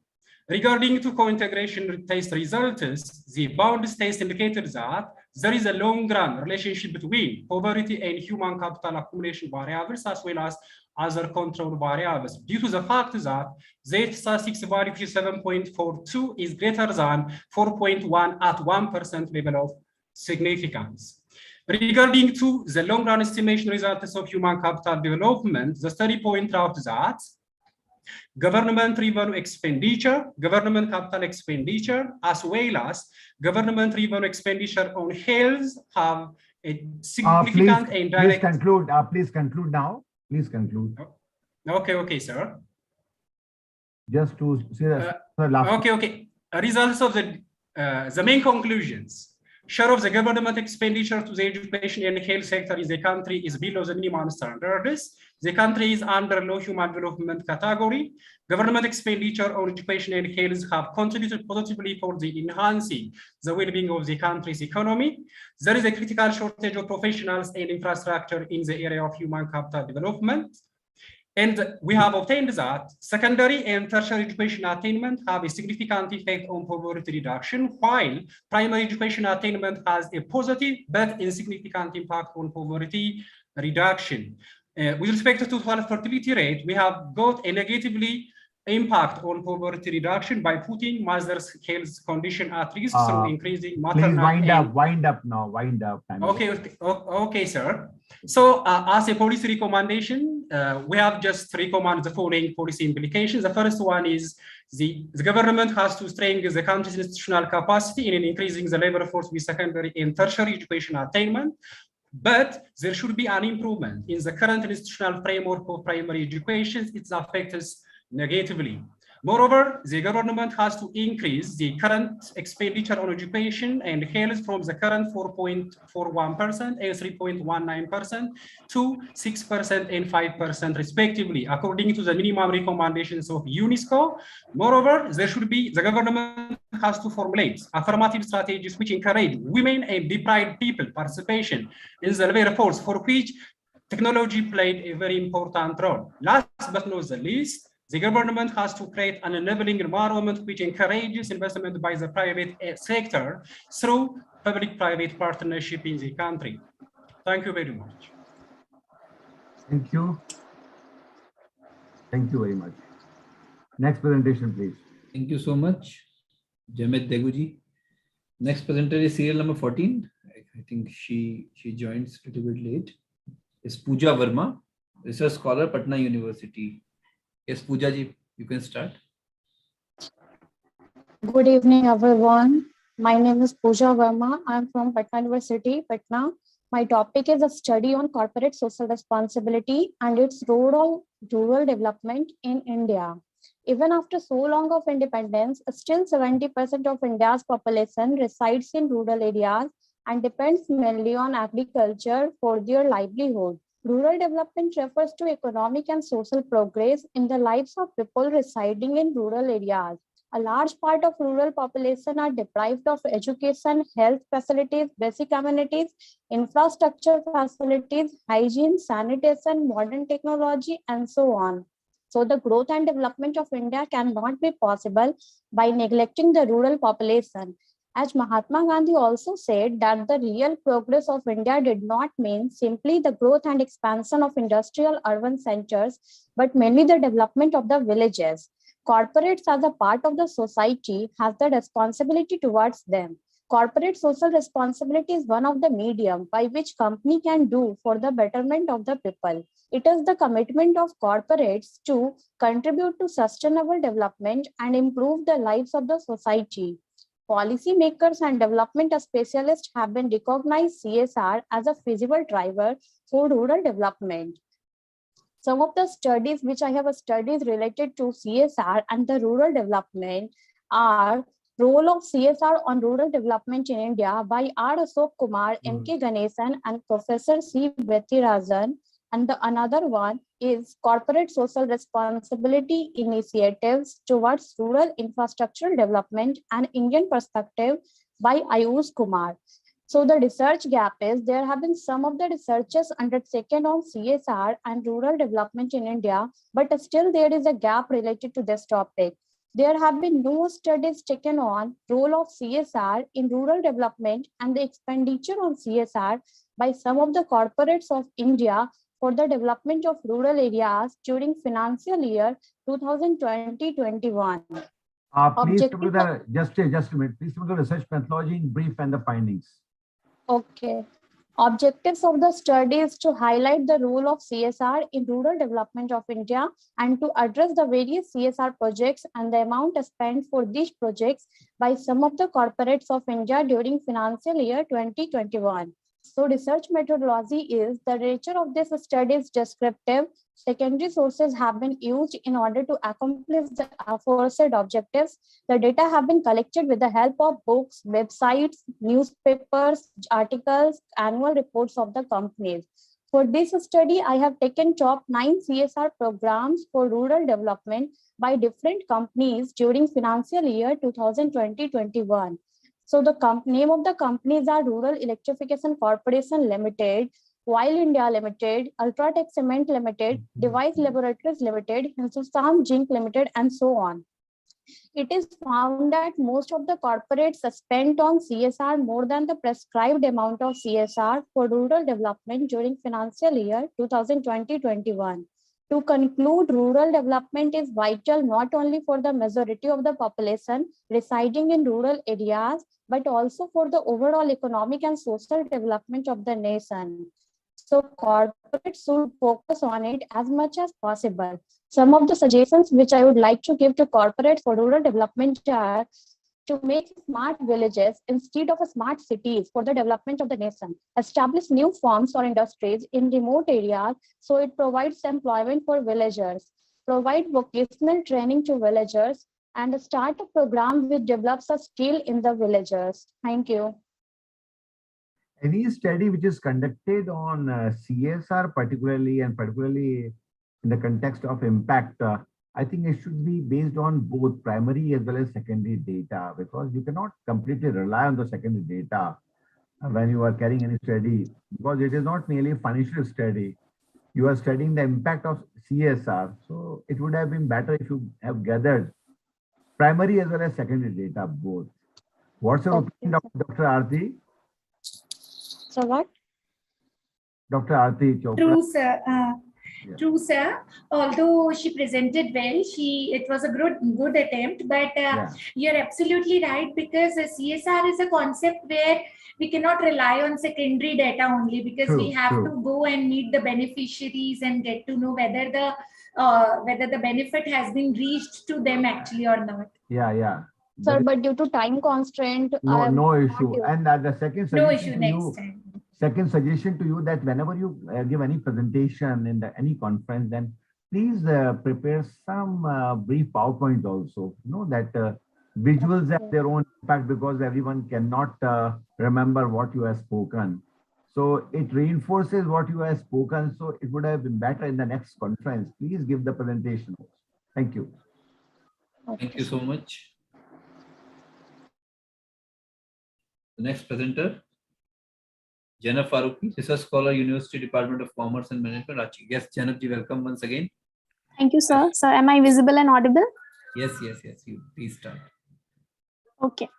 Regarding to co-integration test results, the bounds test indicated that there is a long-run relationship between poverty and human capital accumulation variables, as well as other control variables, due to the fact that the statistics value 7.42 is greater than 4.1 at 1% level of significance. Regarding to the long-run estimation results of human capital development, the study points out that government revenue expenditure, government capital expenditure, as well as government revenue expenditure on health have a significant and direct... Please conclude now. Please conclude. Okay, sir. Just to see the last. Okay. Results of the main conclusions. Share of the government expenditure to the education and health sector in the country is below the minimum standards. The country is under low human development category. Government expenditure on education and health have contributed positively for the enhancing the well-being of the country's economy. There is a critical shortage of professionals and infrastructure in the area of human capital development. And we have obtained that secondary and tertiary education attainment have a significant effect on poverty reduction, while primary education attainment has a positive but insignificant impact on poverty reduction. With respect to total fertility rate, we have got a negatively impact on poverty reduction by putting mother's health condition at risk through increasing maternal. Please wind up now, wind up. Okay, sir. So as a policy recommendation, we have just recommended the following policy implications. The first one is the government has to strengthen the country's institutional capacity in increasing the labor force with secondary and tertiary education attainment. But there should be an improvement in the current institutional framework of primary education. It affects us negatively. Moreover, the government has to increase the current expenditure on education and health from the current 4.41% and 3.19% to 6% and 5% respectively, according to the minimum recommendations of UNESCO. Moreover, the government has to formulate affirmative strategies which encourage women and deprived people participation in the labor force, for which technology played a very important role. Last but not the least, the government has to create an enabling environment which encourages investment by the private sector through public-private partnership in the country. Thank you very much. Thank you. Thank you very much. Next presentation, please. Thank you so much, Jamet Deguji. Next presenter is serial number 14. I think she joins a little bit late. It's Pooja Verma, research scholar, Patna University. Yes, Pooja ji, you can start. Good evening, everyone. My name is Pooja Verma. I'm from Patna University, Patna. My topic is a study on corporate social responsibility and its role on rural development in India. Even after so long of independence, still 70% of India's population resides in rural areas and depends mainly on agriculture for their livelihood. Rural development refers to economic and social progress in the lives of people residing in rural areas. A large part of rural population are deprived of education, health facilities, basic amenities, infrastructure facilities, hygiene, sanitation, modern technology, and so on. So the growth and development of India cannot be possible by neglecting the rural population. As Mahatma Gandhi also said that the real progress of India did not mean simply the growth and expansion of industrial urban centers, but mainly the development of the villages. Corporates as a part of the society has the responsibility towards them. Corporate social responsibility is one of the medium by which company can do for the betterment of the people. It is the commitment of corporates to contribute to sustainable development and improve the lives of the society. Policymakers and development specialists have been recognized CSR as a feasible driver for rural development. Some of the studies which I have studied related to CSR and the rural development are Role of CSR on Rural Development in India by R. Ashok Kumar, M.K. Ganesan, and Professor C. Vethirajan. And the another one is Corporate Social Responsibility Initiatives Towards Rural Infrastructural Development, an Indian Perspective by Ayush Kumar. So the research gap is there have been some of the researchers undertaken on CSR and rural development in India, but still there is a gap related to this topic. There have been no studies taken on role of CSR in rural development and the expenditure on CSR by some of the corporates of India for the development of rural areas during financial year 2020-21. Please come to the, just a minute. Please come to the research methodology in brief and the findings. Okay. Objectives of the study is to highlight the role of CSR in rural development of India and to address the various CSR projects and the amount spent for these projects by some of the corporates of India during financial year 2021. So research methodology is the nature of this study is descriptive. Secondary sources have been used in order to accomplish the aforesaid objectives. The data have been collected with the help of books, websites, newspapers, articles, annual reports of the companies. For this study, I have taken top 9 CSR programs for rural development by different companies during financial year 2020-21. So the name of the companies are Rural Electrification Corporation Limited, Oil India Limited, Ultratech Cement Limited, Device Laboratories Limited, Hindustan Zinc Limited, and so on. It is found that most of the corporates spent on CSR more than the prescribed amount of CSR for rural development during financial year 2020-21. To conclude, rural development is vital not only for the majority of the population residing in rural areas, but also for the overall economic and social development of the nation. So corporates should focus on it as much as possible. Some of the suggestions which I would like to give to corporates for rural development are to make smart villages instead of smart cities for the development of the nation. Establish new farms or industries in remote areas so it provides employment for villagers. Provide vocational training to villagers and start a program which develops a skill in the villagers. Thank you. Any study which is conducted on CSR particularly in the context of impact, I think it should be based on both primary as well as secondary data, because you cannot completely rely on the secondary data when you are carrying any study, because it is not merely a financial study. You are studying the impact of CSR. So it would have been better if you have gathered primary as well as secondary data both. What's your opinion, Dr. Aarti? So what? Dr. Aarti Chopra. True, sir. True, sir. Although she presented well, it was a good attempt. But you're absolutely right, because CSR is a concept where we cannot rely on secondary data only, because we have to go and meet the beneficiaries and get to know whether the benefit has been reached to them actually or not. Yeah. Sir, but due to time constraint, no issue. And the second no suggestion issue to next you, time. second suggestion to you, that whenever you give any presentation in any conference, then please prepare some brief PowerPoints also. You know that visuals have their own impact, because everyone cannot remember what you have spoken. So it reinforces what you have spoken. So it would have been better in the next conference. Please give the presentation. Thank you. Thank you so much. The next presenter, Janab Farooqi, Research Scholar, University Department of Commerce and Management, Ranchi. Yes, Janab ji, welcome once again. Thank you, sir. Sir, am I visible and audible? Yes. You please start. Okay.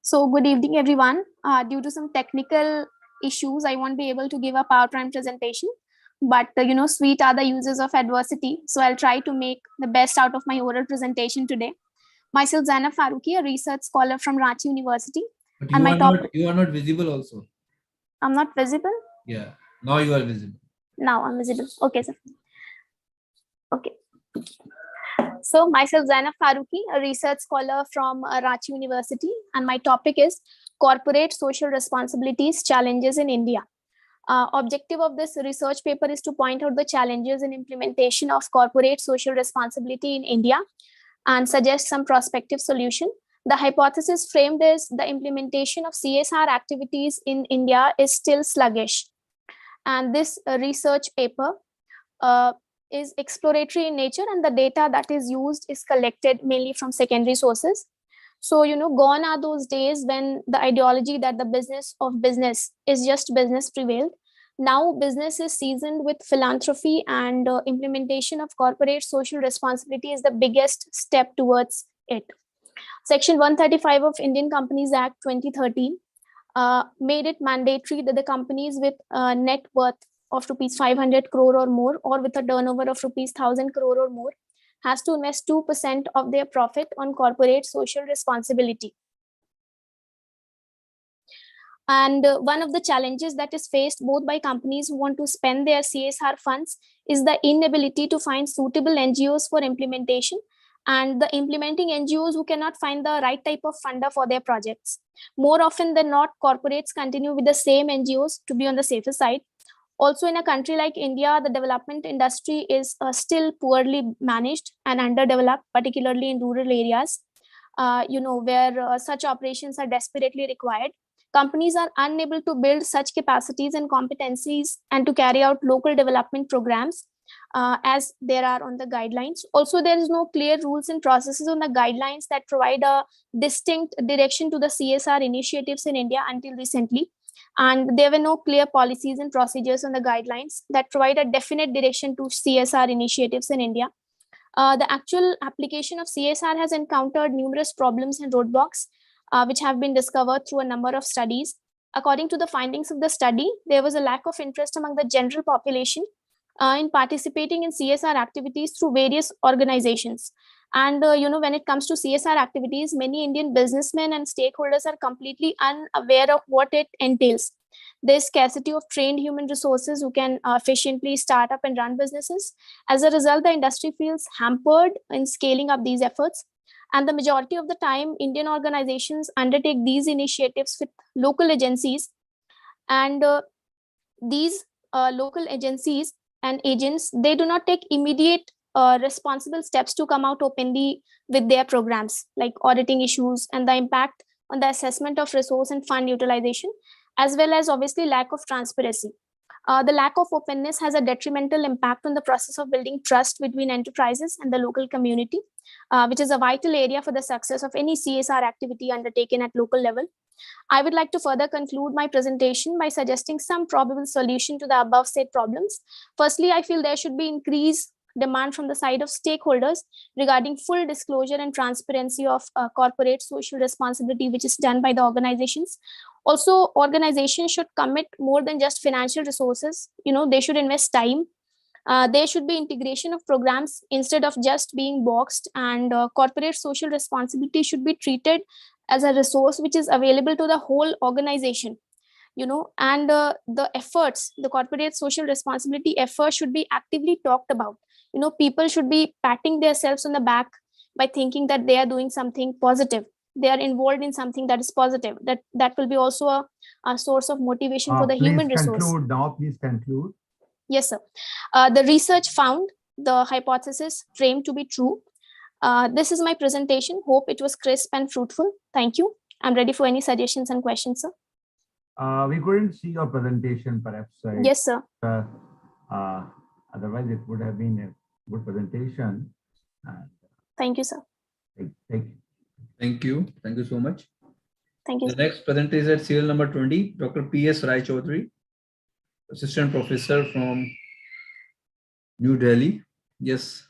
So good evening, everyone. Due to some technical issues, I won't be able to give a PowerPoint presentation. But sweet are the uses of adversity. So I'll try to make the best out of my oral presentation today. Myself, Janab Farooqi, a research scholar from Ranchi University. But you are not visible also. I'm not visible? Yeah. Now you are visible. Now I'm visible. Okay, sir. Okay. So myself, Janab Farooqi, a research scholar from Ranchi University, and my topic is corporate social responsibilities, challenges in India. Objective of this research paper is to point out the challenges in implementation of corporate social responsibility in India and suggest some prospective solution. The hypothesis framed is the implementation of CSR activities in India is still sluggish. And this research paper is exploratory in nature, and the data that is used is collected mainly from secondary sources. So, gone are those days when the ideology that the business of business is just business prevailed. Now, business is seasoned with philanthropy, and implementation of corporate social responsibility is the biggest step towards it. Section 135 of Indian Companies Act 2013 made it mandatory that the companies with a net worth of rupees 500 crore or more, or with a turnover of rupees 1,000 crore or more, has to invest 2% of their profit on corporate social responsibility. And one of the challenges that is faced both by companies who want to spend their CSR funds is the inability to find suitable NGOs for implementation, and the implementing NGOs who cannot find the right type of funder for their projects. More often than not, corporates continue with the same NGOs to be on the safer side. Also, in a country like India, the development industry is still poorly managed and underdeveloped, particularly in rural areas, where such operations are desperately required. Companies are unable to build such capacities and competencies and to carry out local development programs as there are on the guidelines. Also, there is no clear rules and processes on the guidelines that provide a distinct direction to the CSR initiatives in India until recently. And there were no clear policies and procedures on the guidelines that provide a definite direction to CSR initiatives in India. The actual application of CSR has encountered numerous problems and roadblocks, which have been discovered through a number of studies. According to the findings of the study, there was a lack of interest among the general population in participating in CSR activities through various organizations. And when it comes to CSR activities, many Indian businessmen and stakeholders are completely unaware of what it entails. There's scarcity of trained human resources who can efficiently start up and run businesses. As a result, the industry feels hampered in scaling up these efforts. And the majority of the time, Indian organizations undertake these initiatives with local agencies. And these local agencies and agents, they do not take immediate responsible steps to come out openly with their programs, like auditing issues and the impact on the assessment of resource and fund utilization, as well as obviously lack of transparency. The lack of openness has a detrimental impact on the process of building trust between enterprises and the local community, which is a vital area for the success of any CSR activity undertaken at local level. I would like to further conclude my presentation by suggesting some probable solution to the above said problems. Firstly, I feel there should be increased demand from the side of stakeholders regarding full disclosure and transparency of corporate social responsibility, which is done by the organizations. Also, organizations should commit more than just financial resources. They should invest time. There should be integration of programs instead of just being boxed, and corporate social responsibility should be treated as a resource which is available to the whole organization. And the corporate social responsibility efforts should be actively talked about. People should be patting themselves on the back by thinking that they are doing something positive. They are involved in something that is positive. That will be also a source of motivation for the human resource. Conclude now. Please conclude. Yes, sir. The research found the hypothesis framed to be true. This is my presentation. Hope it was crisp and fruitful. Thank you. I'm ready for any suggestions and questions, sir. We couldn't see your presentation, perhaps. Yes, sir. Otherwise, it would have been a good presentation. Thank you, sir. Thank you. Thank you. Thank you so much. Thank you. The next presenter is at serial number 20, Dr. P.S. Rai Chaudhary, Assistant Professor from New Delhi. Yes.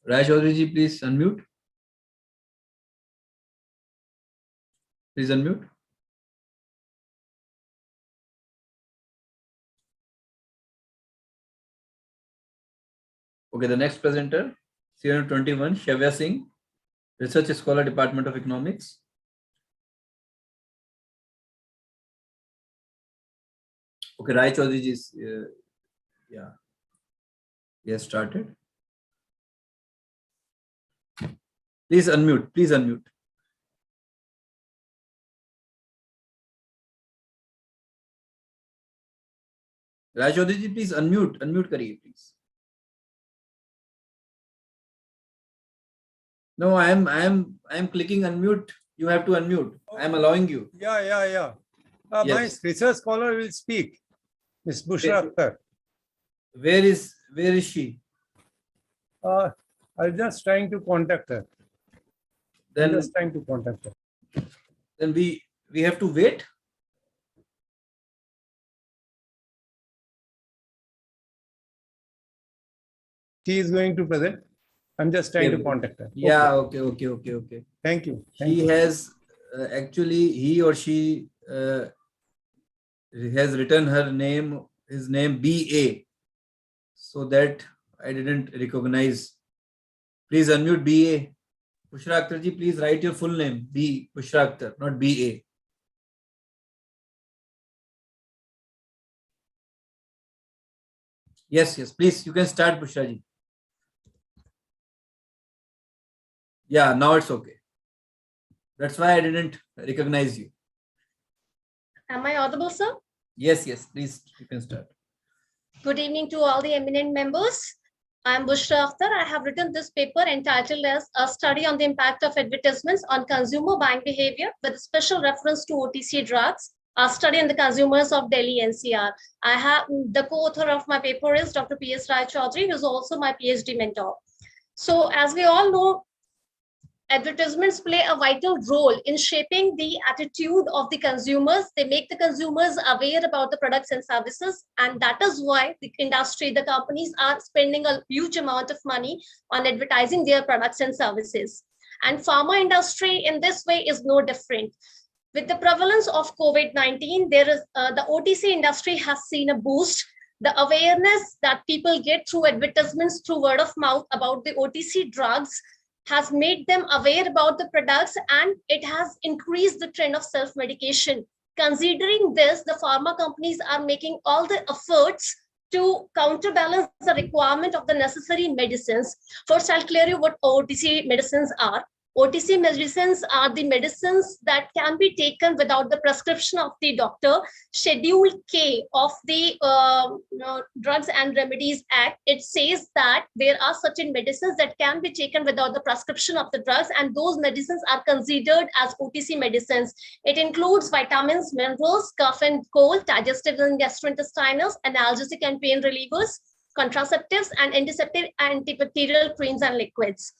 Rai Chaudhary ji, please unmute. Please unmute. Okay, the next presenter, serial 21, Shavya Singh, Research Scholar, Department of Economics. Okay, Rai Chaudhary ji is, yeah, he has started. Please unmute, please unmute. Rai Chaudhary ji, please unmute kariye, please. No, I am clicking unmute. You have to unmute. I am allowing you. Yeah. My Yes. research scholar will speak. Ms. Bushra Akhtar. Where is she? I'm just trying to contact her. Then we have to wait. She is going to present. I'm just trying to contact her. Yeah. Okay. Thank you. He has actually, he or she has written his name BA, so that I didn't recognize. Please unmute BA. Bushra Akhtar ji, please write your full name. B. Bushra Akhtar, not BA. Yes, please, you can start, Bushra ji. Yeah, now it's okay. That's why I didn't recognize you. Am I audible, sir? Yes, please, you can start. Good evening to all the eminent members. I am Bushra Akhtar. I have written this paper entitled as A Study on the Impact of Advertisements on Consumer Buying Behavior with special reference to OTC drugs, a study on the consumers of Delhi NCR. I have the co-author of my paper is Dr. P.S. Rai Chaudhary, who is also my PhD mentor. So as we all know, advertisements play a vital role in shaping the attitude of the consumers. They make the consumers aware about the products and services. And that is why the industry, the companies are spending a huge amount of money on advertising their products and services. And pharma industry in this way is no different. With the prevalence of COVID-19, there is the OTC industry has seen a boost. The awareness that people get through advertisements, through word of mouth about the OTC drugs has made them aware about the products, and it has increased the trend of self-medication. Considering this, the pharma companies are making all the efforts to counterbalance the requirement of the necessary medicines. First, I'll clear you what OTC medicines are. OTC medicines are the medicines that can be taken without the prescription of the doctor. Schedule K of the Drugs and Remedies Act, it says that there are certain medicines that can be taken without the prescription of the drugs, and those medicines are considered as OTC medicines. It includes vitamins, minerals, cough and cold, digestive and gastrointestinal, analgesic and pain relievers, contraceptives, and antiseptic, antibacterial creams and liquids.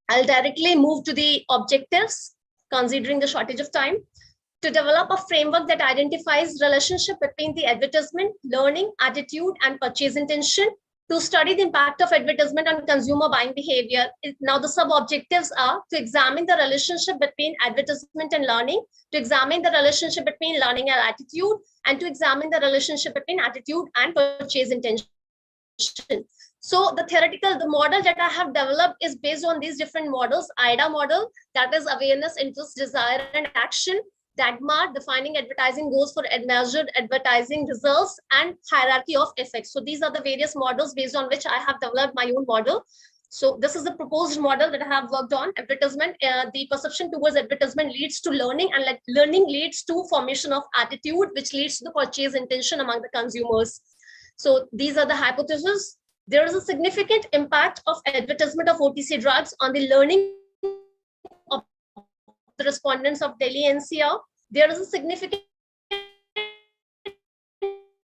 I'll directly move to the objectives, considering the shortage of time. To develop a framework that identifies relationship between the advertisement, learning, attitude, and purchase intention. To study the impact of advertisement on consumer buying behavior. Now the sub-objectives are to examine the relationship between advertisement and learning, to examine the relationship between learning and attitude, and to examine the relationship between attitude and purchase intention. So the model that I have developed is based on these different models. IDA model, that is awareness, interest, desire, and action. DAGMAR, defining advertising goals for measured advertising results, and hierarchy of effects. So these are the various models based on which I have developed my own model. So this is the proposed model that I have worked on. Advertisement, the perception towards advertisement leads to learning, and learning leads to formation of attitude, which leads to the purchase intention among the consumers. So these are the hypotheses. There is a significant impact of advertisement of OTC drugs on the learning of the respondents of Delhi NCR. There is a significant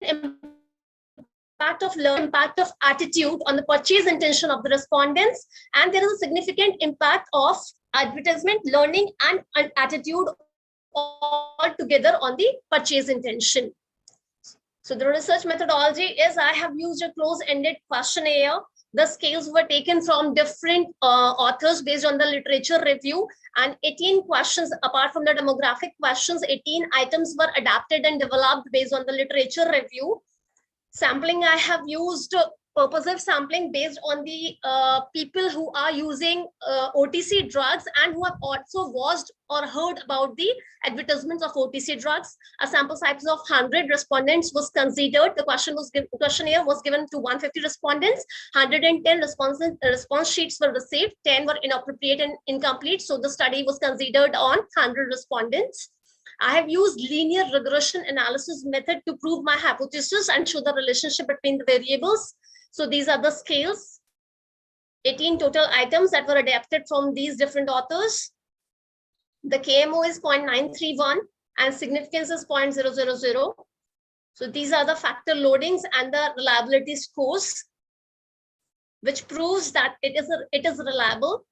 impact of attitude on the purchase intention of the respondents, and there is a significant impact of advertisement, learning, and attitude all together on the purchase intention. So the research methodology is I have used a close-ended questionnaire. The scales were taken from different authors based on the literature review, and 18 questions, apart from the demographic questions, 18 items were adapted and developed based on the literature review. Sampling, I have used purposive sampling based on the people who are using OTC drugs and who have also watched or heard about the advertisements of OTC drugs. A sample size of 100 respondents was considered. The questionnaire was given to 150 respondents. 110 response sheets were received. 10 were inappropriate and incomplete. So the study was considered on 100 respondents. I have used linear regression analysis method to prove my hypothesis and show the relationship between the variables. So these are the scales, 18 total items that were adapted from these different authors. The KMO is 0.931 and significance is 0.000. So these are the factor loadings and the reliability scores, which proves that it is reliable.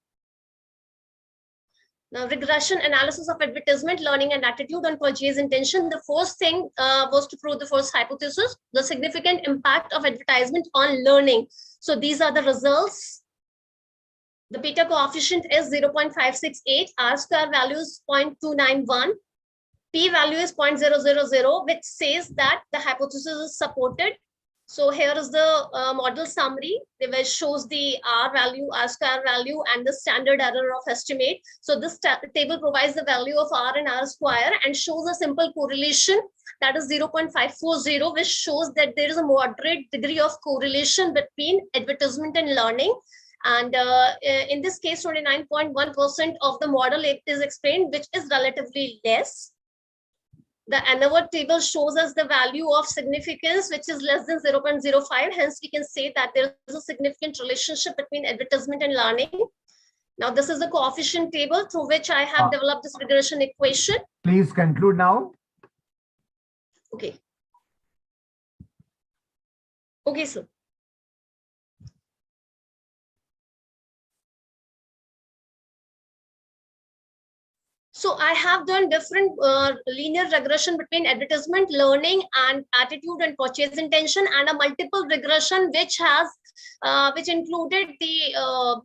Now, regression analysis of advertisement, learning, and attitude on purchase intention. The first thing was to prove the first hypothesis, the significant impact of advertisement on learning. So these are the results. The beta coefficient is 0.568, R-square value is 0.291, p-value is 0.000, which says that the hypothesis is supported. So here is the model summary, which shows the R value, R-square value, and the standard error of estimate. So this table provides the value of R and R-square and shows a simple correlation, that is 0.540, which shows that there is a moderate degree of correlation between advertisement and learning. And in this case, 29.1% of the model is explained, which is relatively less. The ANOVA table shows us the value of significance, which is less than 0.05. Hence, we can say that there is a significant relationship between advertisement and learning. Now, this is the coefficient table through which I have developed this regression equation. Please conclude now. Okay. Okay, sir. So I have done different linear regression between advertisement, learning, and attitude and purchase intention, and a multiple regression which has which included the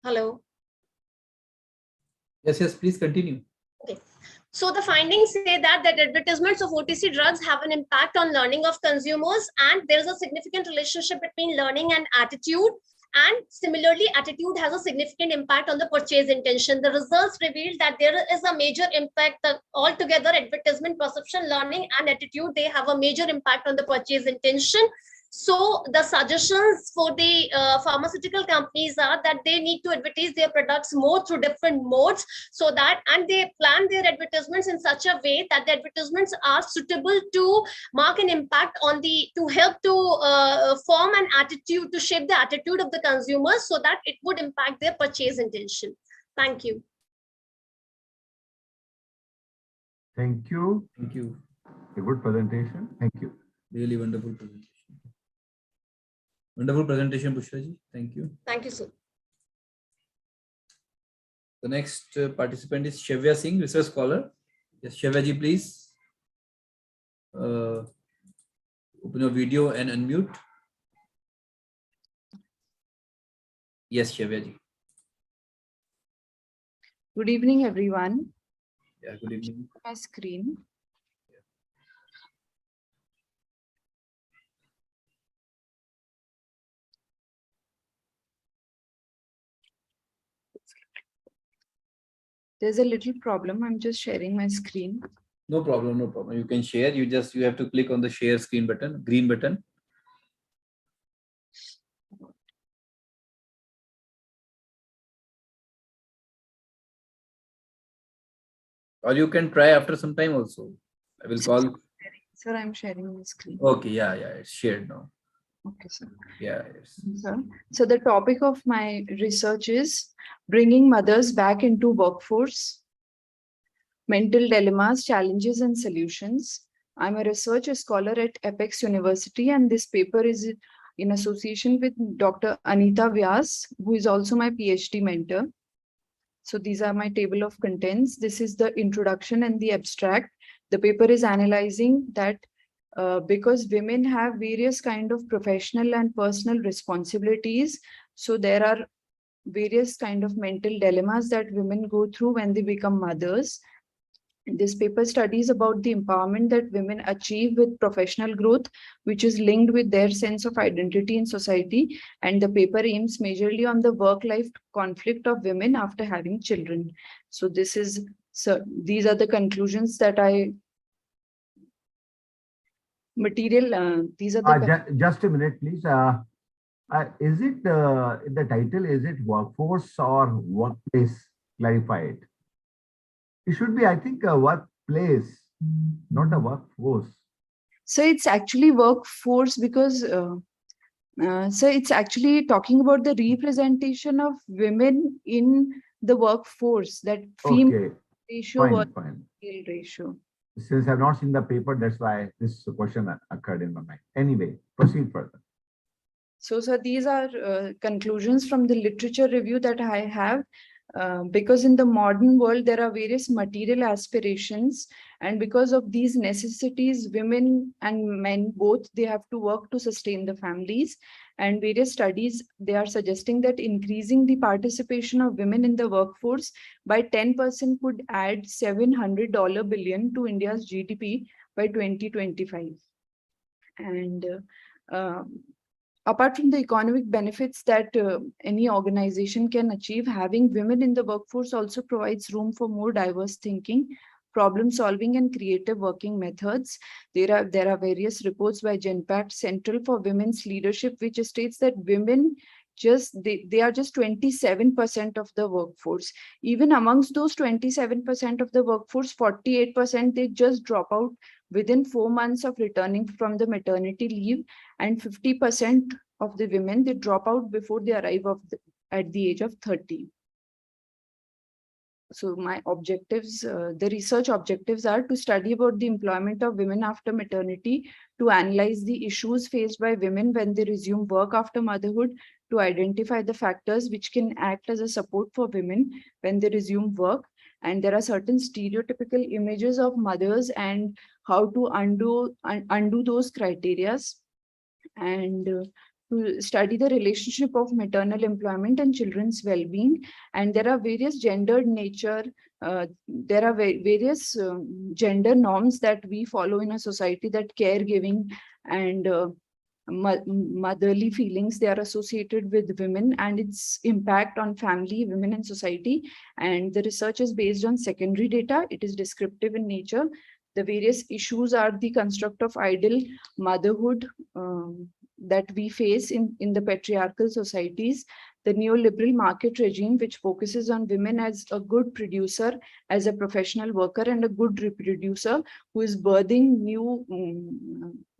Hello. Yes, please continue. Okay. So the findings say that advertisements of OTC drugs have an impact on learning of consumers, and there is a significant relationship between learning and attitude. And similarly, attitude has a significant impact on the purchase intention. The results revealed that there is a major impact altogether. Advertisement, perception, learning, and attitude, they have a major impact on the purchase intention. So the suggestions for the pharmaceutical companies are that they need to advertise their products more through different modes, so that, and they plan their advertisements in such a way that the advertisements are suitable to mark an impact on to help to form an attitude, to shape the attitude of the consumers, so that it would impact their purchase intention. Thank you. Thank you. Thank you. A good presentation. Thank you. Really wonderful presentation. Wonderful presentation, Bushra ji. Thank you. Thank you, sir. The next participant is Shavya Singh, research scholar. Yes, Shavya ji, please. Open your video and unmute. Yes, Shavya ji. Good evening, everyone. Yeah, good evening. My screen. There's a little problem. I'm just sharing my screen. No problem, no problem. You can share. You have to click on the share screen button, green button. Or you can try after some time also. I will call. Sir, I'm sharing my screen. Okay, yeah, it's shared now. Okay, sir. Yeah, yes. Sir. So the topic of my research is bringing mothers back into workforce, mental dilemmas, challenges, and solutions. I'm a research scholar at Apex University, and this paper is in association with Dr. Anita Vyas, who is also my PhD mentor. So these are my table of contents. This is the introduction and the abstract. The paper is analyzing that because women have various kind of professional and personal responsibilities, so there are various kind of mental dilemmas that women go through when they become mothers. This paper studies about the empowerment that women achieve with professional growth, which is linked with their sense of identity in society. And the paper aims majorly on the work-life conflict of women after having children. So these are the conclusions that these are the just a minute, please. Is it the title? Is it workforce or workplace? Clarify it. It should be, I think, a workplace, not a workforce. So it's actually workforce because so it's actually talking about the representation of women in the workforce, that female ratio, male ratio. Since I've not seen the paper, that's why this question occurred in my mind. Anyway, proceed further. So these are conclusions from the literature review that I have. Because in the modern world, there are various material aspirations, and because of these necessities, women and men both, they have to work to sustain the families. And various studies, they are suggesting that increasing the participation of women in the workforce by 10% could add $700 billion to India's GDP by 2025. And apart from the economic benefits that any organization can achieve, having women in the workforce also provides room for more diverse thinking, problem solving, and creative working methods. There are various reports by Genpact Central for Women's Leadership, which states that women they are just 27% of the workforce. Even amongst those 27% of the workforce, 48% they just drop out within 4 months of returning from the maternity leave, and 50% of the women, they drop out before they arrive at the age of 30. So my objectives, the research objectives are to study about the employment of women after maternity, to analyze the issues faced by women when they resume work after motherhood, to identify the factors which can act as a support for women when they resume work. And there are certain stereotypical images of mothers and how to undo those criteria. And to study the relationship of maternal employment and children's well-being. And there are various gendered nature, there are various gender norms that we follow in a society, that caregiving and motherly feelings, they are associated with women and its impact on family, women and society. And the research is based on secondary data. It is descriptive in nature. The various issues are the construct of ideal motherhood that we face in the patriarchal societies, the neoliberal market regime, which focuses on women as a good producer, as a professional worker, and a good reproducer who is birthing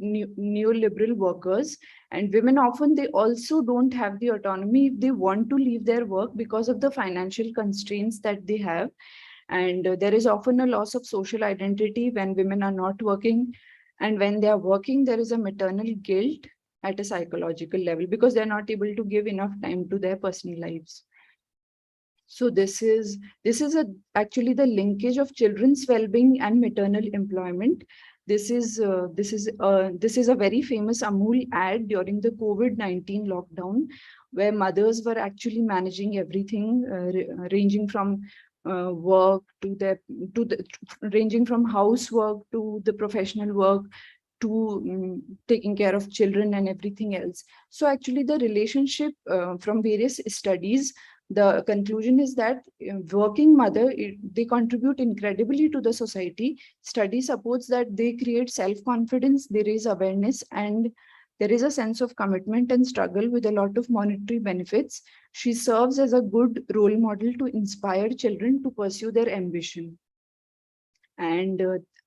neoliberal workers. And women often, they also don't have the autonomy if they want to leave their work because of the financial constraints that they have. And there is often a loss of social identity when women are not working. And when they are working, there is a maternal guilt at a psychological level because they're not able to give enough time to their personal lives. So this is actually the linkage of children's well-being and maternal employment. This is a very famous Amul ad during the COVID-19 lockdown, where mothers were actually managing everything, ranging from work ranging from housework to the professional work to taking care of children and everything else. So actually the relationship from various studies, the conclusion is that working mother, they contribute incredibly to the society. Study supports that they create self-confidence, they raise awareness, and there is a sense of commitment and struggle with a lot of monetary benefits. She serves as a good role model to inspire children to pursue their ambition. And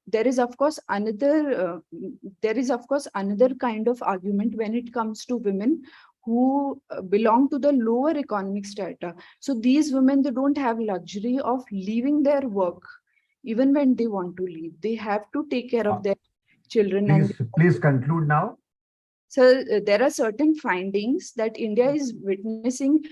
there is of course another kind of argument when it comes to women who belong to the lower economic strata. So these women, they don't have luxury of leaving their work even when they want to leave. They have to take care of their children. Please conclude now. So there are certain findings that India is witnessing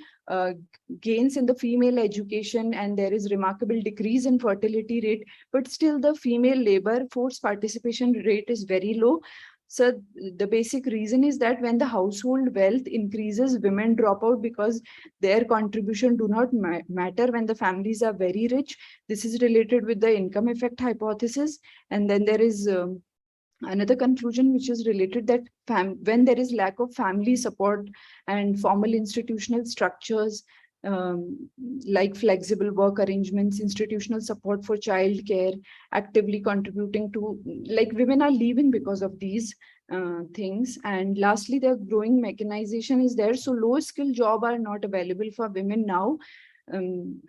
gains in the female education, and there is remarkable decrease in fertility rate, but still the female labor force participation rate is very low. So the basic reason is that when the household wealth increases, women drop out because their contribution do not matter when the families are very rich. This is related with the income effect hypothesis. And then there is another conclusion which is related that when there is lack of family support and formal institutional structures, like flexible work arrangements, institutional support for child care, actively contributing to, like women are leaving because of these things. And lastly, the growing mechanization is there. So low skill jobs are not available for women now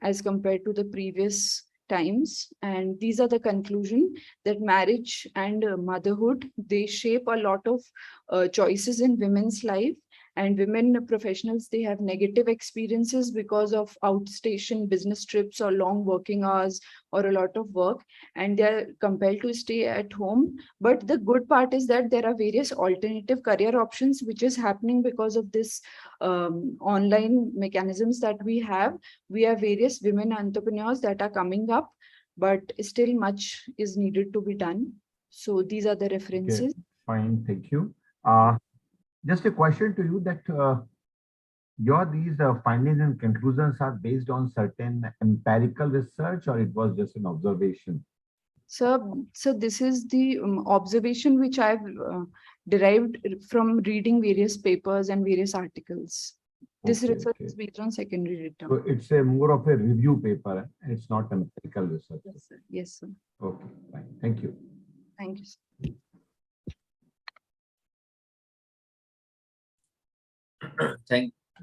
as compared to the previous times. And these are the conclusion that marriage and motherhood, they shape a lot of choices in women's life. And women professionals, they have negative experiences because of outstation business trips or long working hours or a lot of work, and they're compelled to stay at home. But the good part is that there are various alternative career options which is happening because of this online mechanisms that we have. We have various women entrepreneurs that are coming up, but still much is needed to be done. So these are the references. Okay, fine, thank you. Just a question to you that these findings and conclusions are based on certain empirical research, or it was just an observation? So this is the observation which I've derived from reading various papers and various articles. This research is based on secondary data. So it's a more of a review paper, and it's not empirical research. Yes, sir. Yes, sir. Okay, fine. Thank you. Thank you, sir.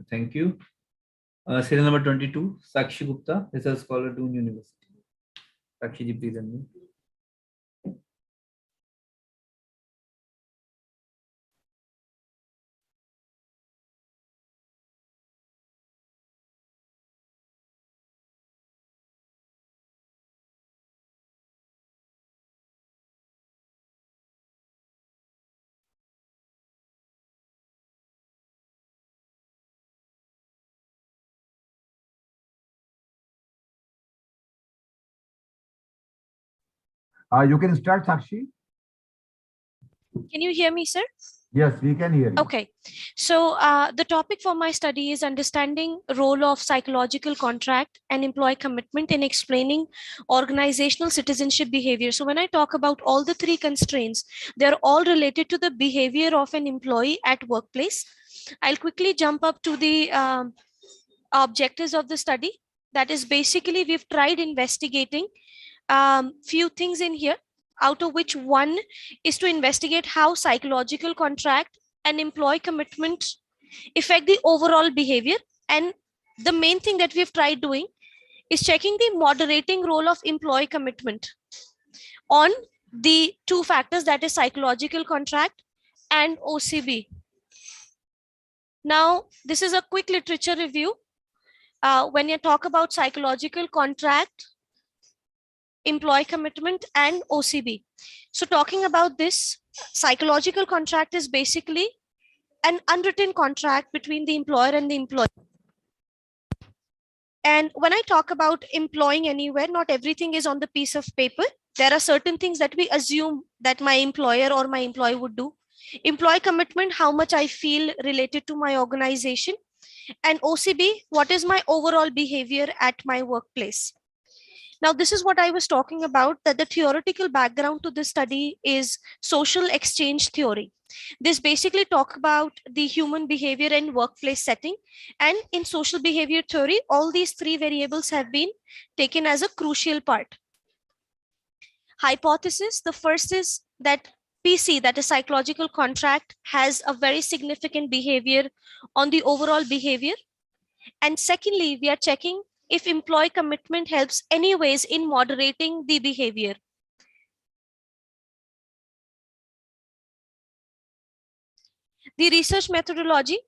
Thank you. Serial number 22, Sakshi Gupta, research scholar, Doon University. Sakshi ji, please unmute. You can start, Sakshi. Can you hear me, sir? Yes, we can hear you. Okay, so the topic for my study is understanding role of psychological contract and employee commitment in explaining organizational citizenship behavior. So when I talk about all the three constraints, they're all related to the behavior of an employee at workplace. I'll quickly jump up to the objectives of the study. That is basically we've tried investigating few things in here, out of which one is to investigate how psychological contract and employee commitment affect the overall behavior. And the main thing that we've tried doing is checking the moderating role of employee commitment on the two factors, that is psychological contract and OCB. Now, this is a quick literature review. When you talk about psychological contract, employee commitment and OCB. So talking about this, psychological contract is basically an unwritten contract between the employer and the employee. And when I talk about employing anywhere, not everything is on the piece of paper. There are certain things that we assume that my employer or my employee would do. Employee commitment, how much I feel related to my organization. And OCB, what is my overall behavior at my workplace. Now, this is what I was talking about, that the theoretical background to this study is social exchange theory. This basically talk about the human behavior and workplace setting. And in social behavior theory, all these three variables have been taken as a crucial part. Hypothesis, the first is that PC, that is psychological contract, has a very significant behavior on the overall behavior. And secondly, we are checking if employee commitment helps anyways in moderating the behavior. The research methodology,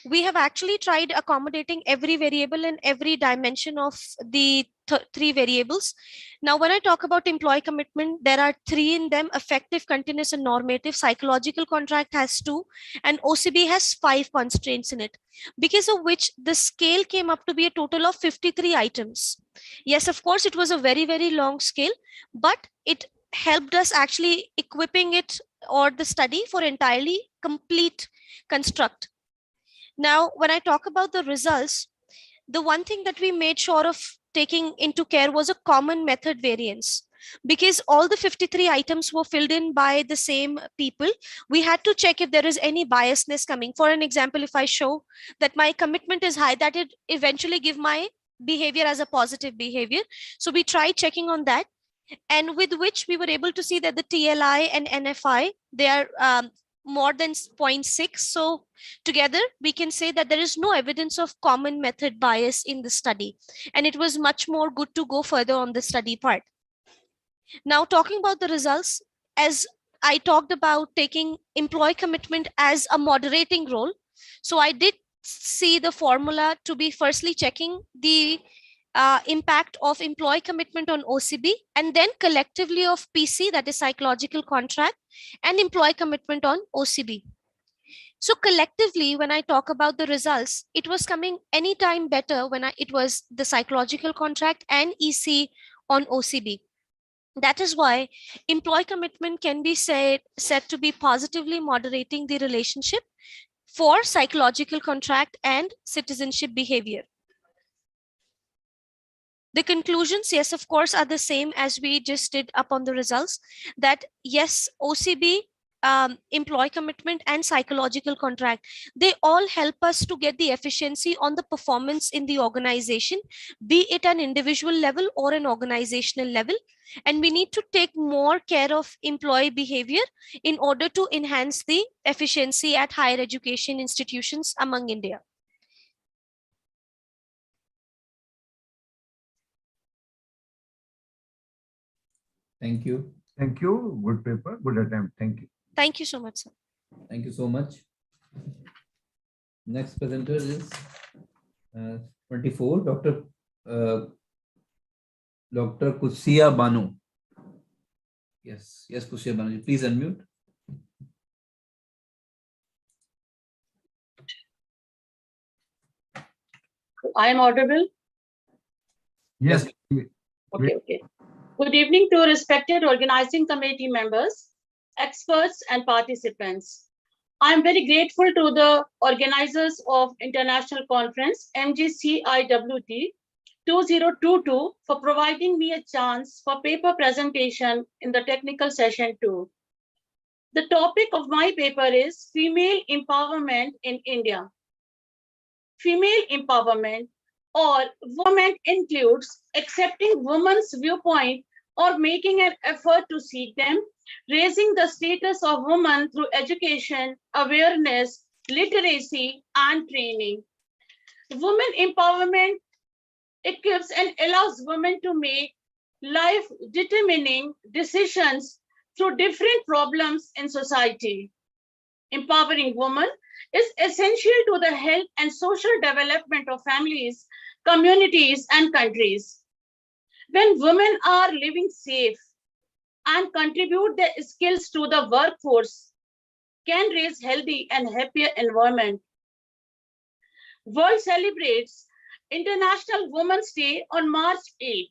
we have actually tried accommodating every variable and every dimension of the three variables. Now, when I talk about employee commitment, there are three in them: effective, continuous, and normative. Psychological contract has 2, and OCB has 5 constraints in it, because of which the scale came up to be a total of 53 items. Yes, of course, it was a very, very long scale, but it helped us actually equipping it or the study for entirely complete construct. Now, when I talk about the results, the one thing that we made sure of taking into care was a common method variance. Because all the 53 items were filled in by the same people, we had to check if there is any biasness coming. For an example, if I show that my commitment is high, that it eventually give my behavior as a positive behavior. So we tried checking on that, and with which we were able to see that the TLI and NFI, they are more than 0.6. So together we can say that there is no evidence of common method bias in the study, and it was much more good to go further on the study part. Now, talking about the results, as I talked about taking employee commitment as a moderating role. So I did see the formula to be firstly checking the impact of employee commitment on OCB, and then collectively of PC, that is psychological contract, and employee commitment on OCB. So collectively, when I talk about the results, it was coming anytime better when it was the psychological contract and EC on OCB. That is why employee commitment can be said to be positively moderating the relationship for psychological contract and citizenship behavior. The conclusions, yes, of course, are the same as we just did upon the results, that yes, OCB, employee commitment, and psychological contract, they all help us to get the efficiency on the performance in the organization, be it an individual level or an organizational level. And we need to take more care of employee behavior in order to enhance the efficiency at higher education institutions among India. Thank you. Thank you. Good paper, good attempt. Thank you. Thank you so much, sir. Thank you so much. Next presenter is 24, Dr. Kusia Banu. Yes, Kusia Banu, please unmute. I am audible? Yes. Okay. Good evening to respected organizing committee members, experts, and participants. I'm very grateful to the organizers of International Conference, MGCIWT 2022, for providing me a chance for paper presentation in the technical session too. The topic of my paper is Female Empowerment in India. Female empowerment or women includes accepting women's viewpoint or making an effort to seek them, raising the status of women through education, awareness, literacy, and training. Women empowerment equips and allows women to make life-determining decisions through different problems in society. Empowering women is essential to the health and social development of families, communities, and countries. When women are living safe and contribute their skills to the workforce, can raise healthy and happier environment. World celebrates International Women's Day on March 8th.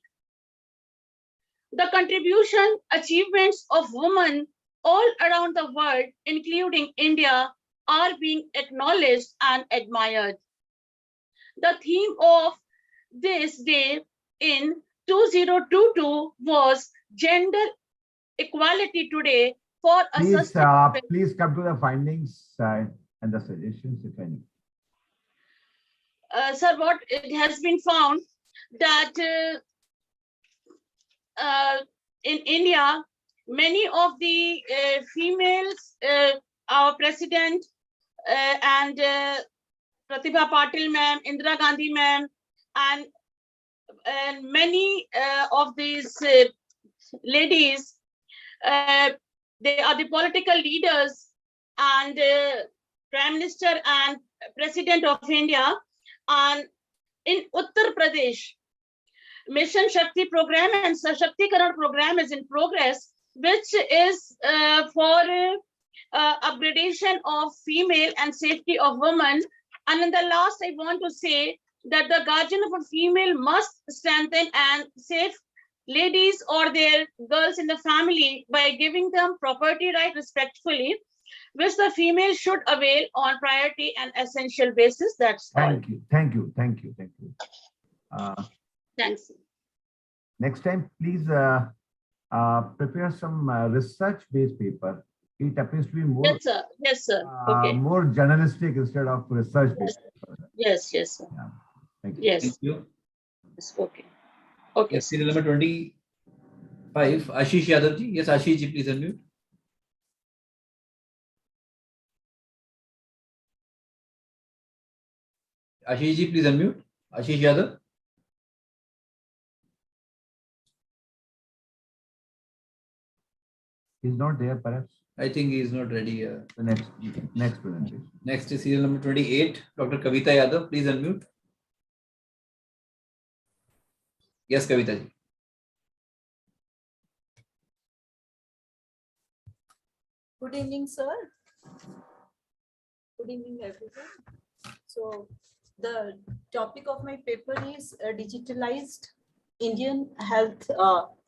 The contribution achievements of women all around the world, including India, are being acknowledged and admired. The theme of this day in 2022 was Gender Equality Today for a sustainable. Please come to the findings and the suggestions, if any. Sir, what it has been found that in India, many of the females, our president and Pratibha Patil ma'am, Indira Gandhi ma'am, and many of these ladies, they are the political leaders and Prime Minister and President of India. And in Uttar Pradesh, Mission Shakti program and Sashakti-Karan program is in progress, which is for upgradation of female and safety of women. And in the last, I want to say that the guardian of a female must strengthen and save ladies or their girls in the family by giving them property right respectfully, which the female should avail on priority and essential basis. That's all. Thank you. Thanks. Next time, please prepare some research-based paper. It appears to be more. Yes, sir. Yes, sir. Okay. More journalistic instead of research-based. Yes, yes, sir. Yeah. Thank you. Yes. Thank you. Yes, okay. Okay. Yes, serial number 25, Ashish Yadav ji. Yes, Ashish ji, please unmute. Ashish ji, please unmute. Ashish Yadav. He's not there, perhaps. I think he is not ready. The next presentation. Next is serial number 28, Dr. Kavita Yadav. Please unmute. Yes, Kavita ji. Good evening, sir. Good evening, everyone. So the topic of my paper is digitalized Indian health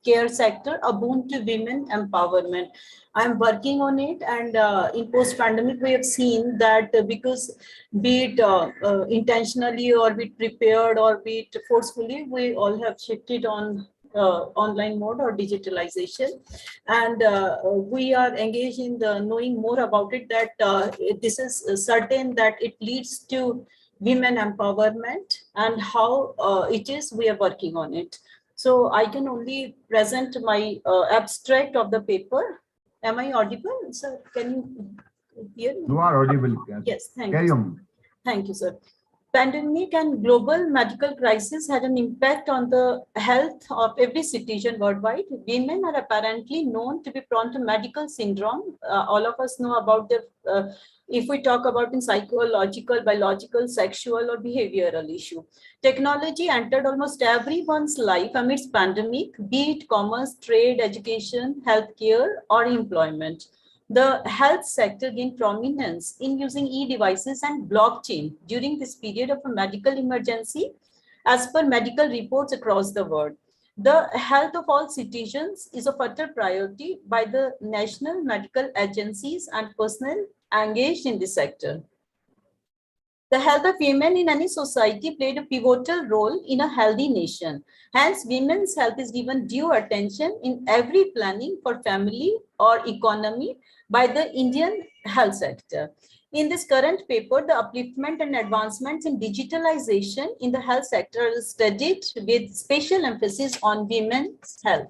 care sector, a boon to women empowerment. I'm working on it, and in post-pandemic, we have seen that because be it intentionally or be it prepared or be it forcefully, we all have shifted on online mode or digitalization, and we are engaged in the knowing more about it, that this is certain that it leads to women empowerment, and how it is we are working on it. So I can only present my abstract of the paper. Am I audible, sir? Can you hear me? You are audible. Yes, thank Carry you. on. Thank you, sir. Pandemic and global medical crisis had an impact on the health of every citizen worldwide. Women are apparently known to be prone to medical syndrome. All of us know about the, if we talk about in psychological, biological, sexual, or behavioral issue. Technology entered almost everyone's life amidst pandemic, be it commerce, trade, education, healthcare, or employment. The health sector gained prominence in using e-devices and blockchain during this period of a medical emergency, as per medical reports across the world. The health of all citizens is of utter priority by the national medical agencies and personnel engaged in this sector. The health of women in any society played a pivotal role in a healthy nation. Hence, women's health is given due attention in every planning for family or economy by the Indian health sector. In this current paper, the upliftment and advancements in digitalization in the health sector is studied with special emphasis on women's health.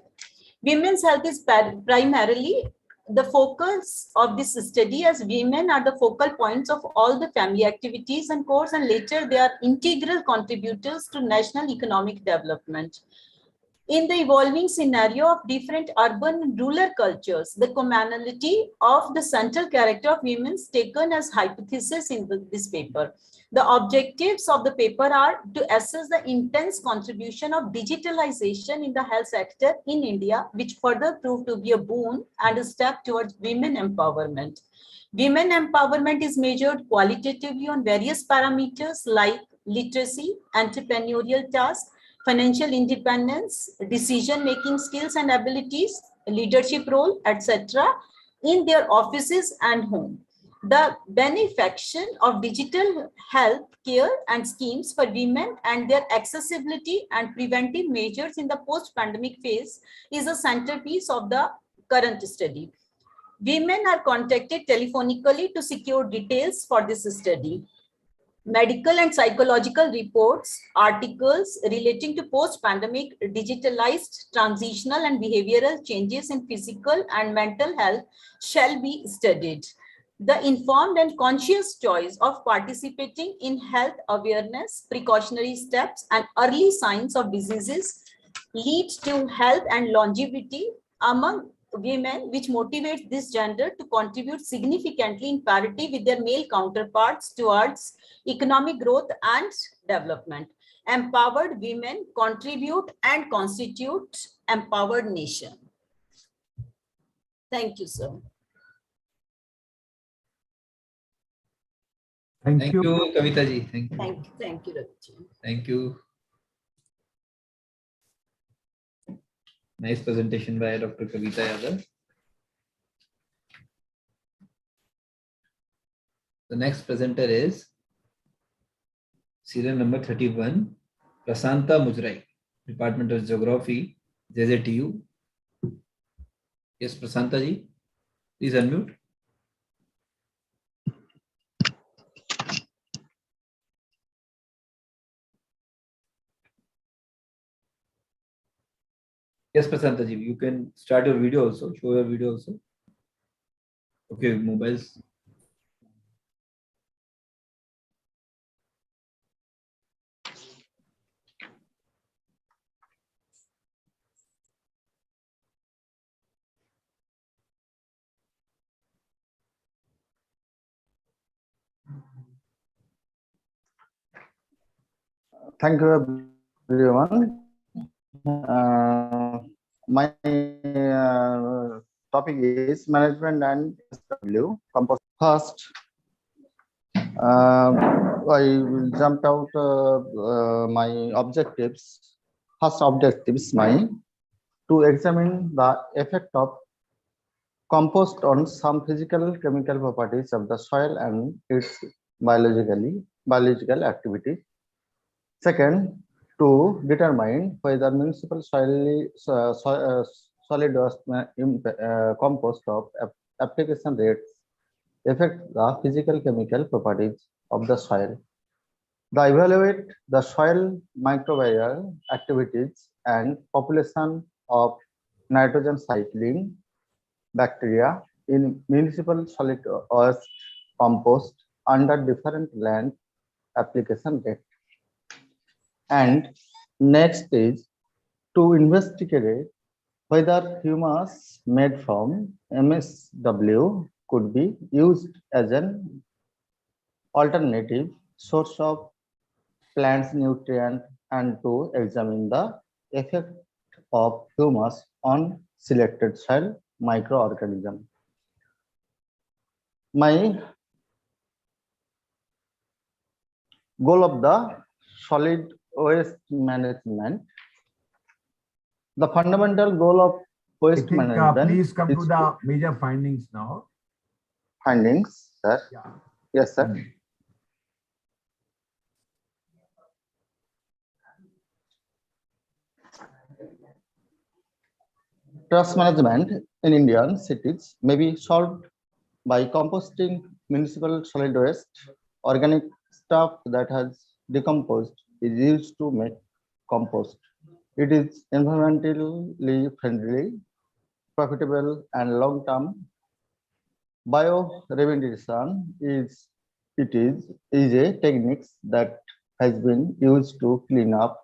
Women's health is primarily the focus of this study, as women are the focal points of all the family activities and course, and later they are integral contributors to national economic development. In the evolving scenario of different urban and rural cultures, the commonality of the central character of women is taken as hypothesis in this paper. The objectives of the paper are to assess the intense contribution of digitalization in the health sector in India, which further proved to be a boon and a step towards women empowerment. Women empowerment is measured qualitatively on various parameters like literacy, entrepreneurial tasks, financial independence, decision-making skills and abilities, leadership role, etc., in their offices and home. The benefaction of digital health care and schemes for women and their accessibility and preventive measures in the post-pandemic phase is a centerpiece of the current study. Women are contacted telephonically to secure details for this study. Medical and psychological reports, articles relating to post-pandemic digitalized transitional and behavioral changes in physical and mental health shall be studied. The informed and conscious choice of participating in health awareness, precautionary steps, and early signs of diseases lead to health and longevity among women, which motivates this gender to contribute significantly in parity with their male counterparts towards economic growth and development. Empowered women contribute and constitute empowered nation. Thank you, sir. Thank you, Kavita ji. Thank you. Thank you, Ravi. Thank you. Nice presentation by Dr. Kavita Yadav. The next presenter is serial number 31, Prasanta Mujrai, Department of Geography, JZTU. Yes, Prasanta ji, please unmute. Yes, Prasanta ji, you can start your video also, show your video also. Okay, mobiles. Thank you, everyone. My topic is management and SW compost. First, I will jump out my objectives. First objectives, to examine the effect of compost on some physical chemical properties of the soil and its biological activity. Second, to determine whether municipal solid waste compost of application rates affect the physical chemical properties of the soil. Evaluate the soil microbial activities and population of nitrogen cycling bacteria in municipal solid waste compost under different land application rate. And next is to investigate whether humus made from MSW could be used as an alternative source of plants nutrient, and to examine the effect of humus on selected soil microorganism. My goal of the solid waste management. The fundamental goal of waste management. Please come to the major findings now. findings, sir. Yeah. Yes, sir. Trust management in Indian cities may be solved by composting municipal solid waste. Organic stuff that has decomposed is used to make compost. It is environmentally friendly, profitable, and long-term. Bioremediation is a technique that has been used to clean up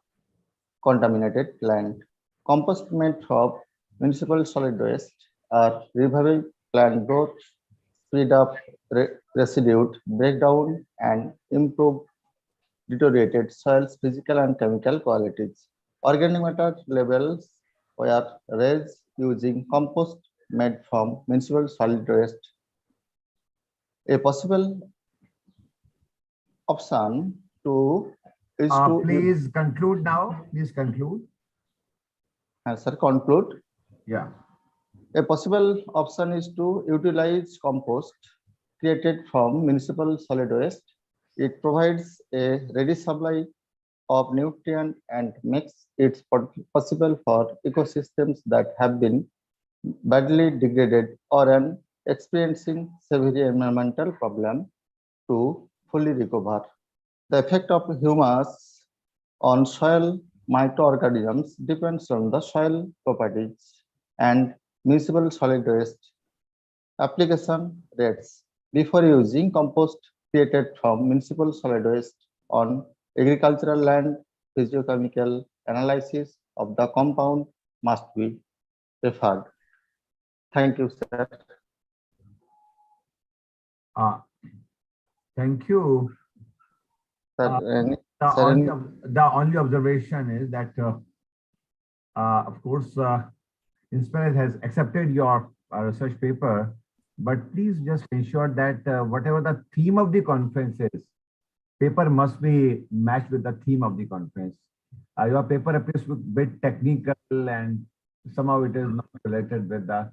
contaminated land. Compost made from municipal solid waste are reviving plant growth, speed up residue breakdown, and improve deteriorated soils' physical and chemical qualities. Organic matter levels were raised using compost made from municipal solid waste. A possible option is to please conclude now. Please conclude. Sir, conclude. Yeah. A possible option is to utilize compost created from municipal solid waste. It provides a ready supply of nutrient and makes it possible for ecosystems that have been badly degraded or are experiencing severe environmental problem to fully recover. The effect of humus on soil microorganisms depends on the soil properties and municipal solid waste application rates. Before using compost created from municipal solid waste on agricultural land, physiochemical analysis of the compound must be referred. Thank you, sir. Thank you. Sir, the only observation is that, of course, Inspire has accepted your research paper, but please just ensure that whatever the theme of the conference is, paper must be matched with the theme of the conference. Your paper appears a bit technical and somehow it is not related with the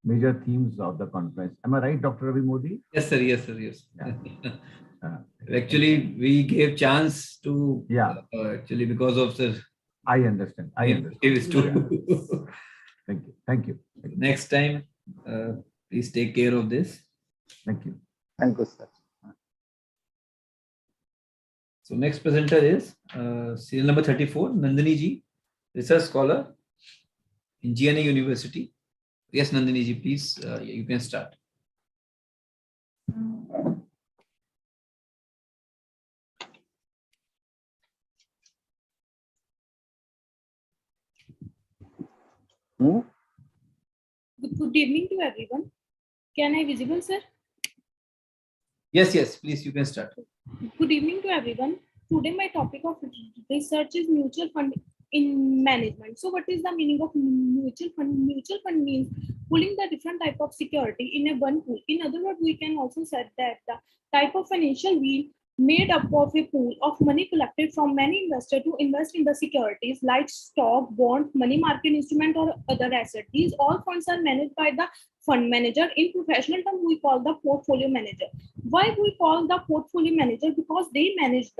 major themes of the conference. Am I right, Dr. Ravi Modi? Yes, sir. Yes, sir. Yes. Yeah. Actually, we gave chance to. Yeah. Actually, because of the. I understand. I understand. Thank you. Thank you. Next time, please take care of this. Thank you. Thank you, sir. So next presenter is serial number 34, Nandini ji, research scholar in GNA University. Yes, Nandini ji, please, you can start. Good evening to everyone. Can I visible, sir? Yes, yes, please, you can start. Good evening to everyone. Today my topic of research is mutual fund in management. So what is the meaning of mutual fund? Mutual fund means pooling the different type of security in a one pool. In other words, we can also say that the type of financial wheel made up of a pool of money collected from many investors to invest in the securities like stock, bond, money market instrument, or other assets. These all funds are managed by the fund manager. In professional term, we call the portfolio manager. Why we call the portfolio manager? Because they manage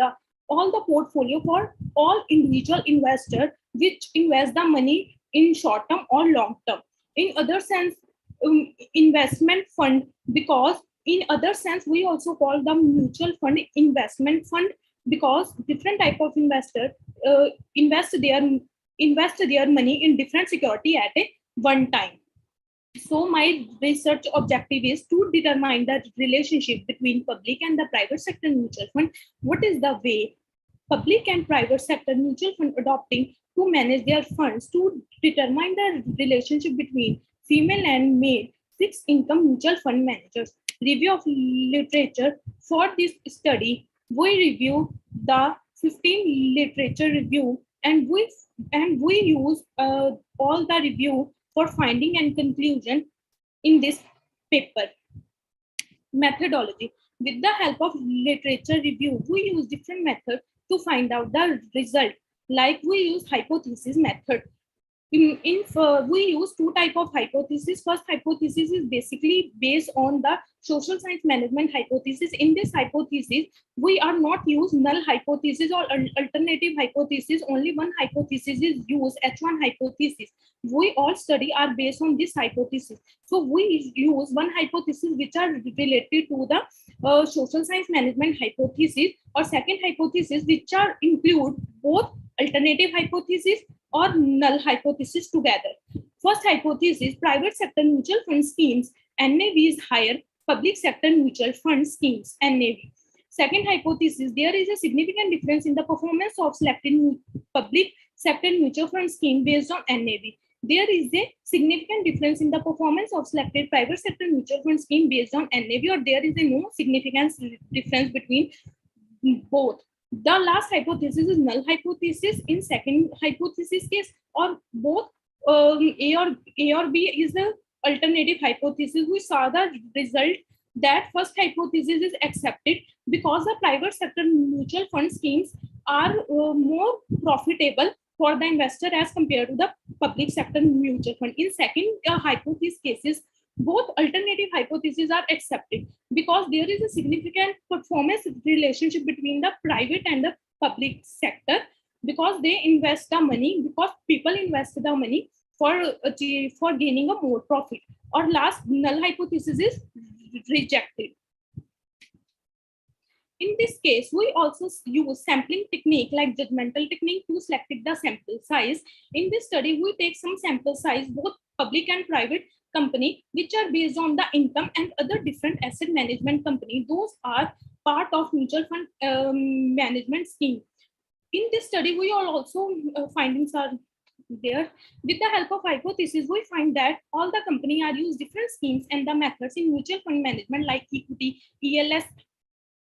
all the portfolio for all individual investors which invest the money in short term or long term. In other sense, investment fund, because in other sense we also call the mutual fund investment fund, because different type of investor invest their money in different security at a one time. So my research objective is to determine the relationship between public and the private sector mutual fund. What is the way public and private sector mutual fund adopting to manage their funds, to determine the relationship between female and male fixed income mutual fund managers. Review of literature. For this study, we review the 15 literature review, and we use all the review for finding and conclusion in this paper. Methodology. With the help of literature review, we use different methods to find out the result. Like we use hypothesis method. We use two type of hypothesis. First hypothesis is basically based on the social science management hypothesis. In this hypothesis, we are not use null hypothesis or alternative hypothesis. Only one hypothesis is used, H1 hypothesis. We all study are based on this hypothesis. So we use one hypothesis which are related to the social science management hypothesis, or second hypothesis which are include both alternative hypothesis or null hypothesis together. First hypothesis, private sector mutual fund schemes, NAV is higher, public sector mutual fund schemes, NAV. Second hypothesis, there is a significant difference in the performance of selected public sector mutual fund scheme based on NAV. There is a significant difference in the performance of selected private sector mutual fund scheme based on NAV, or there is a no significant difference between both. The last hypothesis is null hypothesis. In second hypothesis case, or both A or B is the alternative hypothesis. We saw the result that first hypothesis is accepted because the private sector mutual fund schemes are more profitable for the investor as compared to the public sector mutual fund. In second hypothesis cases, both alternative hypotheses are accepted because there is a significant performance relationship between the private and the public sector, because they invest the money, because people invest the money for gaining a more profit. Or last, null hypothesis is rejected. In this case, we also use sampling technique like judgmental technique to select the sample size. In this study, we take some sample size, both public and private company, which are based on the income and other different asset management company. Those are part of mutual fund management scheme. In this study, we are also findings are there. With the help of hypothesis, we find that all the company are use different schemes and the methods in mutual fund management like equity, ELS,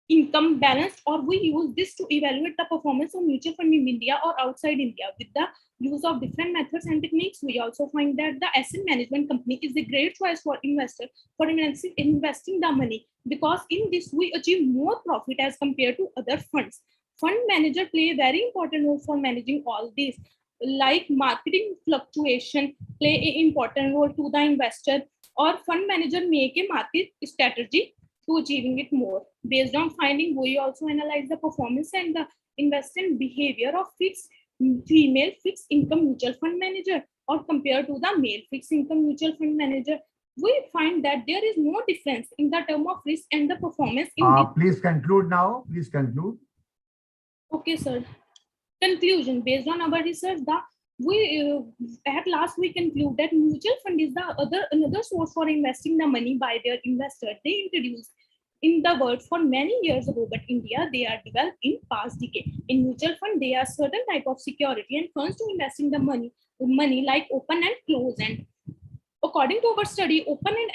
income balance, or we use this to evaluate the performance of mutual fund in India or outside India. With the use of different methods and techniques, we also find that the asset management company is a great choice for investor for investing the money, because in this we achieve more profit as compared to other funds. Fund manager play a very important role for managing all these, like marketing fluctuation play an important role to the investor, or fund manager make a market strategy to achieving it more. Based on finding, we also analyze the performance and the investment behavior of female fixed income mutual fund manager or compared to the male fixed income mutual fund manager. We find that there is no difference in the term of risk and the performance. Please conclude now. Please conclude. Okay, sir. Conclusion: based on our research, at last we conclude that mutual fund is another source for investing the money by their investor. They introduced in the world for many years ago, but India they are developed in past decade. In mutual fund, there are certain type of security and funds to investing the money like open and close end. According to our study, open and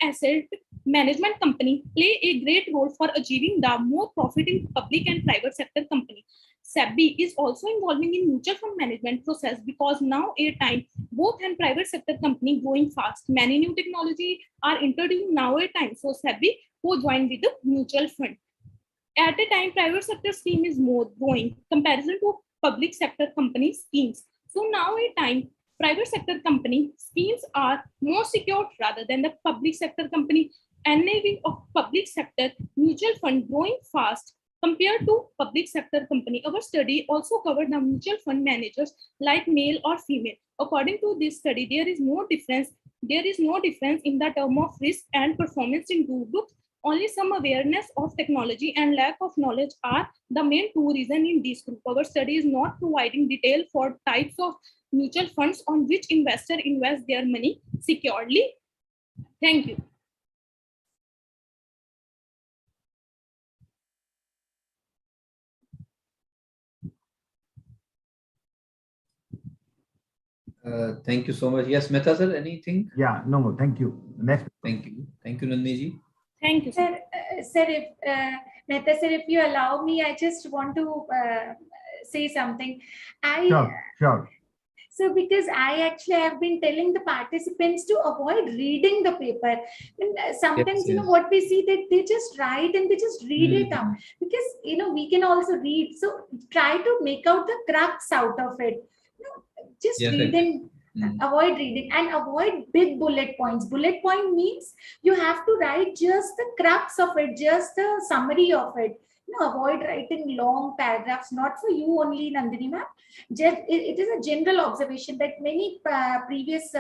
asset management company play a great role for achieving the more profit in public and private sector company. SEBI is also involving in mutual fund management process because now a time both and private sector company growing fast. Many new technology are introduced now a time. So SEBI who joined with the mutual fund. At a time, private sector scheme is more growing comparison to public sector company schemes. So now a time, private sector company schemes are more secure rather than the public sector company. NAV of public sector mutual fund growing fast compared to public sector company. Our study also covered the mutual fund managers like male or female. According to this study, there is no difference in the term of risk and performance in two groups. Only some awareness of technology and lack of knowledge are the main two reasons in this group. Our study is not providing detail for types of mutual funds on which investor invest their money securely. Thank you. Thank you so much. Yes, Mehta sir, anything? Yeah, no, thank you. Next. Thank you, Nandini ji. Thank you, sir. Sir, if Mehta sir, if you allow me, I just want to say something. Sure. So because I actually have been telling the participants to avoid reading the paper. And sometimes, yes. What we see that they just write and they just read it out, because, we can also read. So try to make out the crux out of it. Just Yes, reading, avoid reading and avoid big bullet points. Bullet point means you have to write just the crux of it, just the summary of it. No, avoid writing long paragraphs, not for you only, Nandini ma'am. Just, it is a general observation that many previous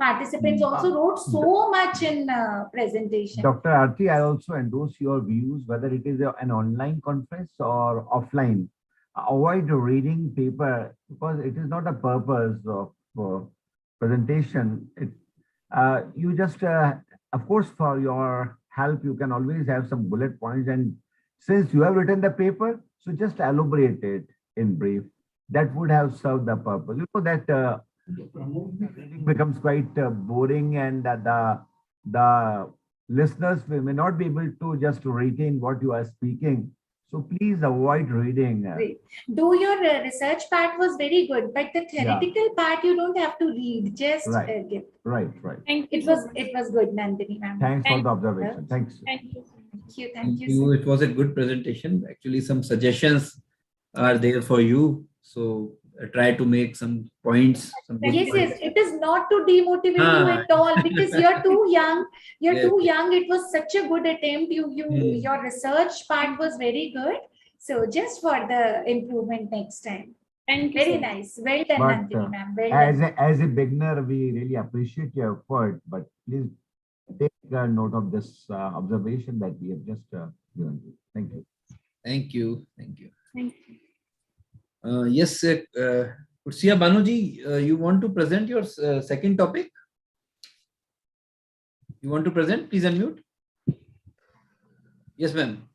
participants also wrote so much in presentation. Dr. Aarti, I also endorse your views, whether it is an online conference or offline. Avoid reading paper because it is not a purpose of presentation. You just, of course, for your help, you can always have some bullet points. And since you have written the paper, so just elaborate it in brief. That would have served the purpose. You know that reading becomes quite boring, and the listeners may not be able to just retain what you are speaking. So please avoid reading. Great. Do your research part was very good, but the theoretical part you don't have to read. Just give. Right. It was good, Nandini ma'am. Thanks for the observation. Thanks. Thank you. Thank you. It was a good presentation. Actually, some suggestions are there for you. So try to make some points. Yes. It is not to demotivate you at all because you're too young. You're too young. It was such a good attempt. Your research part was very good. So just for the improvement next time. Thank you. Very nice. Well done, Nandini ma'am. Well done. As a beginner, we really appreciate your effort, but please take note of this observation that we have just given you. Thank you. Thank you. Thank you. Thank you. Yes, Kursiya Banuji, you want to present your second topic? You want to present? Please unmute. Yes, ma'am.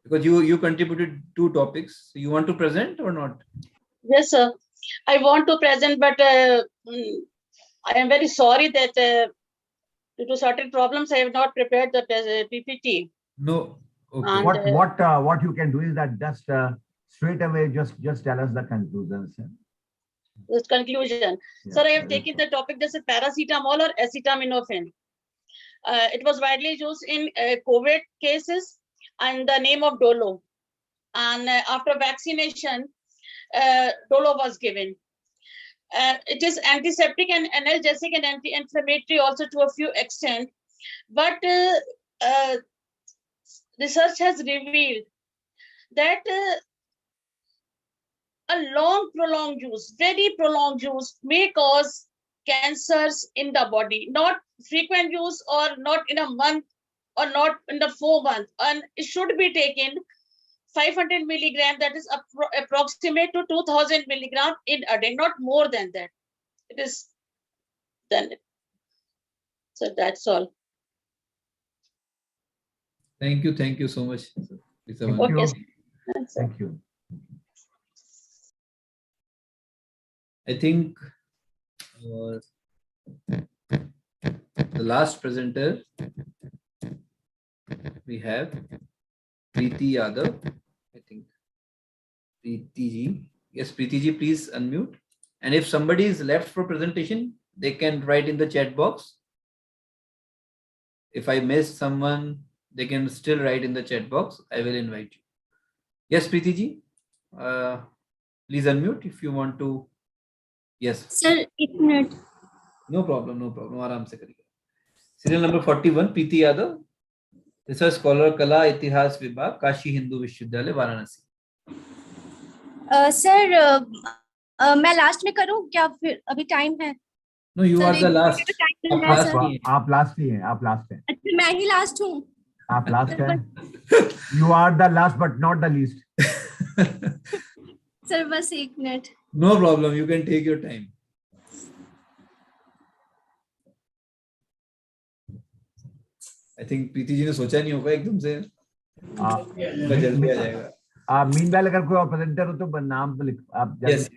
Because you contributed 2 topics. You want to present or not? Yes, sir. I want to present, but I am very sorry that due to certain problems, I have not prepared the PPT. No. Okay. And, What you can do is that just straight away just tell us the conclusions. this conclusion. Yeah, Sir, I have taken the topic as a paracetamol or acetaminophen. It was widely used in COVID cases and the name of Dolo. And after vaccination, Dolo was given. It is antiseptic and analgesic and anti-inflammatory also to a few extent. But research has revealed that a prolonged use, very prolonged use may cause cancers in the body, not frequent use or not in a month or not in the 4 months. And it should be taken 500 milligram, that is approximate to 2000 milligram in a day, not more than that. It is done. So that's all. Thank you. Thank you so much. Okay. Thank you. I think the last presenter we have Preeti Yadav. I think Preeti ji. Yes, Preeti ji, please unmute. And if somebody is left for presentation, they can write in the chat box. If I missed someone, they can still write in the chat box. I will invite you. Yes, Preeti ji. Please unmute if you want to. Yes. Sir, 1 minute. No problem. No problem. आराम से करिए. Serial number 41, Preeti Yadav, Research Scholar, Kala Itihas Vibhag, Kashi Hindu Vishwavidyalay, Varanasi. Sir मैं last में करूं क्या, फिर अभी time है? No, you are the last. आप लास्ट ही हैं. आप लास्ट हैं. अच्छा, मैं ही लास्ट हूं. आप लास्ट हैं. You are the last but not the least. Sir बस 1 minute. No problem. You can take your time. I think Preeti ji ने सोचा नहीं होगा एकदम से. जल्दी आ जाएगा. Meanwhile, अगर कोई और प्रेजेंटर हो तो नाम लिख आप. Yes.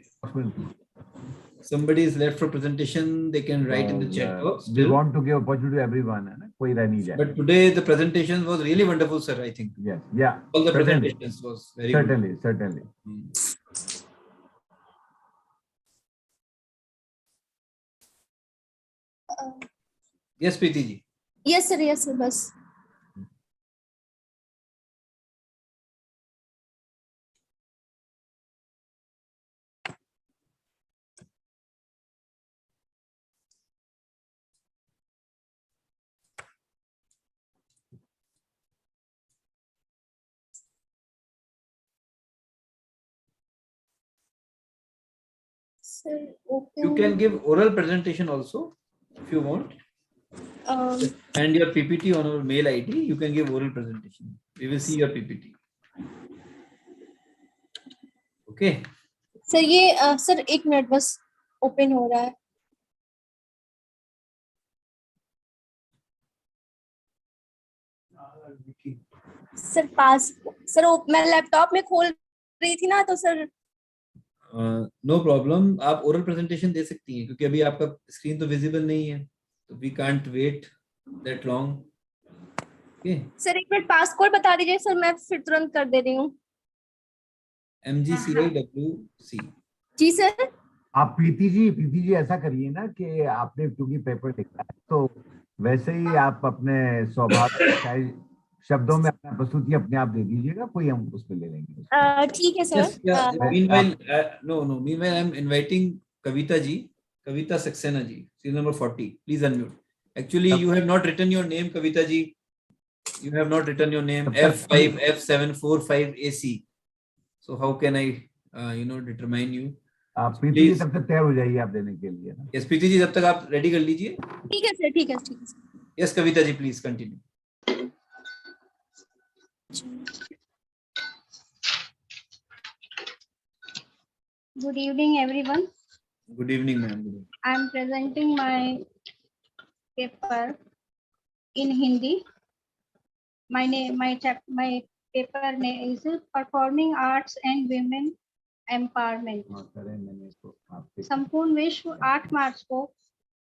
Somebody is left for presentation. They can write in the chat box. We want to give opportunity to everyone. है ना? कोई रह नहीं जाए. But today the presentation was really wonderful, sir. I think. Yes. Yeah. All the presentations was very good. Certainly. Yes, Preeti ji. Yes sir, बस. You can give oral presentation also if you want. And your PPT on our mail ID, you can give oral presentation. We will see your PPT. Okay. Sir ये sir एक minute बस open हो रहा है. Sir पास sir मैं laptop में खोल रही थी ना तो सर. नो प्रॉब्लम, आप ओरल प्रेजेंटेशन दे सकती हैं क्योंकि अभी आपका स्क्रीन तो विजिबल नहीं है, तो we can't wait that long. Okay sir एक मिनट पासकोड बता दीजिए सर, मैं फिर तुरंत कर दे रही हूँ. MGCIWC. जी सर. आप प्रीति जी ऐसा करिए ना कि आपने क्योंकि पेपर लिखा है तो वैसे ही आप अपने स्वाभाविक शब्दों में अपना प्रस्तुति अपने आप दे दीजिएगा, कोई हम उस पर ले लेंगे. ठीक है sir. Yes, yeah. Meanwhile, I'm inviting Kavita Saxena ji, seat number 40. Please unmute. Actually, you have not written your name, Kavita ji. You have not written your name. F5, F7, 4, 5, AC. So how can I, determine you? आप प्रीति जी तब तक तैयार हो जाइए आप देने के लिए ना. Yes, प्रीति जी तब तक आप रेडी कर लीजिए. ठीक है सर, ठीक है. Yes, Kavita ji, please continue. Good evening, everyone. Good evening, ma'am. I am presenting my paper in Hindi. My paper name is Performing Arts and Women Empowerment. संपूर्ण विश्व 8 मार्च को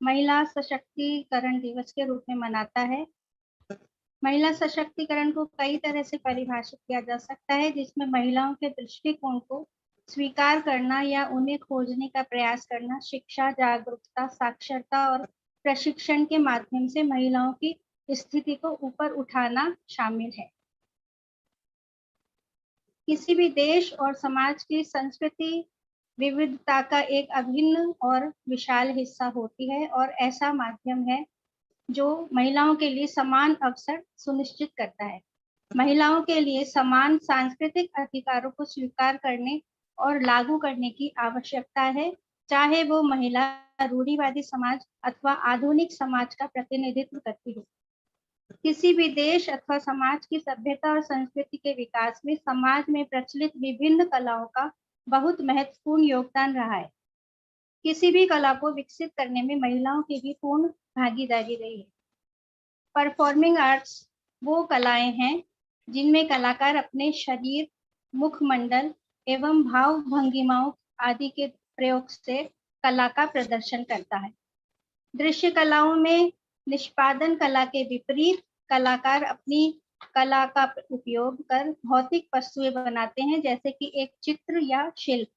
महिला सशक्तिकरण दिवस के रूप में मनाता है. महिला सशक्तिकरण को कई तरह से परिभाषित किया जा सकता है, जिसमें महिलाओं के दृष्टिकोण को स्वीकार करना या उन्हें खोजने का प्रयास करना, शिक्षा, जागरूकता, साक्षरता और प्रशिक्षण के माध्यम से महिलाओं की स्थिति को ऊपर उठाना शामिल है. किसी भी देश और समाज की संस्कृति विविधता का एक अभिन्न और विशाल हिस्सा होती है और ऐसा माध्यम है जो महिलाओं के लिए समान अवसर सुनिश्चित करता है. महिलाओं के लिए समान सांस्कृतिक अधिकारों को स्वीकार करने और लागू करने की आवश्यकता है, चाहे वो महिला रूढ़िवादी समाज अथवा आधुनिक समाज का प्रतिनिधित्व करती हो. किसी भी देश अथवा समाज की सभ्यता और संस्कृति के विकास में समाज में प्रचलित विभिन्न कलाओं का बहुत महत्वपूर्ण योगदान रहा है. किसी भी कला को विकसित करने में महिलाओं की भी पूर्ण भागीदारी रही है. परफॉर्मिंग आर्ट्स वो कलाएं हैं जिनमें कलाकार अपने शरीर, मुखमंडल एवं भाव भंगिमाओं आदि के प्रयोग से कला का प्रदर्शन करता है. दृश्य कलाओं में निष्पादन कला के विपरीत कलाकार अपनी कला का उपयोग कर भौतिक वस्तुएं बनाते हैं, जैसे कि एक चित्र या शिल्प.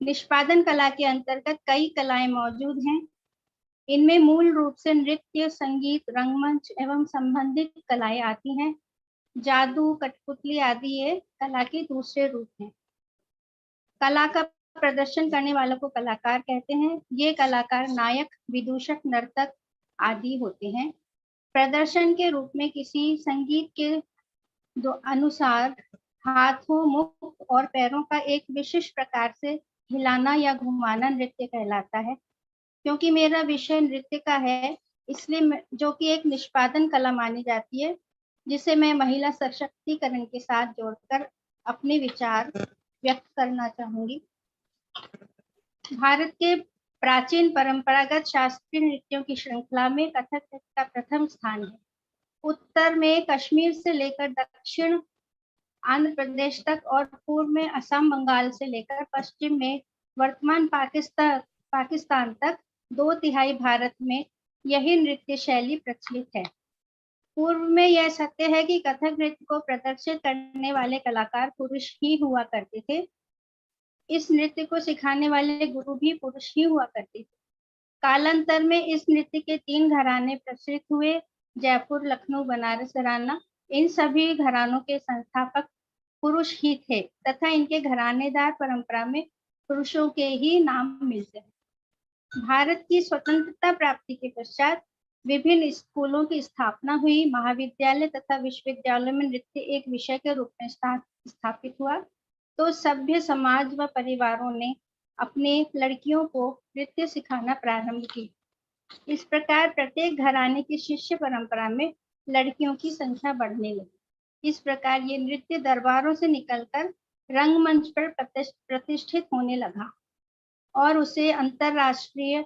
निष्पादन कला के अंतर्गत कई कलाएं मौजूद हैं. इनमें मूल रूप से नृत्य, संगीत, रंगमंच एवं संबंधित कलाएं आती हैं. जादू, कठपुतली आदि ये कला के दूसरे रूप हैं. कला का प्रदर्शन करने वालों को कलाकार कहते हैं. ये कलाकार नायक, विदूषक, नर्तक आदि होते हैं. प्रदर्शन के रूप में किसी संगीत के अनुसार हाथों, मुख और पैरों का एक विशिष्ट प्रकार से हिलाना या घुमाना नृत्य कहलाता है. क्योंकि मेरा विषय नृत्य का है, इसलिए जो कि एक निष्पादन कला मानी जाती है, जिसे मैं महिला सशक्तिकरण के साथ जोड़कर अपने विचार व्यक्त करना चाहूंगी. भारत के प्राचीन परंपरागत शास्त्रीय नृत्यों की श्रृंखला में कथक का प्रथम स्थान है. उत्तर में कश्मीर से लेकर दक्षिण आंध्र प्रदेश तक और पूर्व में असम, बंगाल से लेकर पश्चिम में वर्तमान पाकिस्तान तक 2/3 भारत में यही नृत्य शैली प्रचलित है. पूर्व में यह सत्य है कि कथक नृत्य को प्रदर्शित करने वाले कलाकार पुरुष ही हुआ करते थे. इस नृत्य को सिखाने वाले गुरु भी पुरुष ही हुआ करते थे. कालांतर में इस नृत्य के 3 घराने प्रचलित हुए: जयपुर, लखनऊ, बनारस घराना. इन सभी घरानों के संस्थापक पुरुष ही थे तथा इनके घरानेदार परंपरा में पुरुषों के ही नाम मिलते हैं. भारत की स्वतंत्रता प्राप्ति के पश्चात विभिन्न स्कूलों की स्थापना हुई. महाविद्यालय तथा विश्वविद्यालय में नृत्य एक विषय के रूप में स्थापित हुआ, तो सभ्य समाज व परिवारों ने अपने लड़कियों को नृत्य सिखाना प्रारंभ की। इस प्रकार प्रत्येक घराने की शिष्य परंपरा में लड़कियों की संख्या बढ़ने लगी। इस प्रकार ये नृत्य दरबारों से निकलकर रंगमंच पर प्रतिष्ठित होने लगा और उसे अंतरराष्ट्रीय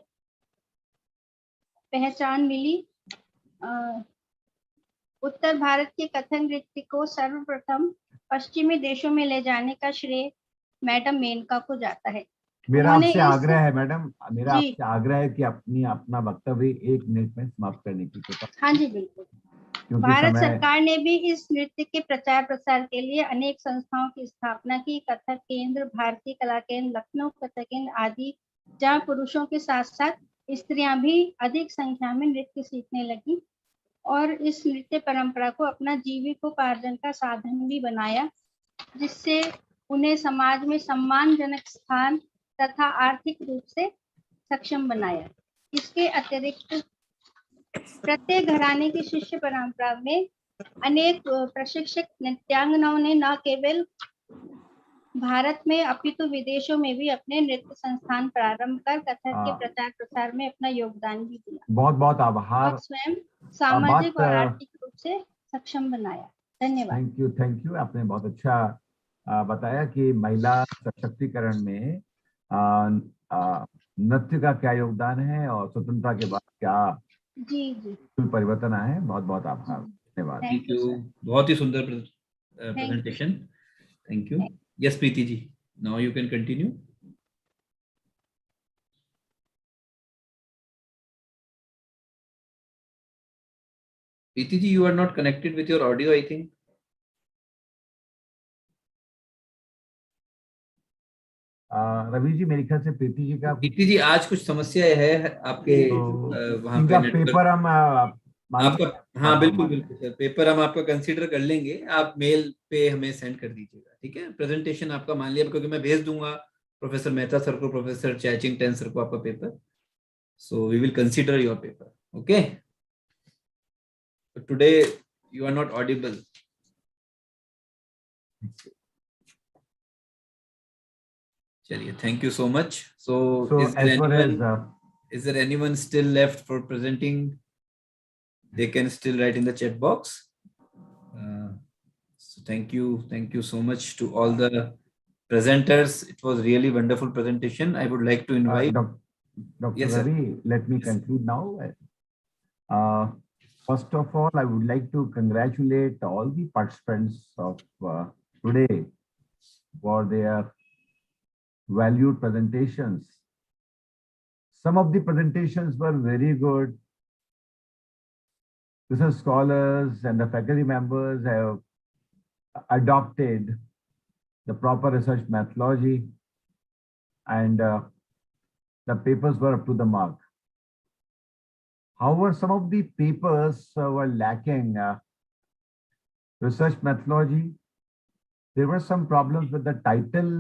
पहचान मिली। उत्तर भारत के कथक नृत्य को सर्वप्रथम पश्चिमी देशों में ले जाने का श्रेय मैडम मेनका को जाता है। मेरा उन्होंने आपसे इस- आग्रह है मैडम, मेरा जी। आपसे आग्रह है कि अपना वक्तव्य 1 मिनट में समाप्त करने की कृपा। हाँ जी बिल्कुल। क्योंकि भारत समय सरकार ने भी इस नृत्य के प्रचार प्रसार के लिए अनेक संस्थाओं की स्थापना की। कथक केंद्र, भारतीय कला केंद्र, लखनऊ कथक केंद्र आदि, जहाँ पुरुषों के साथ साथ स्त्रियां भी अधिक संख्या में नृत्य सीखने लगी और इस नृत्य परंपरा को अपना जीविकोपार्जन का साधन भी बनाया, जिससे उन्हें समाज में सम्मानजनक स्थान तथा आर्थिक रूप से सक्षम बनाया। इसके अतिरिक्त प्रत्येक घराने की शिष्य परंपरा में अनेक प्रशिक्षक नृत्यांगनाओं ने न केवल भारत में अपितु विदेशों में भी अपने नृत्य संस्थान प्रारंभ कर कथक के प्रचार प्रसार में अपना योगदान भी दिया। बहुत बहुत आभार। और स्वयं सामाजिक और आर्थिक रूप से सक्षम बनाया। धन्यवाद। Thank you. आपने बहुत अच्छा बताया कि महिला सशक्तिकरण में नृत्य का क्या योगदान है और स्वतंत्रता के बाद क्या जी परिवर्तन आए हैं। बहुत बहुत आभार। धन्यवाद। Thank you. बहुत ही सुंदर presentation. Thank you. Yes Preeti ji, now you can continue. Preeti ji, you are not connected with your audio, I think. Ravi ji, मेरे ख्याल से प्रीति जी का आज कुछ समस्या है आपके वहाँ पे पेपर हम आपका। हाँ बिल्कुल बिल्कुल सर, पेपर हम आपका कंसीडर कर लेंगे। आप मेल पे हमें सेंड कर दीजिएगा, ठीक है। प्रेजेंटेशन आपका मान लिया, क्योंकि मैं भेज दूंगा प्रोफेसर मेहता सर को, प्रोफेसर चैचिंग टेन सर को आपका पेपर। So we will consider your paper. Okay, today you are not audible. चलिए, thank you so much. So is there anyone still left for presenting? They can still write in the chat box. So thank you so much to all the presenters. It was really wonderful presentation. I would like to invite Dr. Yes, Ravi, let me conclude now. First of all, I would like to congratulate all the participants of today for their valued presentations. Some of the presentations were very good. Research scholars and the faculty members have adopted the proper research methodology, and the papers were up to the mark. However, some of the papers were lacking research methodology. There were some problems with the title,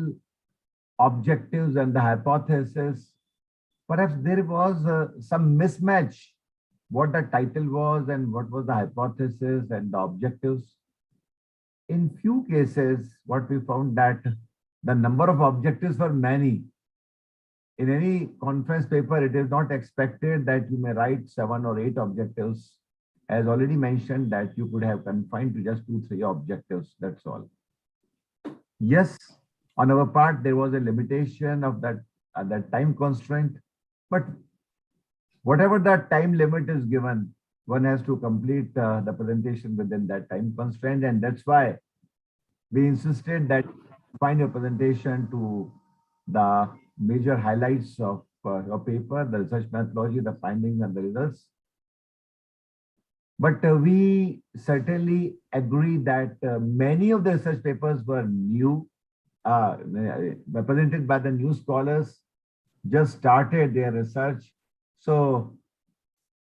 objectives, and the hypothesis. Perhaps there was some mismatch, what the title was and what was the hypothesis and the objectives. In few cases, what we found that the number of objectives were many. In any conference paper, it is not expected that you may write 7 or 8 objectives. As already mentioned, that you could have confined to just 2-3 objectives, that's all. Yes, on our part, there was a limitation of that time constraint, but whatever the time limit is given, one has to complete the presentation within that time constraint, and that's why we insisted that find your presentation to the major highlights of your paper, the research methodology, the findings and the results. But we certainly agree that many of the research papers were new, presented by the new scholars, just started their research. So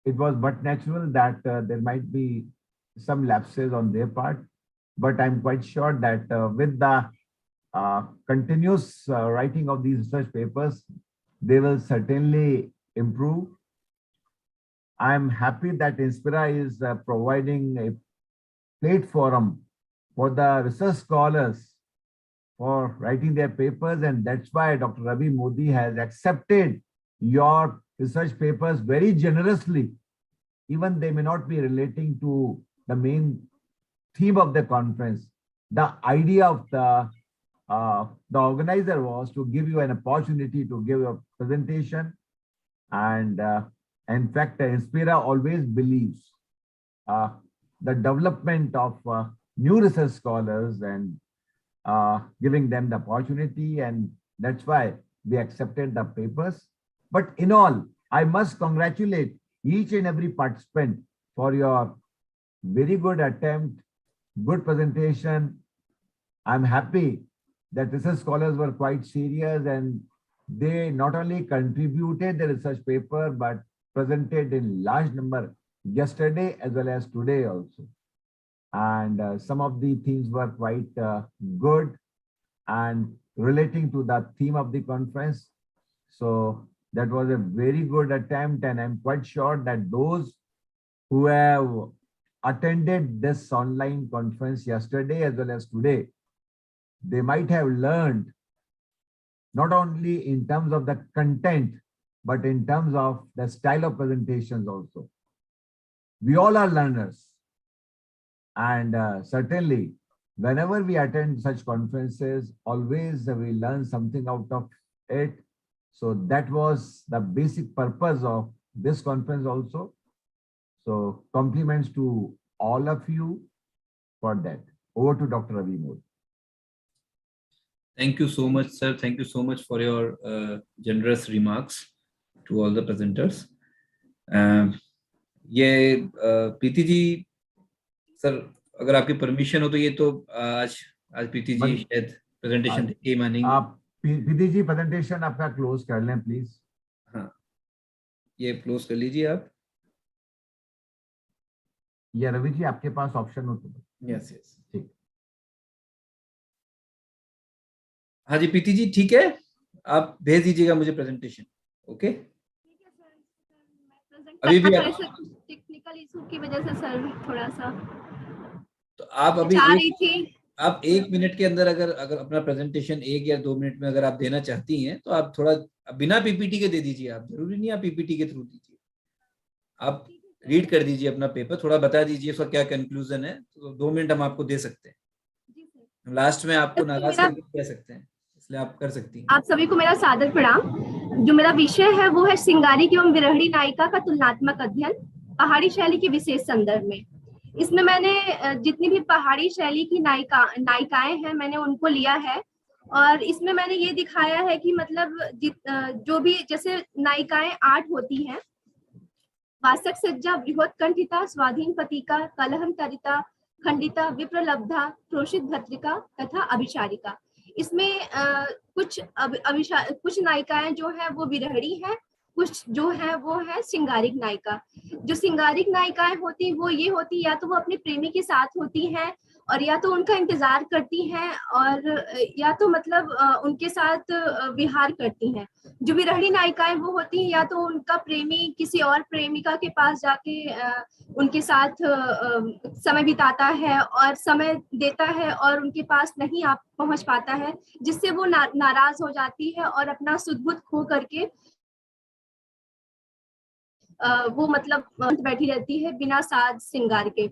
it was but natural that there might be some lapses on their part. But I'm quite sure that with the continuous writing of these research papers, they will certainly improve. I'm happy that Inspira is providing a platform for the research scholars for writing their papers, and that's why Dr. Ravi Modi has accepted your research papers very generously. Even they may not be relating to the main theme of the conference. The idea of the organizer was to give you an opportunity to give a presentation. And in fact, Inspira always believes the development of new research scholars and giving them the opportunity. And that's why we accepted the papers. But in all, I must congratulate each and every participant for your very good attempt, good presentation. I'm happy that research scholars were quite serious, and they not only contributed the research paper, but presented in large number yesterday as well as today also. And some of the themes were quite good and relating to the theme of the conference. So that was a very good attempt, and I'm quite sure that those who have attended this online conference yesterday as well as today, they might have learned not only in terms of the content, but in terms of the style of presentations also. We all are learners. And certainly, whenever we attend such conferences, always we learn something out of it. So that was the basic purpose of this conference also. So compliments to all of you for that. Over to Dr. Ravi Modi. Thank you so much, sir. Thank you so much for your generous remarks to all the presenters. ये Preeti ji, sir अगर आपकी permission हो तो ये तो आज प्रीति जी शायद presentation देके मानेंगे। आप प्रीति जी प्रेजेंटेशन आपका क्लोज कर लें प्लीज। हाँ, ये क्लोज कर लीजिए आप। या रवि जी आपके पास ऑप्शन हो तो। यस यस, ठीक। हाँ जी प्रीति जी, ठीक है, आप भेज दीजिएगा मुझे प्रेजेंटेशन। ओके, अभी भी टेक्निकल इशू की वजह से सर थोड़ा सा, तो आप अभी आप 1 मिनट के अंदर अगर अपना प्रेजेंटेशन 1 या 2 मिनट में अगर आप देना चाहती हैं तो आप थोड़ा बिना पीपीटी के दे दीजिए। आप जरूरी नहीं आप पीपीटी के थ्रू दीजिए, आप रीड कर दीजिए अपना पेपर, थोड़ा बता दीजिए उसका क्या कंक्लूजन है, तो 2 मिनट हम आपको दे सकते हैं। लास्ट में आपको नाराज करके कह सकते हैं, इसलिए आप कर सकती हैं। आप सभी को मेरा सादर प्रणाम। जो मेरा विषय है वो है श्रृंगारिक एवं विरहणी नायिका का तुलनात्मक अध्ययन पहाड़ी शैली के विशेष संदर्भ में। इसमें मैंने जितनी भी पहाड़ी शैली की नायिकाएं हैं मैंने उनको लिया है, और इसमें मैंने ये दिखाया है कि मतलब जो भी जैसे नायिकाएं 8 होती हैं, वासक सज्जा, बृहत कंठिता, स्वाधीन पतिका, कलहन तरिता, खंडिता, विप्रलब्धा, क्रोशित भद्रिका तथा अभिचारिका। इसमें कुछ नायिकाएं जो है वो विरहणी है, कुछ जो है वो है श्रृंगारिक नायिका। जो श्रृंगारिक नायिकाएं होती वो ये होती या तो वो अपने प्रेमी के साथ होती हैं और या तो उनका इंतजार करती हैं और या तो मतलब उनके साथ विहार करती हैं। जो विरहणी नायिकाएं वो होती हैं या तो उनका प्रेमी किसी और प्रेमिका के पास जाके उनके साथ समय बिताता है और समय देता है और उनके पास नहीं आ पहुंच पाता है, जिससे वो नाराज हो जाती है और अपना सुध-बुध खो करके वो मतलब बैठी रहती है बिना साज श्रृंगार के।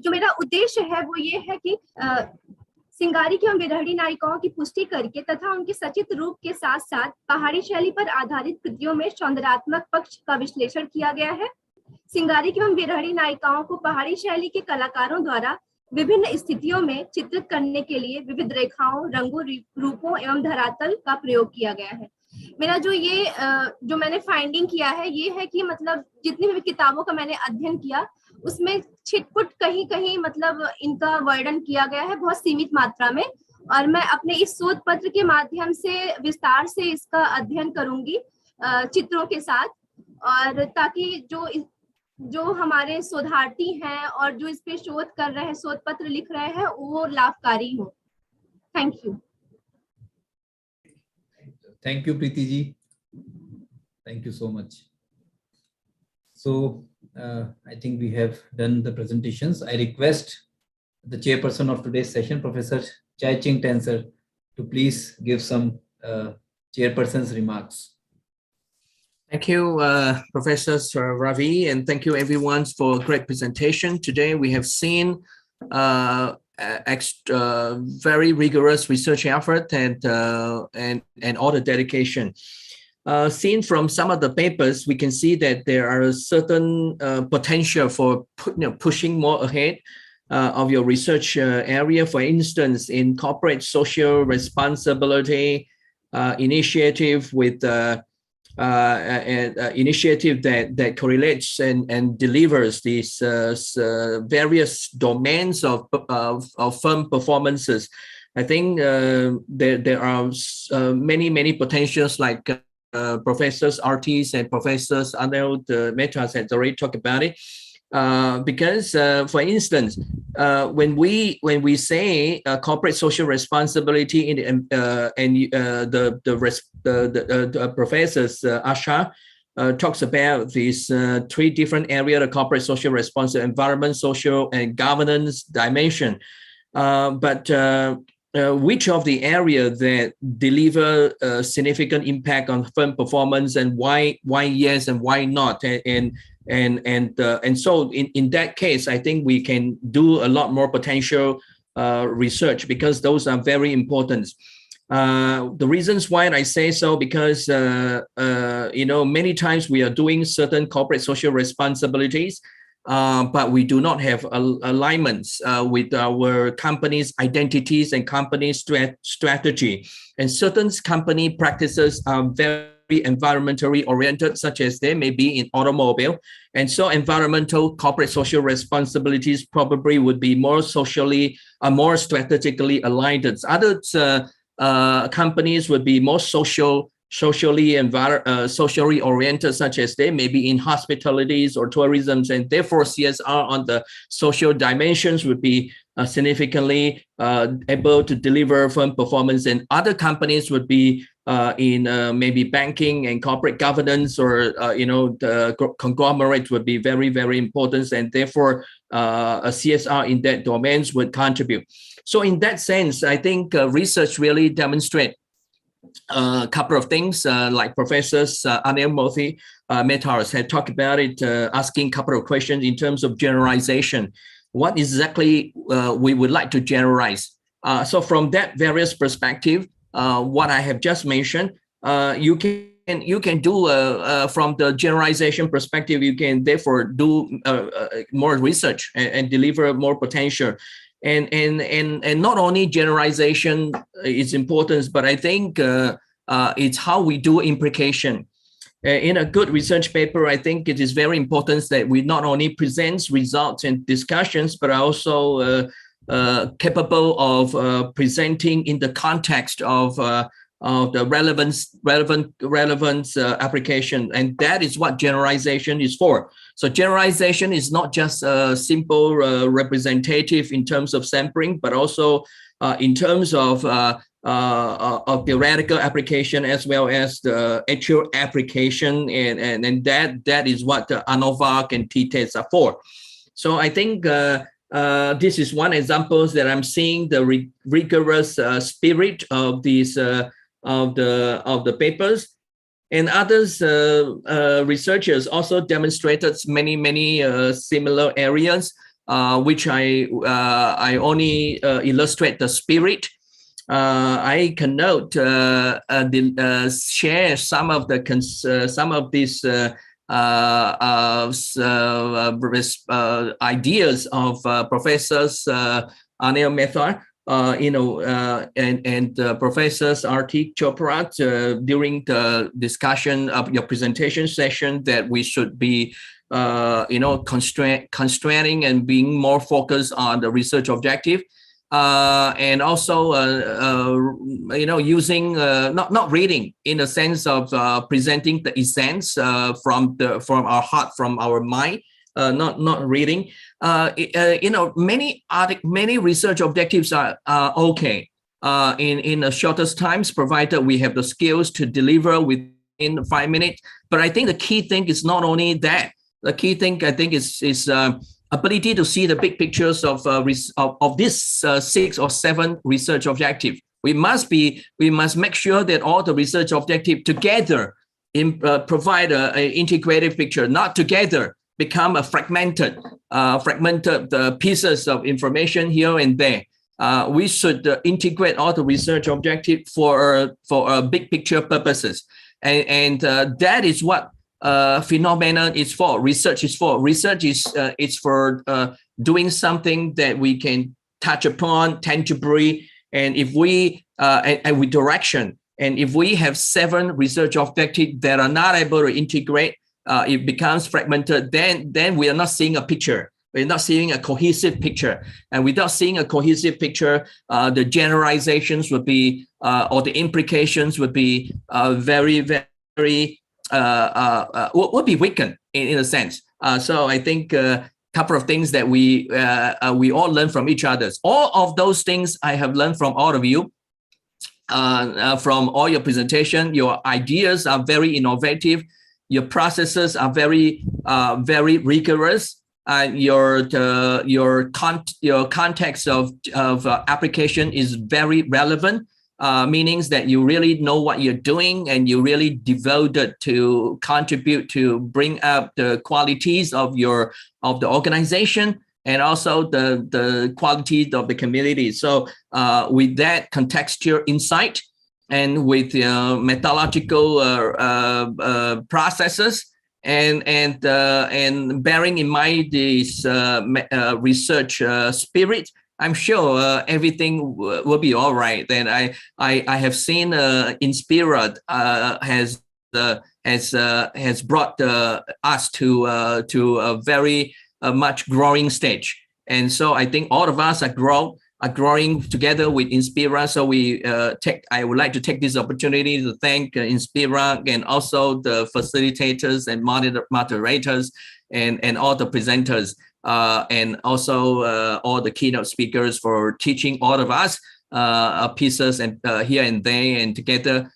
जो मेरा उद्देश्य है वो ये है कि श्रृंगारिक एवं विरहणी नायिकाओं की पुष्टि करके तथा उनके सचित्र रूप के साथ साथ पहाड़ी शैली पर आधारित कृतियों में सौंदर्यात्मक पक्ष का विश्लेषण किया गया है। श्रृंगारिक एवं विरहणी नायिकाओं को पहाड़ी शैली के कलाकारों द्वारा विभिन्न स्थितियों में चित्रित करने के लिए विविध रेखाओं, रंगों, रूपों एवं धरातल का प्रयोग किया गया है। मेरा जो मैंने फाइंडिंग किया है ये है कि मतलब जितनी भी किताबों का मैंने अध्ययन किया उसमें छिटपुट कहीं मतलब इनका वर्णन किया गया है बहुत सीमित मात्रा में, और मैं अपने इस शोध पत्र के माध्यम से विस्तार से इसका अध्ययन करूंगी चित्रों के साथ, और ताकि जो हमारे शोधार्थी हैं और जो इस पे शोध कर रहे हैं, शोध पत्र लिख रहे हैं, वो लाभकारी हो। Thank you. Thank you, Preeti ji. Thank you so much. So, I think we have done the presentations. I request the chairperson of today's session, Professor Chai Ching Tan sir, to please give some chairperson's remarks. Thank you, Professor Ravi, and thank you everyone for a great presentation. Today we have seen very rigorous research effort and all the dedication. Seen from some of the papers, we can see that there are certain potential for pushing more ahead of your research area. For instance, in corporate social responsibility initiative with initiative that correlates and delivers these various domains of firm performances. I think there are many potentials like Professors Artis and Professors Arnold Metas has already talked about it. Because, for instance, when we say corporate social responsibility in the professors Asha talks about these three different areas: the corporate social responsibility, environment, social, and governance dimension. But which of the areas that deliver a significant impact on firm performance, and why yes and why not, and so in that case, I think we can do a lot more potential research, because those are very important. The reasons why I say so, because many times we are doing certain corporate social responsibilities, but we do not have alignments with our company's identities and company strategy. And certain company practices are very environmentally oriented, such as they may be in automobile. And so environmental corporate social responsibilities probably would be more more strategically aligned. Others companies would be more socially oriented, such as they may be in hospitalities or tourism, and therefore CSR on the social dimensions would be significantly able to deliver firm performance. And other companies would be in maybe banking and corporate governance, or the conglomerate would be very important, and therefore a CSR in that domains would contribute. So in that sense, I think research really demonstrates a couple of things, like Professors Anil Metas had talked about it, asking a couple of questions in terms of generalization. What exactly we would like to generalize? So from that various perspective, what I have just mentioned, you can do from the generalization perspective, you can therefore do more research and deliver more potential. And not only generalization is important, but I think it's how we do implication. In a good research paper, I think it is very important that we not only present results and discussions, but also capable of presenting in the context of the relevant application. And that is what generalization is for. So generalization is not just a simple representative in terms of sampling, but also in terms of theoretical application as well as the actual application, and that is what the ANOVA and t-tests are for. So I think this is one example that I'm seeing the rigorous spirit of these of the papers. And others researchers also demonstrated many similar areas, which I only illustrate the spirit. I can note share some of these ideas of Professors Anil Metas, and Professors Artik Chopra during the discussion of your presentation session, that we should be constraining and being more focused on the research objective. And also, using not reading in the sense of presenting the essence from our heart, from our mind, not reading. Many research objectives are okay in the shortest times, provided we have the skills to deliver within 5 minutes. But I think the key thing is not only that. The key thing, I think, is ability to see the big pictures of this 6 or 7 research objective. We must make sure that all the research objectives together provide an integrated picture, not together become a fragmented pieces of information here and there. We should integrate all the research objective for big picture purposes, and that is what phenomenon is for. Research is for. Research is for doing something that we can touch upon tangibly, and if we and with direction. And if we have 7 research objectives that are not able to integrate, it becomes fragmented. Then we are not seeing a picture. We're not seeing a cohesive picture. And without seeing a cohesive picture, the generalizations would be, or the implications would be very would be weakened in a sense. So I think a couple of things that we all learn from each other. All of those things I have learned from all of you. From all your presentation, your ideas are very innovative. Your processes are very rigorous. Your context of application is very relevant. Meaning that you really know what you're doing and you really devoted to contribute to bring up the qualities of the organization and also the quality of the community. So with that contextual insight and with methodological processes and bearing in mind this research spirit, I'm sure everything will be all right. Then I have seen Inspira has brought us to a very much growing stage, and so I think all of us are growing together with Inspira. So I would like to take this opportunity to thank Inspira and also the facilitators and moderators and all the presenters and also all the keynote speakers for teaching all of us pieces and here and there, and together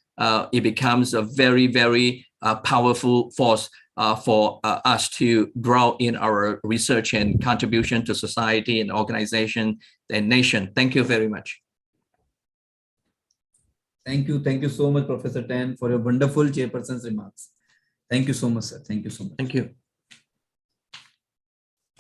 it becomes a very powerful force for us to grow in our research and contribution to society and organization and nation. Thank you very much. Thank you so much, Professor Tan, for your wonderful chairperson's remarks. Thank you so much, sir. Thank you so much. Thank you.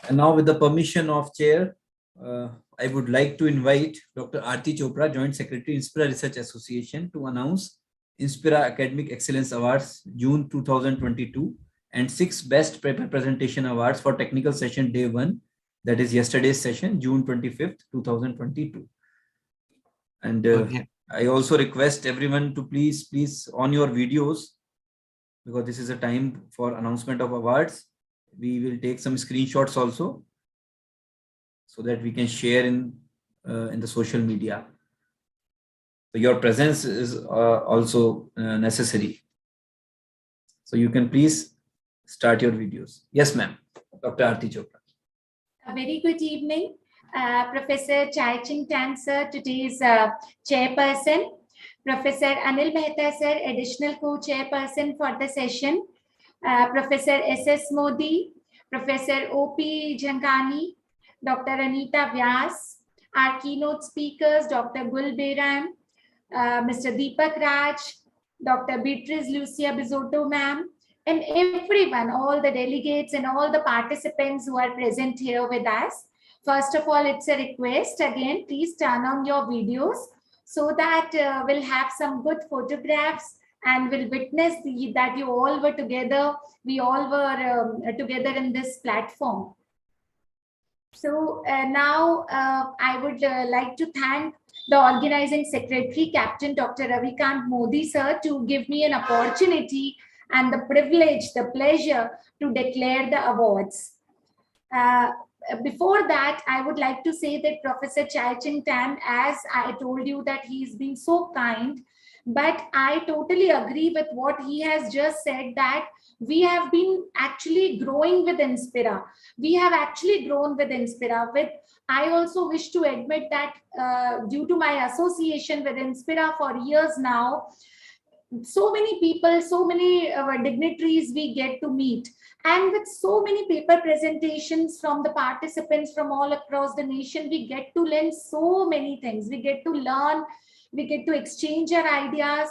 And now, with the permission of chair, I would like to invite Dr. Aarti Chopra, Joint Secretary, Inspira Research Association, to announce Inspira Academic Excellence Awards, June 2022, and 6 Best Paper Presentation Awards for Technical Session Day 1, that is yesterday's session, June 25th, 2022. And I also request everyone to please on your videos, because this is a time for announcement of awards. We will take some screenshots also so that we can share in the social media. So your presence is also necessary. So you can please start your videos. Yes, ma'am. Dr. Aarti Chopra. A very good evening. Professor Chai Ching Tan, sir, today's chairperson. Professor Anil Mehta, sir, additional co-chairperson for the session. Professor S.S. Modi, Professor O.P. Jhankani, Dr. Anita Vyas, our keynote speakers, Dr. Gul Beram, Mr. Deepak Raj, Dr. Beatrice Lucia Bizotto, ma'am, and everyone, all the delegates and all the participants who are present here with us. First of all, it's a request again, please turn on your videos so that we'll have some good photographs and we'll witness that you all were together. We all were together in this platform. So now I would like to thank the organizing secretary, Captain Dr. Ravikant Modi, sir, to give me an opportunity and the privilege, the pleasure to declare the awards. Before that, I would like to say that Professor Chai Ching Tan, as I told you that he's been so kind, but I totally agree with what he has just said, that we have been actually growing with Inspira. We have actually grown with Inspira. I also wish to admit that due to my association with Inspira for years now, so many people, so many dignitaries we get to meet, and with so many paper presentations from the participants from all across the nation, we get to learn so many things. We get to learn We get to exchange our ideas.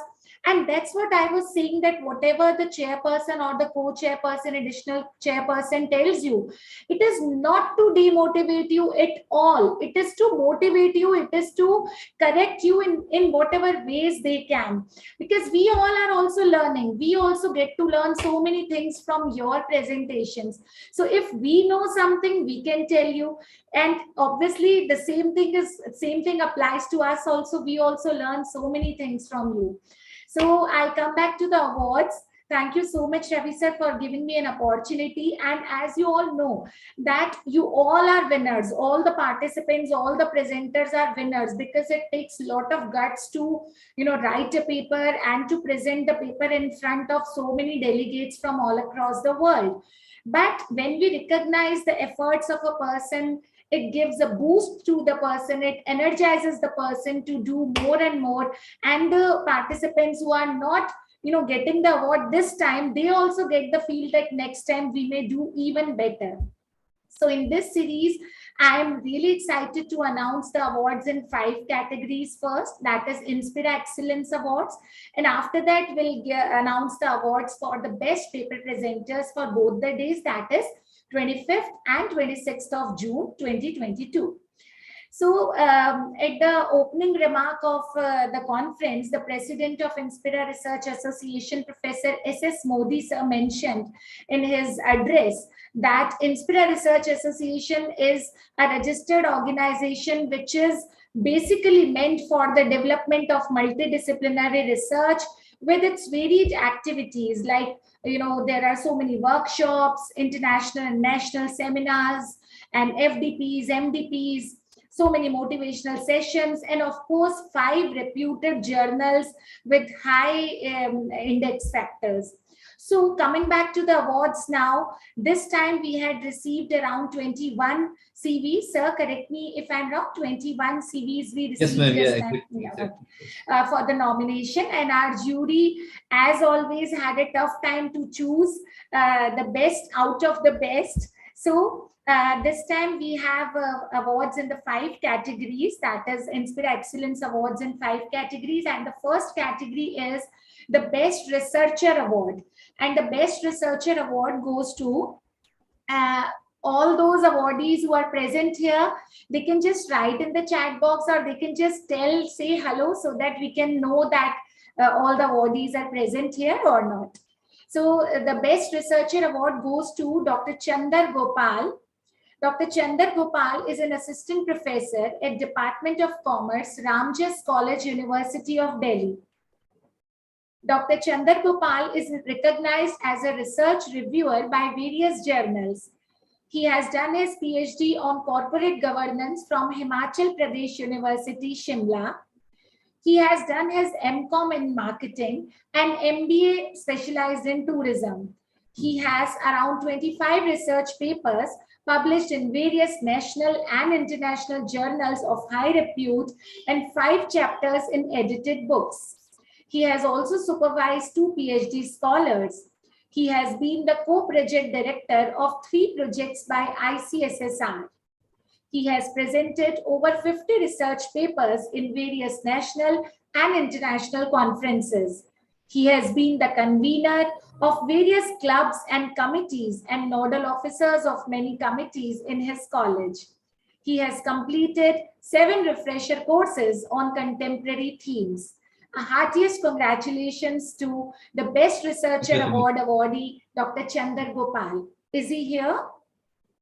And that's what I was saying, that whatever the chairperson or the co-chairperson, additional chairperson tells you, it is not to demotivate you at all. It is to motivate you. It is to correct you in whatever ways they can. Because we all are also learning. We also get to learn so many things from your presentations. So if we know something, we can tell you. And obviously the same thing applies to us also. We also learn so many things from you. So I'll come back to the awards. Thank you so much, Ravi sir, for giving me an opportunity. And as you all know, that you all are winners. All the participants, all the presenters are winners, because it takes a lot of guts to, write a paper and to present the paper in front of so many delegates from all across the world. But when we recognize the efforts of a person, it gives a boost to the person, it energizes the person to do more and more. And the participants who are not getting the award this time, they also get the feel that next time we may do even better. So in this series, I am really excited to announce the awards in 5 categories first, that is Inspira Excellence Awards. And after that, we'll announce the awards for the best paper presenters for both the days, that is 25th and 26th of June 2022. So at the opening remark of the conference, the president of Inspira Research Association, Professor S.S. Modi sir, mentioned in his address that Inspira Research Association is a registered organization which is basically meant for the development of multidisciplinary research with its varied activities. Like, there are so many workshops, international and national seminars, and FDPs, MDPs, so many motivational sessions, and of course 5 reputed journals with high index factors. So coming back to the awards now, this time we had received around 21 CVs. Sir, correct me if I'm wrong, 21 CVs we received Yes, ma'am. this time for the nomination. And our jury, as always, had a tough time to choose the best out of the best. So this time we have awards in the 5 categories, that is Inspira Excellence Awards in 5 categories. And the first category is the Best Researcher Award. And the Best Researcher Award goes to all those awardees who are present here. They can just write in the chat box, or they can just say hello, so that we can know that all the awardees are present here or not. So the Best Researcher Award goes to Dr. Chandar Gopal. Dr. Chandar Gopal is an assistant professor at Department of Commerce, Ramjas College, University of Delhi. Dr. Chandar Gopal is recognized as a research reviewer by various journals. He has done his PhD on corporate governance from Himachal Pradesh University, Shimla. He has done his MCom in marketing and MBA specialized in tourism. He has around 25 research papers published in various national and international journals of high repute and 5 chapters in edited books. He has also supervised 2 PhD scholars. He has been the co-project director of 3 projects by ICSSR. He has presented over 50 research papers in various national and international conferences. He has been the convener of various clubs and committees and nodal officers of many committees in his college. He has completed 7 refresher courses on contemporary themes. A heartiest congratulations to the Best Researcher Award awardee, Dr. Chandar Gopal. Is he here?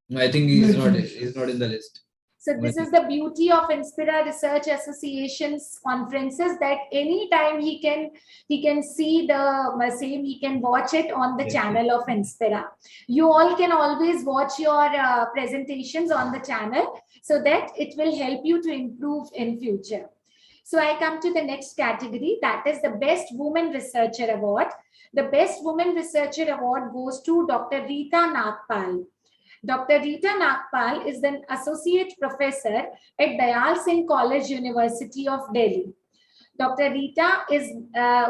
No, I think he's not in the list. So this is the beauty of Inspira Research Association's conferences, that anytime he can see the same, he can watch it on the channel of Inspira. You all can always watch your presentations on the channel, so that it will help you to improve in future. So I come to the next category, that is the Best Woman Researcher Award. The Best Woman Researcher Award goes to Dr. Rita Nagpal. Dr. Rita Nagpal is an associate professor at Dayal Singh College, University of Delhi. Dr. Rita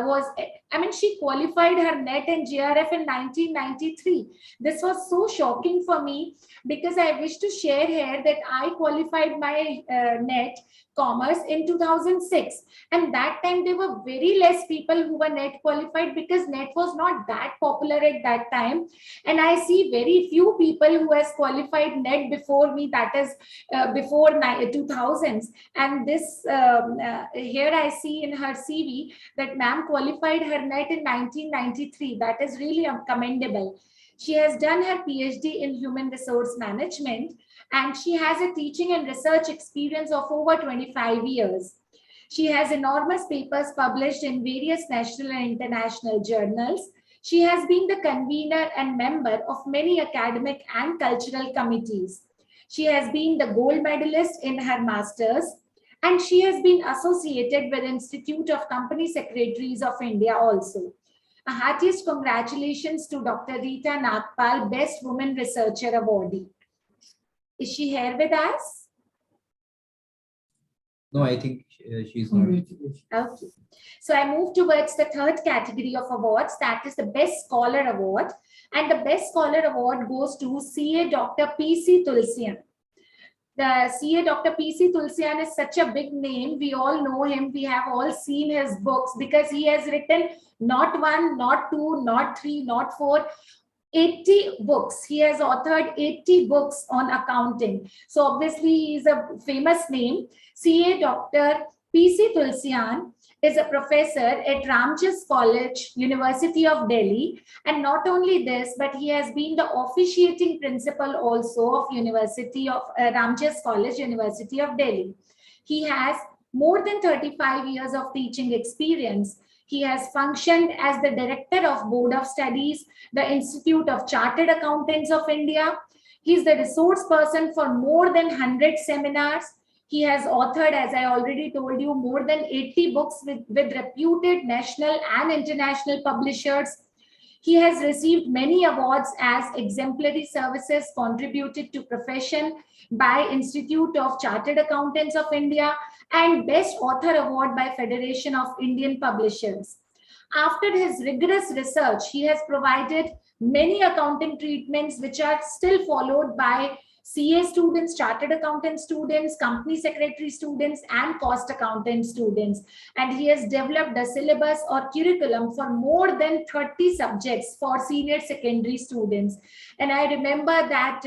was I mean, she qualified her NET and JRF in 1993. This was so shocking for me because I wish to share here that I qualified my NET commerce in 2006, and that time there were very less people who were NET qualified because NET was not that popular at that time, and I see very few people who has qualified NET before me, that is before 2000s. And this here I see in her CV that ma'am qualified her NET in 1993. That is really commendable. She has done her PhD in human resource management, and she has a teaching and research experience of over 25 years. She has enormous papers published in various national and international journals. She has been the convener and member of many academic and cultural committees. She has been the gold medalist in her masters, and she has been associated with Institute of Company Secretaries of India also. A heartiest congratulations to Dr. Rita Nagpal, Best Woman Researcher Awardee. Is she here with us? No, I think she's not. Okay. So I move towards the third category of awards, that is the Best Scholar Award. And the Best Scholar Award goes to CA Dr. P.C. Tulsian. The CA Dr. P.C. Tulsian is such a big name. We all know him. We have all seen his books because he has written not one, not two, not three, not four, 80 books. He has authored 80 books on accounting. So obviously he is a famous name. CA Dr. P.C. Tulsian is a professor at Ramjas College, University of Delhi. And not only this, but he has been the officiating principal also of University of Ramjas College, University of Delhi. He has more than 35 years of teaching experience. He has functioned as the director of Board of Studies, the Institute of Chartered Accountants of India. He is the resource person for more than 100 seminars. He has authored, as I already told you, more than 80 books with reputed national and international publishers. He has received many awards as exemplary services contributed to profession by Institute of Chartered Accountants of India and Best Author Award by Federation of Indian Publishers. After his rigorous research, he has provided many accounting treatments which are still followed by CA students, Chartered Accountant students, Company Secretary students, and Cost Accountant students. And he has developed a syllabus or curriculum for more than 30 subjects for senior secondary students. And I remember that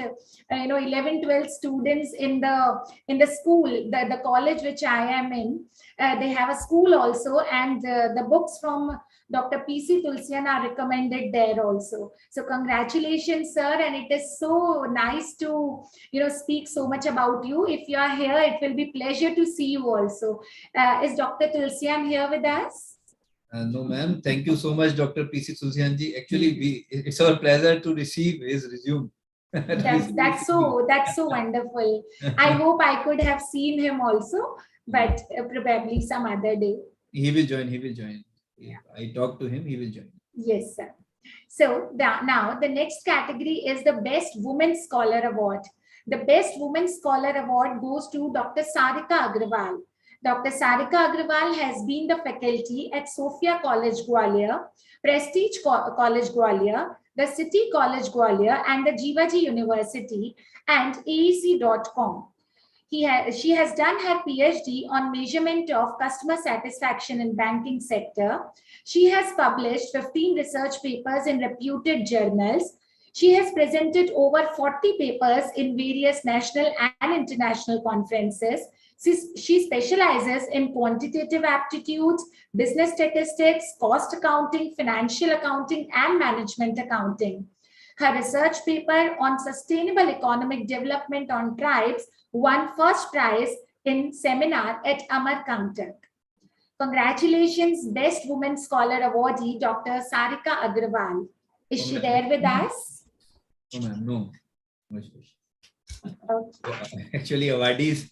11, 12 students in the school, the college which I am in, they have a school also, and the books from Dr. P.C. Tulsian are recommended there also. So congratulations, sir. And it is so nice to, speak so much about you. If you are here, it will be pleasure to see you also. Is Dr. Tulsian here with us? No, ma'am. Thank you so much, Dr. P.C. Tulsian ji. Actually, it's our pleasure to receive his resume. That's so wonderful. I hope I could have seen him also, but probably some other day. He will join. He will join. Yeah. I talked to him. He will join. Yes, sir. So now the next category is the Best Women Scholar Award. The Best Women Scholar Award goes to Dr. Sarika Agrawal. Dr. Sarika Agrawal has been the faculty at Sophia College Gwalior, Prestige College Gwalior, the City College Gwalior, and the Jivaji University, and AEC.com. She has done her PhD on measurement of customer satisfaction in banking sector. She has published 15 research papers in reputed journals. She has presented over 40 papers in various national and international conferences. She specializes in quantitative aptitudes, business statistics, cost accounting, financial accounting, and management accounting. Her research paper on sustainable economic development on tribes won first prize in seminar at Amarkantak. Congratulations, Best Women Scholar Awardee, Dr. Sarika Agrawal. Is she there with us? No, ma'am, no. Okay. Actually, awardees.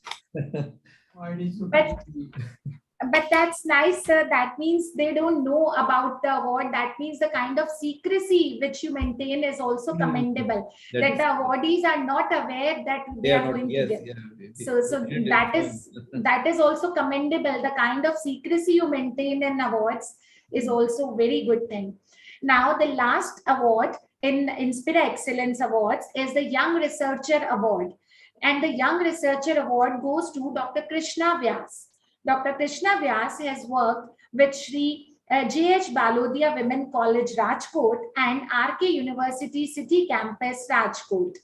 But that's nice, sir. That means they don't know about the award. That means the kind of secrecy which you maintain is also commendable. That the awardees are not aware that they are going to get. So that is also commendable. The kind of secrecy you maintain in awards. is also a very good thing. Now, the last award in Inspira Excellence Awards is the Young Researcher Award. And the Young Researcher Award goes to Dr. Krishna Vyas. Dr. Krishna Vyas has worked with Sri J.H. Balodia Women College, Rajkot and RK University City Campus, Rajkot.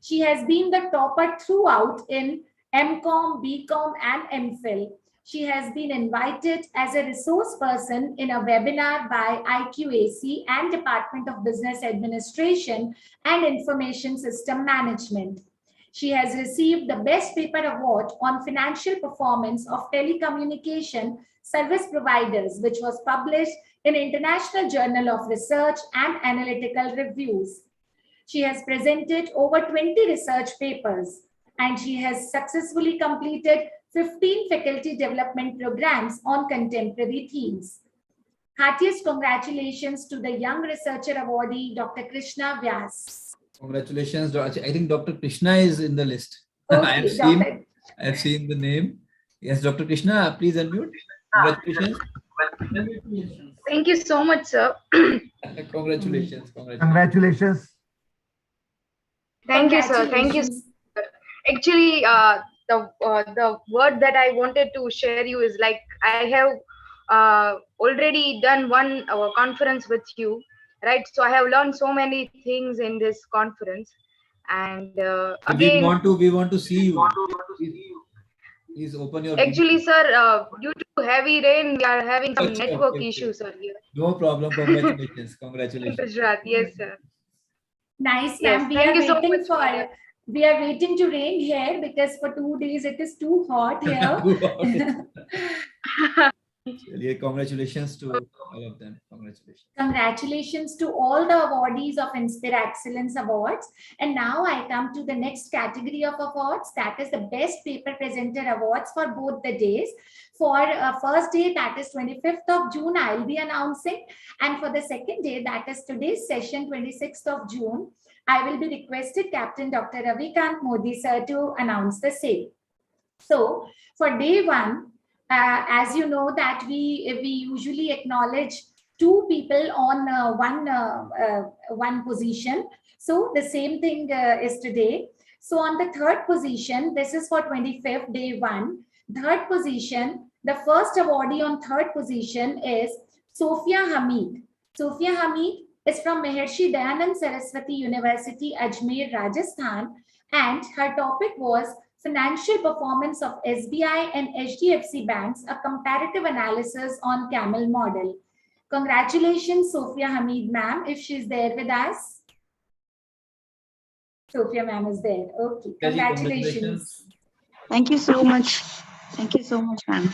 She has been the topper throughout in MCOM, BCom and MPhil. She has been invited as a resource person in a webinar by IQAC and Department of Business Administration and Information System Management. She has received the Best Paper Award on Financial Performance of Telecommunication Service Providers, which was published in International Journal of Research and Analytical Reviews. She has presented over 20 research papers, and she has successfully completed 15 faculty development programs on contemporary themes. Heartiest congratulations to the Young Researcher Awardee, Dr. Krishna Vyas. Congratulations. I think Dr. Krishna is in the list. Okay, I've seen the name. Yes, Dr. Krishna, please unmute. Congratulations. Thank you so much, sir. Congratulations. Congratulations. Thank you, sir. Thank you. Sir. Actually, the word that I wanted to share you is like I have already done one conference with you, right? So I have learned so many things in this conference, and again, we want to see you. Please open your. Actually, sir, due to heavy rain, we are having some network issues, sir. Here. No problem. Congratulations. Congratulations. Gujarat, yes, sir. Nice, yes, Sam. thank you so much. We are waiting to rain here because for 2 days it is too hot here. Congratulations to all of them. Congratulations. Congratulations to all the awardees of Inspira Excellence Awards. And now I come to the next category of awards, that is the Best Paper Presenter Awards for both the days. For first day, that is 25th of June, I'll be announcing. And for the second day, that is today's session, 26th of June, I will be requested Captain Dr. Ravikant Modi sir to announce the same. So for day one, as you know that we usually acknowledge 2 people on one position. So the same thing is today. So on the 3rd position, this is for 25th, day 1. 3rd position, the first awardee on 3rd position is Sophia Hamid. Sophia Hamid is from Maharshi Dayanand Saraswati University, Ajmer, Rajasthan, and her topic was Financial Performance of SBI and HDFC Banks, a comparative analysis on Camel model. Congratulations, Sophia Hamid ma'am, if she's there with us. Sophia ma'am is there. Okay, congratulations. Thank you so much. Thank you so much, ma'am.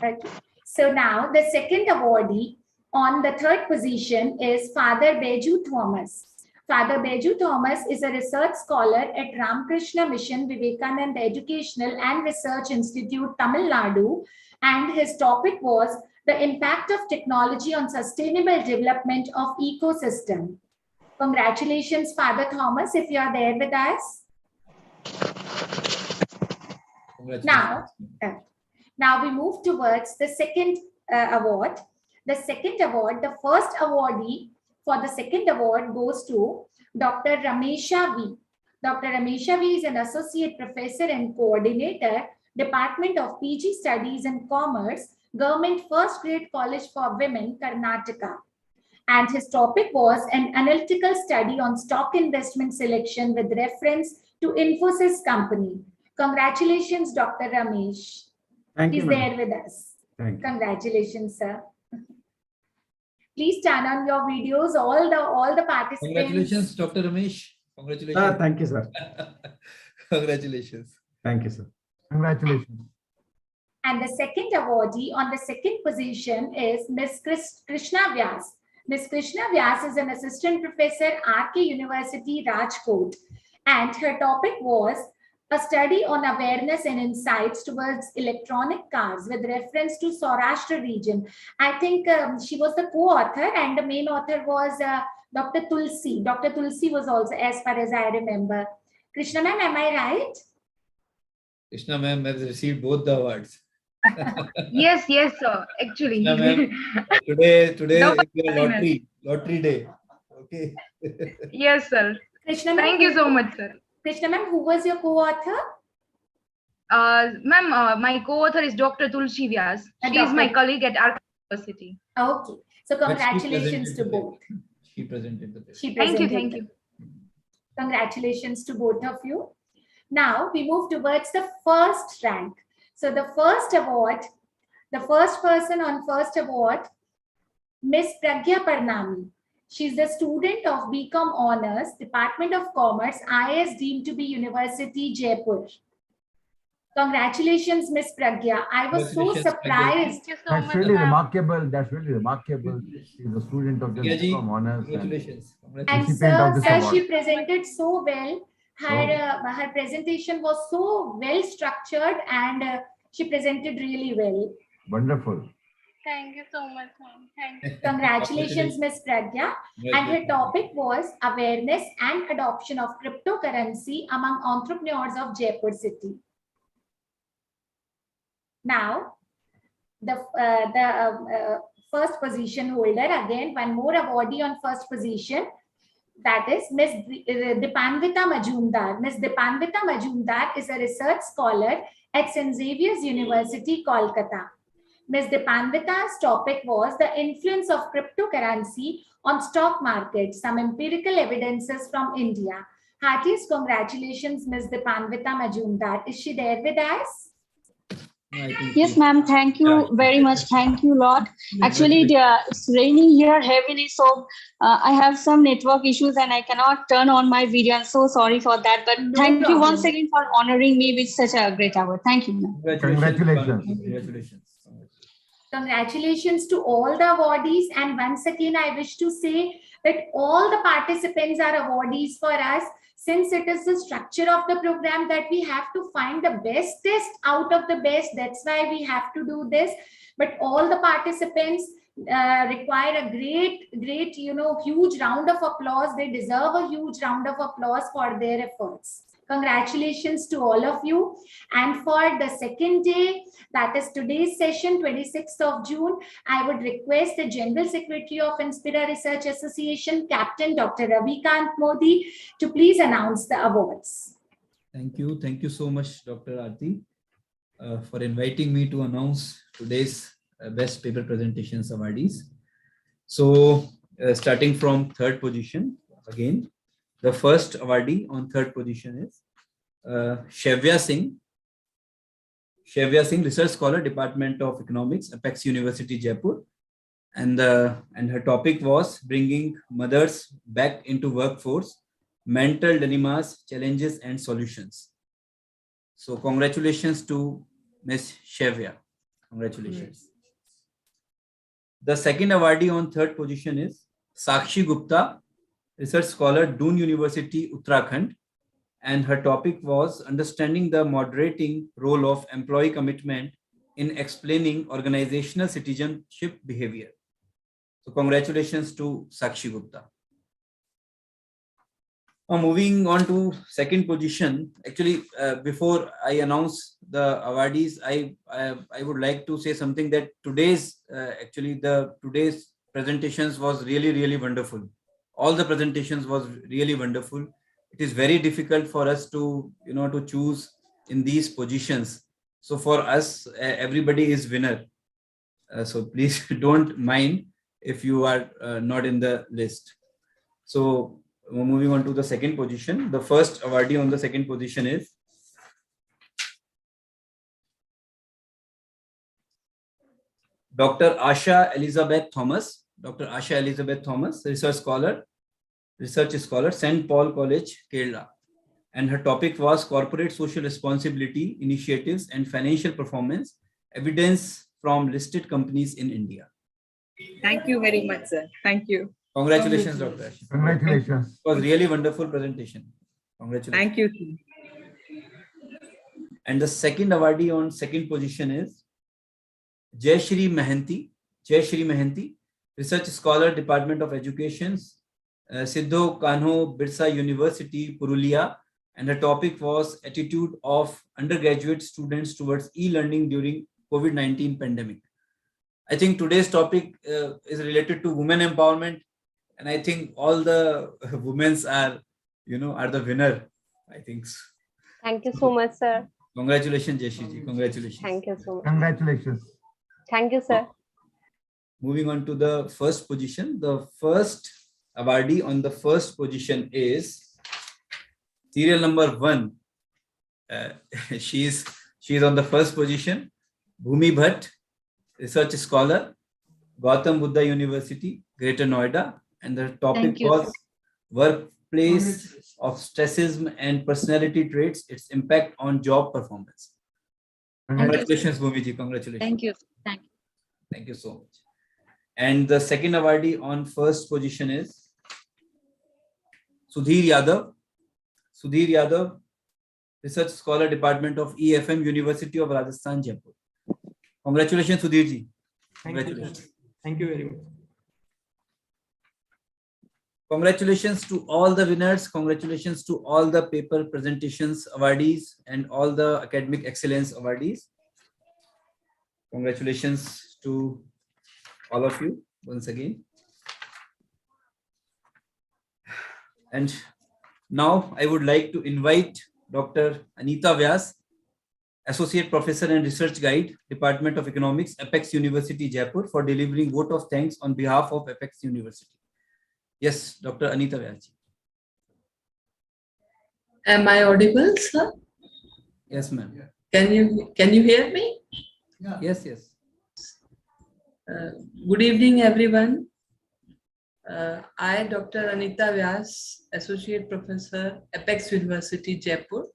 Okay. So now the second awardee on the 3rd position is Father Beju Thomas. Father Beju Thomas is a research scholar at Ramakrishna Mission Vivekananda Educational and Research Institute, Tamil Nadu, and his topic was the impact of technology on sustainable development of ecosystem. Congratulations, Father Thomas, if you are there with us. Now we move towards the second award. The second award, the first awardee for the second award goes to Dr. Ramesha V. Dr. Ramesha V is an associate professor and coordinator, Department of PG Studies and Commerce, Government First Grade College for Women, Karnataka. And his topic was an analytical study on stock investment selection with reference to Infosys company. Congratulations, Dr. Ramesh. Thank you. He's there with us. Thank you. Congratulations, sir. Please turn on your videos, all the participants. Congratulations, Dr. Ramesh. Congratulations. Thank you, sir. Congratulations. Thank you, sir. Congratulations. And the second awardee on the second position is Ms. Krishna Vyas. Ms. Krishna Vyas is an assistant professor, RK University, Rajkot. And her topic was a study on awareness and insights towards electronic cars with reference to Saurashtra region. I think she was the co-author and the main author was Dr. Tulsi. Dr. Tulsi was also, as far as I remember. Krishna ma'am, am I right? Krishna ma'am has received both the awards. Yes, yes, sir. Actually. Yeah, ma'am. Today The is your happiness. lottery day. Okay. Yes, sir. Krishna Thank you so much, sir. Krishna ma'am, who was your co-author? Ma'am, my co-author is Dr. Tulsi Vyas. She is my colleague at our university. Okay. So But she congratulations presented to the both. paper. She presented the paper. She Thank you, presented thank the- you. Congratulations to both of you. Now we move towards the first rank. So the first award, the first person on first award, Miss Pragya Parnami. She's the student of BCom Honors, Department of Commerce, IS deemed to be University, Jaipur. Congratulations, Miss Pragya. I was so Congratulations, Pragya. surprised. Thank you so That's much, really ma'am. remarkable. That's really remarkable. She's a student of Pragya just ji, from honors and congratulations. And recipient of sir, this sir, award. she presented so well. Her presentation was so well structured, and she presented really well. Wonderful. Thank you so much, ma'am. Thank you. Congratulations, Ms. Pragya. And her topic was awareness and adoption of cryptocurrency among entrepreneurs of Jaipur city. Now, the first position holder, again, one more awardee on first position, that is Ms. Dipanvita Majumdar. Ms. Dipanvita Majumdar is a research scholar at St. Xavier's University, Kolkata. Ms. Dipanvita's topic was the influence of cryptocurrency on stock market, some empirical evidences from India. Heartiest congratulations, Ms. Dipanvita Majumdar. Is she there with us? Yes, ma'am. Thank you very much. Thank you a lot. Actually, it's raining here heavily, so I have some network issues and I cannot turn on my video. I'm so sorry for that. But thank you once again for honoring me with such a great award. Thank you, ma'am. Congratulations. Congratulations to all the awardees. And once again, I wish to say that all the participants are awardees for us. Since it is the structure of the program that we have to find the bestest out of the best, that's why we have to do this. But all the participants require a great, huge round of applause. They deserve a huge round of applause for their efforts. Congratulations to all of you. And for the second day, that is today's session, 26th of June, I would request the General Secretary of Inspira Research Association, Captain Dr. Ravikant Modi, to please announce the awards. Thank you. Thank you so much, Dr. Aarti, for inviting me to announce today's Best Paper Presentations awardees. So, starting from third position, again, the first awardee on third position is Shavya Singh. Shavya Singh, Research Scholar, Department of Economics, Apex University, Jaipur. And her topic was bringing mothers back into workforce, mental dilemmas, challenges, and solutions. So congratulations to Ms. Shavya. Congratulations. The second awardee on third position is Sakshi Gupta, Research Scholar, Doon University, Uttarakhand. And her topic was understanding the moderating role of employee commitment in explaining organizational citizenship behavior. So congratulations to Sakshi Gupta. Now moving on to second position. Actually, before I announce the awardees, I would like to say something that today's presentations was really wonderful. All the presentations was really wonderful. It is very difficult for us to to choose in these positions. So for us, everybody is winner. So please don't mind if you are not in the list. So moving on to the second position. The first awardee on the second position is Dr. Asha Elizabeth Thomas. Dr. Asha Elizabeth Thomas, research scholar, St. Paul College, Kerala. And her topic was corporate social responsibility initiatives and financial performance, evidence from listed companies in India. Thank you very much, sir. Thank you. Congratulations, Dr. Asha. Congratulations. It was really wonderful presentation. Congratulations. Thank you. And the second awardee on second position is Jayashri Mahanti. Jayashri Mahanti, research scholar, Department of Education, Siddho Kanho Birsa University, Purulia. And her topic was attitude of undergraduate students towards e-learning during COVID-19 pandemic. I think today's topic is related to women empowerment, and I think all the women are the winner. I think so. Thank you so much, sir. Congratulations, Jeshi ji. Congratulations. Thank you so much. Congratulations. Thank you, sir. Moving on to the first position. The first awardee on the first position is serial number 1. She is on the first position. Bhumi Bhatt, research scholar, Gautam Buddha University, Greater Noida, and the topic was workplace of stressism and personality traits, its impact on job performance. Congratulations, Bhumi ji. Congratulations. Thank you. Thank you so much. And the second awardee on first position is Sudhir Yadav. Sudhir Yadav, research scholar, Department of EFM, University of Rajasthan, Jaipur. Congratulations, Sudhir ji. Congratulations. Thank you very much. Congratulations to all the winners. Congratulations to all the paper presentations awardees and all the academic excellence awardees. Congratulations to all of you once again. And now I would like to invite Dr. Anita Vyas, Associate Professor and Research Guide, Department of Economics, Apex University, Jaipur, for delivering vote of thanks on behalf of Apex University. Yes, Dr. Anita Vyas. Am I audible, sir? Yes, ma'am. Can you hear me? Yes. Good evening, everyone. I, Dr. Anita Vyas, Associate Professor, Apex University, Jaipur,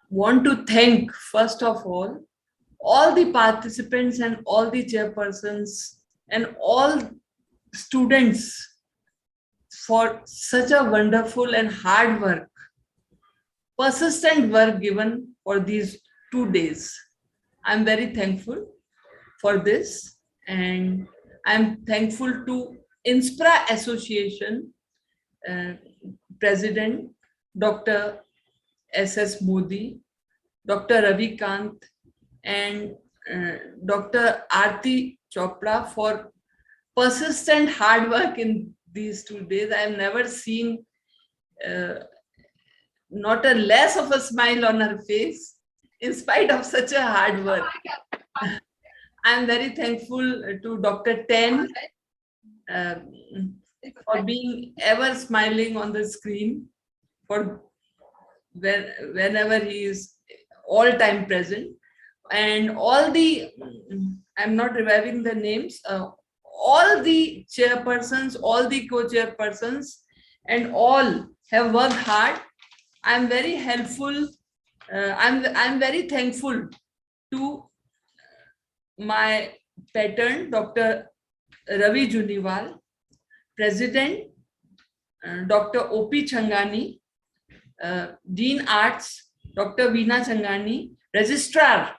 want to thank, first of all the participants and all the chairpersons and all students for such a wonderful and hard work, persistent work given for these 2 days. I'm very thankful for this, and I'm thankful to INSPRA Association President Dr. S.S. Modi, Dr. Ravi Kant, and Dr. Aarti Chopra for persistent hard work in these 2 days. I have never seen not a less of a smile on her face in spite of such a hard work. I'm very thankful to Dr. Ten for being ever smiling on the screen, for whenever he is all time present, and all the, I'm not reviving the names, all the chairpersons, all the co-chairpersons, and all have worked hard. I'm very helpful. I'm very thankful to my patron, Dr. Ravi Juniwal, President, Dr. O.P. Changani, Dean Arts, Dr. Veena Changani, Registrar,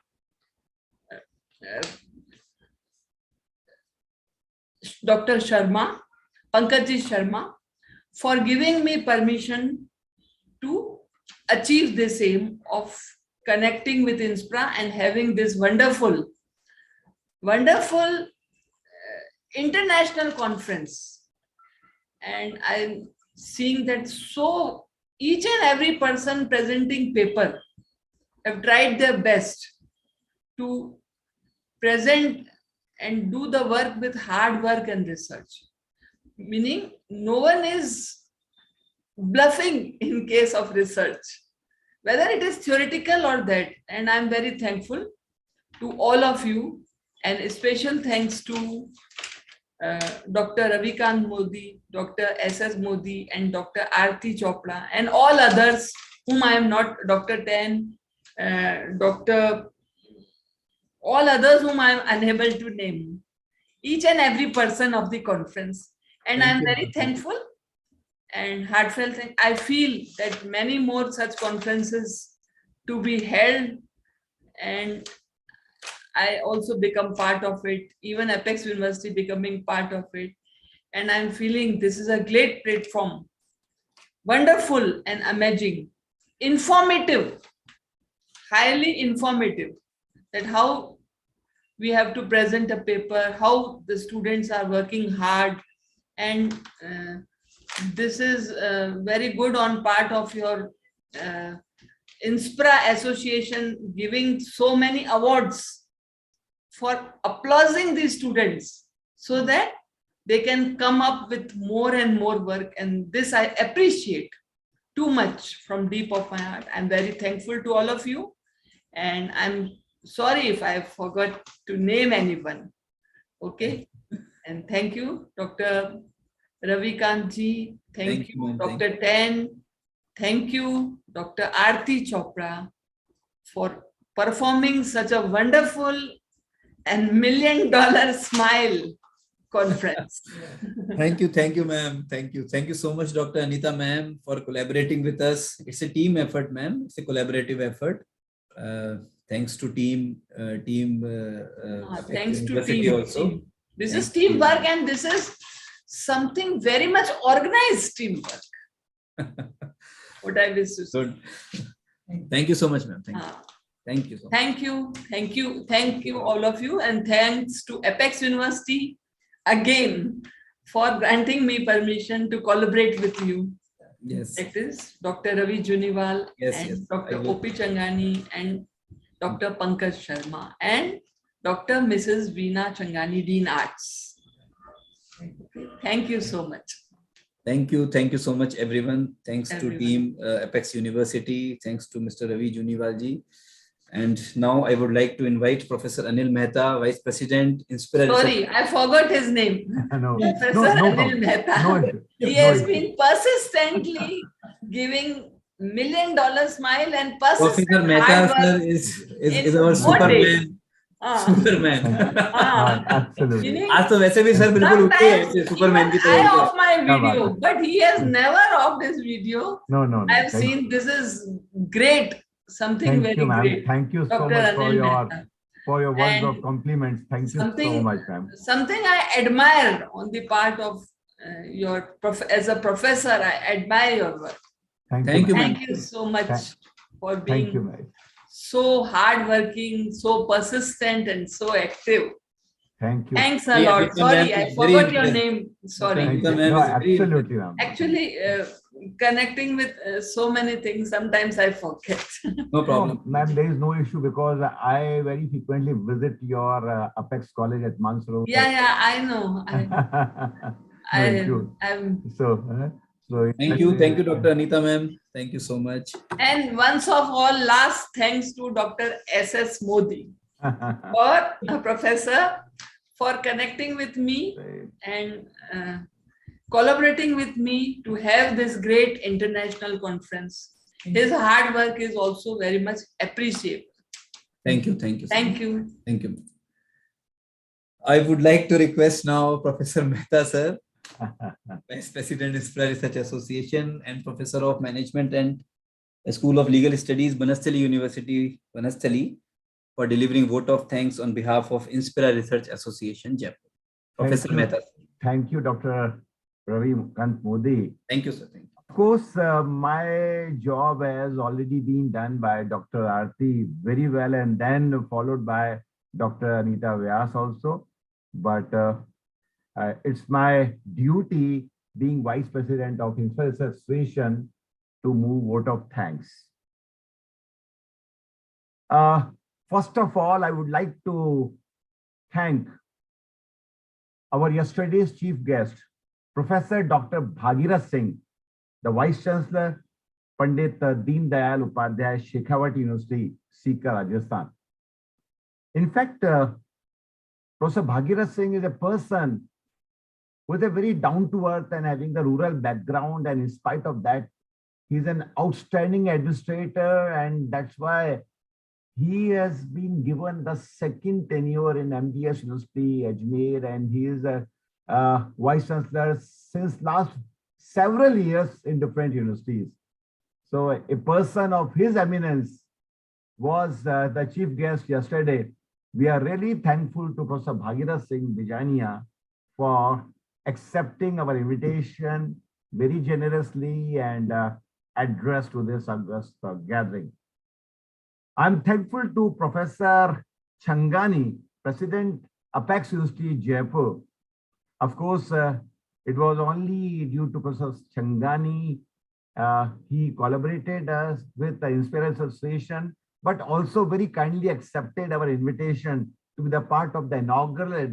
Dr. Sharma, Pankajji Sharma, for giving me permission to achieve this aim of connecting with INSPRA and having this wonderful international conference. And I'm seeing that so each and every person presenting paper have tried their best to present and do the work with hard work and research, meaning no one is bluffing in case of research, whether it is theoretical or that. And I'm very thankful to all of you, and a special thanks to Dr. Ravikant Modi, Dr. S.S. Modi, and Dr. Aarti Chopra, and all others whom I am not, Dr. Ten, all others whom I am unable to name, each and every person of the conference. And I am very thankful and heartfelt. I feel that many more such conferences to be held, and I also become part of it, even Apex University becoming part of it. And I'm feeling this is a great platform, wonderful and amazing, informative, highly informative. that how we have to present a paper, how the students are working hard, and this is very good on part of your INSPRA Association giving so many awards for applauding these students so that they can come up with more and more work. And this I appreciate too much from deep of my heart. I'm very thankful to all of you. And I'm sorry if I forgot to name anyone. Okay. And thank you, Dr. Ravikant ji. Thank you, Dr. Ten. Thank you, Dr. Aarti Chopra, for performing such a wonderful and $1 million smile conference. Thank you, ma'am. Thank you so much, Dr. Anita, ma'am, for collaborating with us. It's a team effort, ma'am. It's a collaborative effort. Thanks to team thanks to University team. also. This is teamwork, and this is something very much organized teamwork. What I wish to say. Thank you so much, ma'am. Thank you so much. Thank you, all of you, and thanks to Apex University again for granting me permission to collaborate with you. Yes. It is Dr. Ravi Juniwal and Yes. Dr. O.P. Changani and Dr. Pankaj Sharma and Dr. Mrs. Veena Changani, Dean Arts. Thank you so much. Thank you so much, everyone. Thanks to team Apex University. Thanks to Mr. Ravi Juniwal ji. And now I would like to invite Professor Anil Mehta, Vice President, INSPRA. Sorry, I forgot his name. Professor Anil Mehta. He has been persistently giving $1 million smile and persistent Professor Mehta sir is our Superman. Superman. Absolutely. आज तो वैसे भी sir बिल्कुल उठे हैं Superman की I तरह. off my video, but he has never off his video. No. I've seen this is great. Something very great. Thank you so Dr. much Anil for your words And of compliments. Thank you so much, ma'am. Something I admire on the part of as a professor, I admire your work. Thank you, Thank you so much for being Thank you, ma'am. so hardworking, so persistent, and so active. Thank you. Thanks a lot. Sorry, I forgot your name. Sorry. No, absolutely, ma'am. Actually, connecting with so many things, sometimes I forget. No problem. Ma'am, there is no issue because I very frequently visit your Apex College at Mansur. Yeah, I know. Thank you, Dr. Anita, ma'am. Thank you so much. And once of all, last thanks to Dr. S.S. Modi, Professor, for connecting with me and collaborating with me to have this great international conference. His hard work is also very much appreciated. Thank you. Thank you. I would like to request now Professor Mehta, sir, Vice President, INSPRA Research Association and Professor of Management and School of Legal Studies, Banastali University, Banastali, for delivering vote of thanks on behalf of INSPRA Research Association, Jaipur. Professor Mehta. Thank you, Dr. Ravi Modi. Thank you, sir. Of course, my job has already been done by Dr. Aarti very well, and then followed by Dr. Anita Vyas also. But it's my duty, being Vice President of INSPRA Research Association, to move vote of thanks. First of all, I would like to thank our yesterday's chief guest, Professor Dr. Bhagirath Singh, the Vice Chancellor, Pandit Deen Dayal Upadhyay, Shekhawat University, Sikar, Rajasthan. In fact, Professor Bhagirath Singh is a person with a very down-to-earth and having the rural background, and in spite of that, he's an outstanding administrator, and that's why he has been given the second tenure in MDS University, Ajmer, and he is a Vice Chancellor since last several years in different universities. So a person of his eminence was the chief guest yesterday. We are really thankful to Professor Bhagirath Singh Bijania for accepting our invitation very generously and address to this August gathering. I'm thankful to Professor Changani, President, Apex University, Jaipur. Of course, it was only due to Professor Changani. He collaborated with the Inspire Association, but also very kindly accepted our invitation to be the part of the inaugural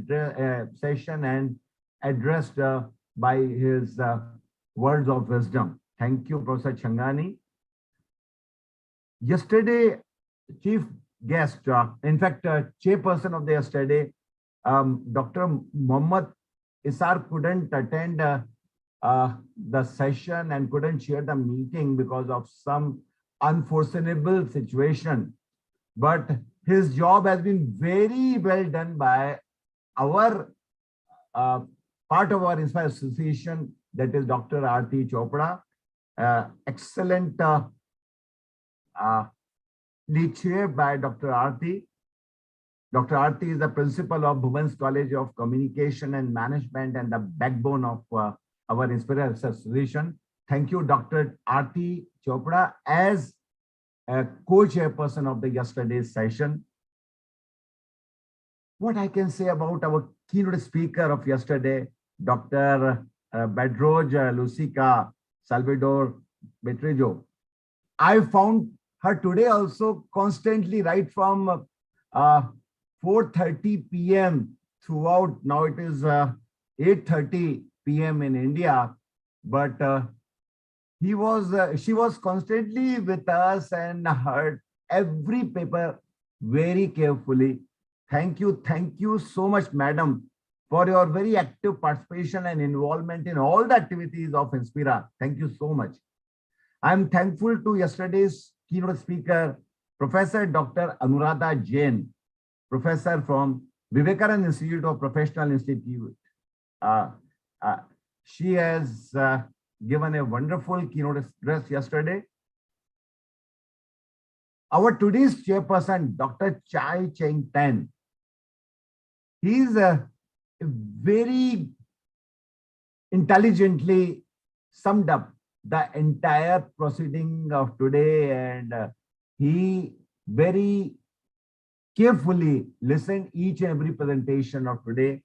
session and addressed by his words of wisdom. Thank you, Professor Changani. Yesterday, chief guest, in fact, chairperson of the yesterday, Dr. Mohammad Isar couldn't attend the session and couldn't chair the meeting because of some unforeseeable situation. But his job has been very well done by our part of our Inspire Association, that is Dr. Aarti Chopra. Excellent lead chaired by Dr. Aarti. Dr. Aarti is the principal of Women's College of Communication and Management and the backbone of our Inspire Association. Thank you, Dr. Aarti Chopra, as a co-chairperson of the yesterday's session. What I can say about our keynote speaker of yesterday, Dr. Bedroj Lucica Salvador Betrejo. I found her today also constantly right from 4:30 p.m. throughout. Now it is 8:30 p.m. in India, but she was constantly with us and heard every paper very carefully. Thank you so much, madam, for your very active participation and involvement in all the activities of Inspira. Thank you so much. I'm thankful to yesterday's keynote speaker, Professor Dr. Anuradha Jain, professor from Vivekananda Institute of Professional Institute. She has given a wonderful keynote address yesterday. Our today's chairperson, Dr. Chai Cheng Tan, he is very intelligently summed up the entire proceeding of today, and he very carefully listened each and every presentation of today.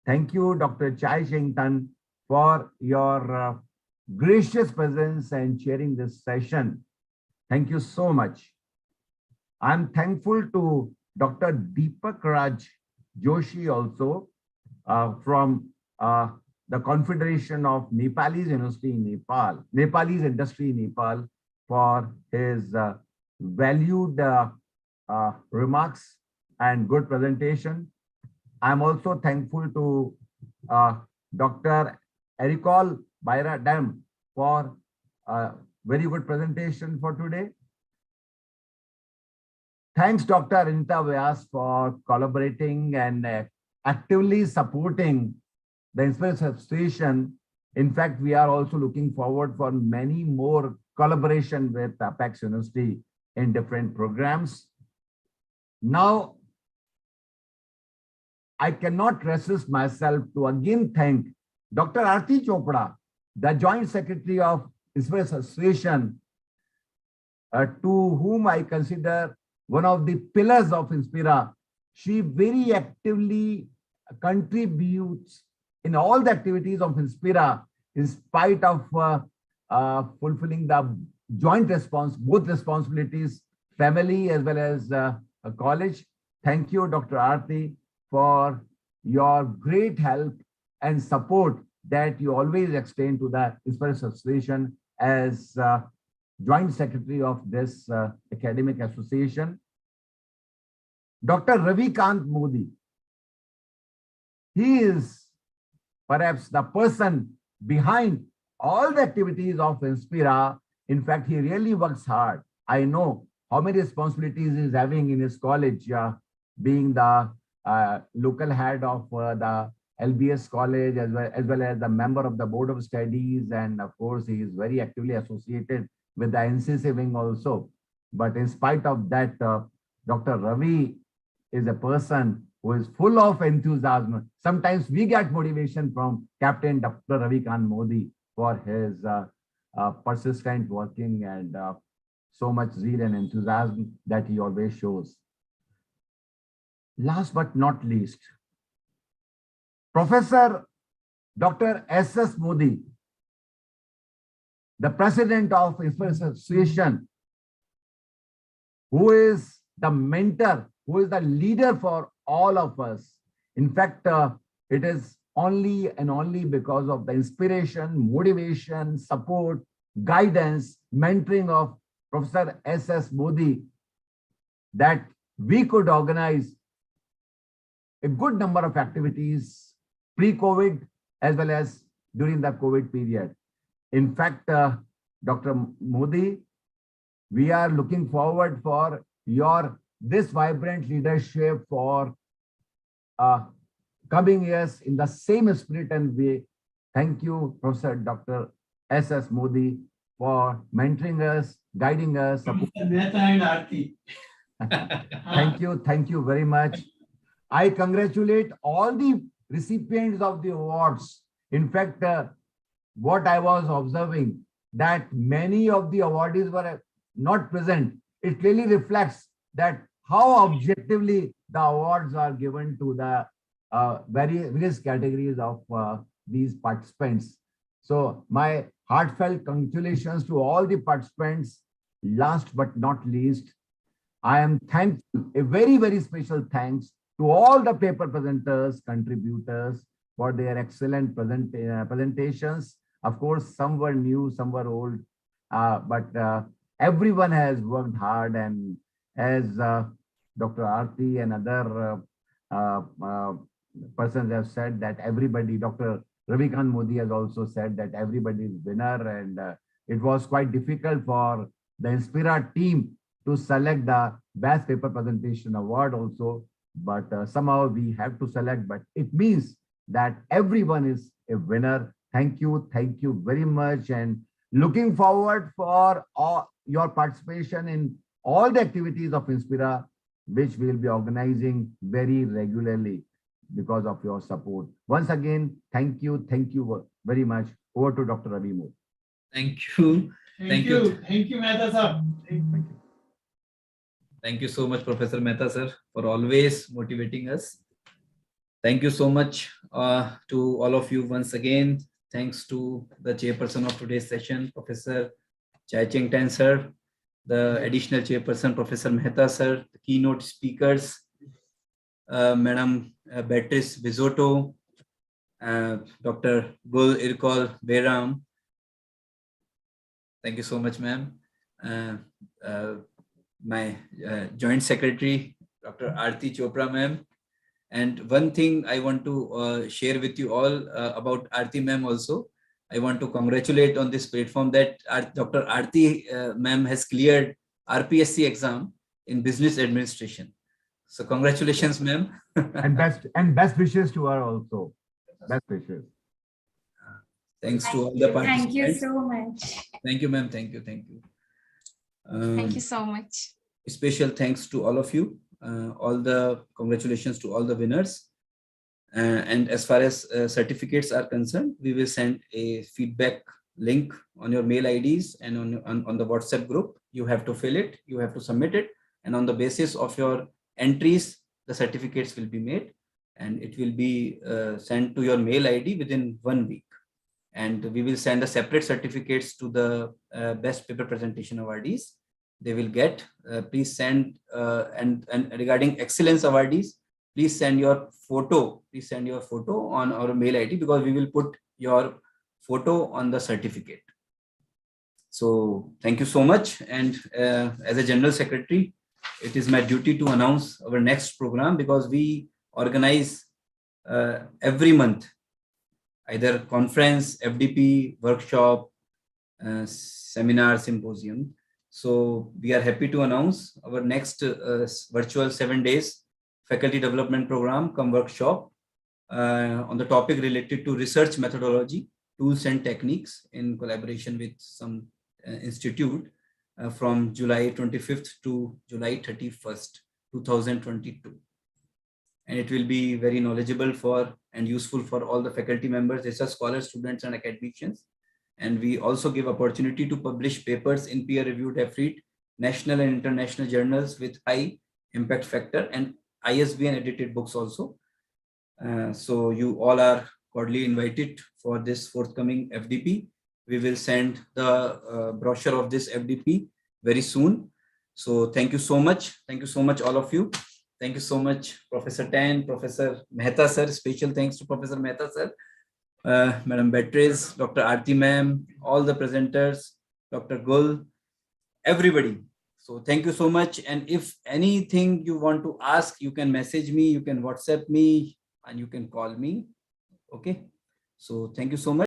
Thank you, Dr. Chai Cheng Tan, for your gracious presence and chairing this session. Thank you so much. I'm thankful to Dr. Deepak Raj Joshi also from the Confederation of Nepalese University in Nepal, Nepalese Industry in Nepal, for his valued remarks and good presentation. I'm also thankful to Dr. Ericol Baira Dam for a very good presentation for today. Thanks, Dr. Anita Vyas, for collaborating and actively supporting the Inspire Association. In fact, we are also looking forward for many more collaboration with Apex University in different programs. Now, I cannot resist myself to again thank Dr. Aarti Chopra, the Joint Secretary of Inspire Association, to whom I consider one of the pillars of Inspira. She very actively contributes in all the activities of Inspira, in spite of fulfilling the joint both responsibilities, family as well as a college. Thank you, Dr. Aarti, for your great help and support that you always extend to the Inspire Association as Joint Secretary of this academic association. Dr. Ravi Kant Modi, he is perhaps the person behind all the activities of Inspira. In fact, he really works hard. I know how many responsibilities he's having in his college, being the local head of the LBS college, as well as the member of the Board of Studies. And of course, he is very actively associated with the NCC wing also. But in spite of that, Dr. Ravi is a person who is full of enthusiasm. Sometimes we get motivation from Captain Dr. Ravi Kant Modi for his persistent working and so much zeal and enthusiasm that he always shows. last but not least, Professor Dr. S.S. Modi, the president of Association, who is the mentor, who is the leader for all of us. In fact, it is only and only because of the inspiration, motivation, support, guidance, mentoring of Professor S.S. Modi that we could organize a good number of activities pre-COVID as well as during the COVID period. In fact, Dr. Modi, we are looking forward for this vibrant leadership for coming years in the same spirit and way. Thank you, Professor Dr. S.S. Modi, for mentoring us, guiding us. Thank you very much. I congratulate all the recipients of the awards. In fact, what I was observing, that many of the awardees were not present. It clearly reflects that how objectively the awards are given to the various categories of these participants. So my heartfelt congratulations to all the participants. Last but not least, I am thankful, a very, very special thanks to all the paper presenters, contributors for their excellent presentations. Of course, some were new, some were old, but everyone has worked hard, and as Dr. Aarti and other persons have said that everybody, Dr. Ravikant Modi has also said that everybody is winner, and it was quite difficult for the Inspira team to select the best paper presentation award also, but somehow we have to select, but it means that everyone is a winner. Thank you very much, and looking forward for all your participation in all the activities of Inspira, which we will be organizing very regularly because of your support. Once again, thank you very much. Over to Dr. Ravi Modi. Thank you. Thank you, Mehta sir. Thank you so much, Professor Mehta sir, for always motivating us. Thank you so much to all of you once again. Thanks to the chairperson of today's session, Professor Chai Cheng Tan sir, the additional chairperson, Professor Mehta sir, the keynote speakers, Madam Beatrice Bizotto, Dr. Gul Irkol Beram. Thank you so much, ma'am. My Joint Secretary, Dr. Aarti Chopra, ma'am. And one thing I want to share with you all about Aarti ma'am also. I want to congratulate on this platform that Dr. Aarti ma'am has cleared RPSC exam in business administration. So congratulations, ma'am. and best wishes to her also. Best wishes. Thanks to all the participants. Thank you so much. Thank you, ma'am. Thank you. Thank you so much. Special thanks to all of you. All the congratulations to all the winners. And as far as certificates are concerned, we will send a feedback link on your mail IDs and on the WhatsApp group. You have to fill it, you have to submit it, and on the basis of your entries, the certificates will be made, and it will be sent to your mail ID within 1 week. And we will send the separate certificates to the best paper presentation awardees. They will get, please send, and regarding excellence awardees, please send your photo. Please send your photo on our mail ID, because we will put your photo on the certificate. So thank you so much. And as a General Secretary, it is my duty to announce our next program, because we organize every month either conference, FDP, workshop, seminar, symposium. So we are happy to announce our next virtual 7 days faculty development program come workshop on the topic related to research methodology, tools and techniques, in collaboration with some institute from July 25th to July 31st, 2022. And it will be very knowledgeable for and useful for all the faculty members, research scholars, students, and academicians. And we also give opportunity to publish papers in peer-reviewed, national and international journals with high impact factor. And ISBN edited books also. So you all are cordially invited for this forthcoming FDP. We will send the brochure of this FDP very soon. So thank you so much. Thank you so much, all of you. Thank you so much, Professor Tan, Professor Mehta sir. Special thanks to Professor Mehta sir, Madam Beatrice, Dr. Aarti ma'am, all the presenters, Dr. Gul, everybody. So thank you so much. And if anything you want to ask, you can message me, you can WhatsApp me, and you can call me. Okay. So thank you so much.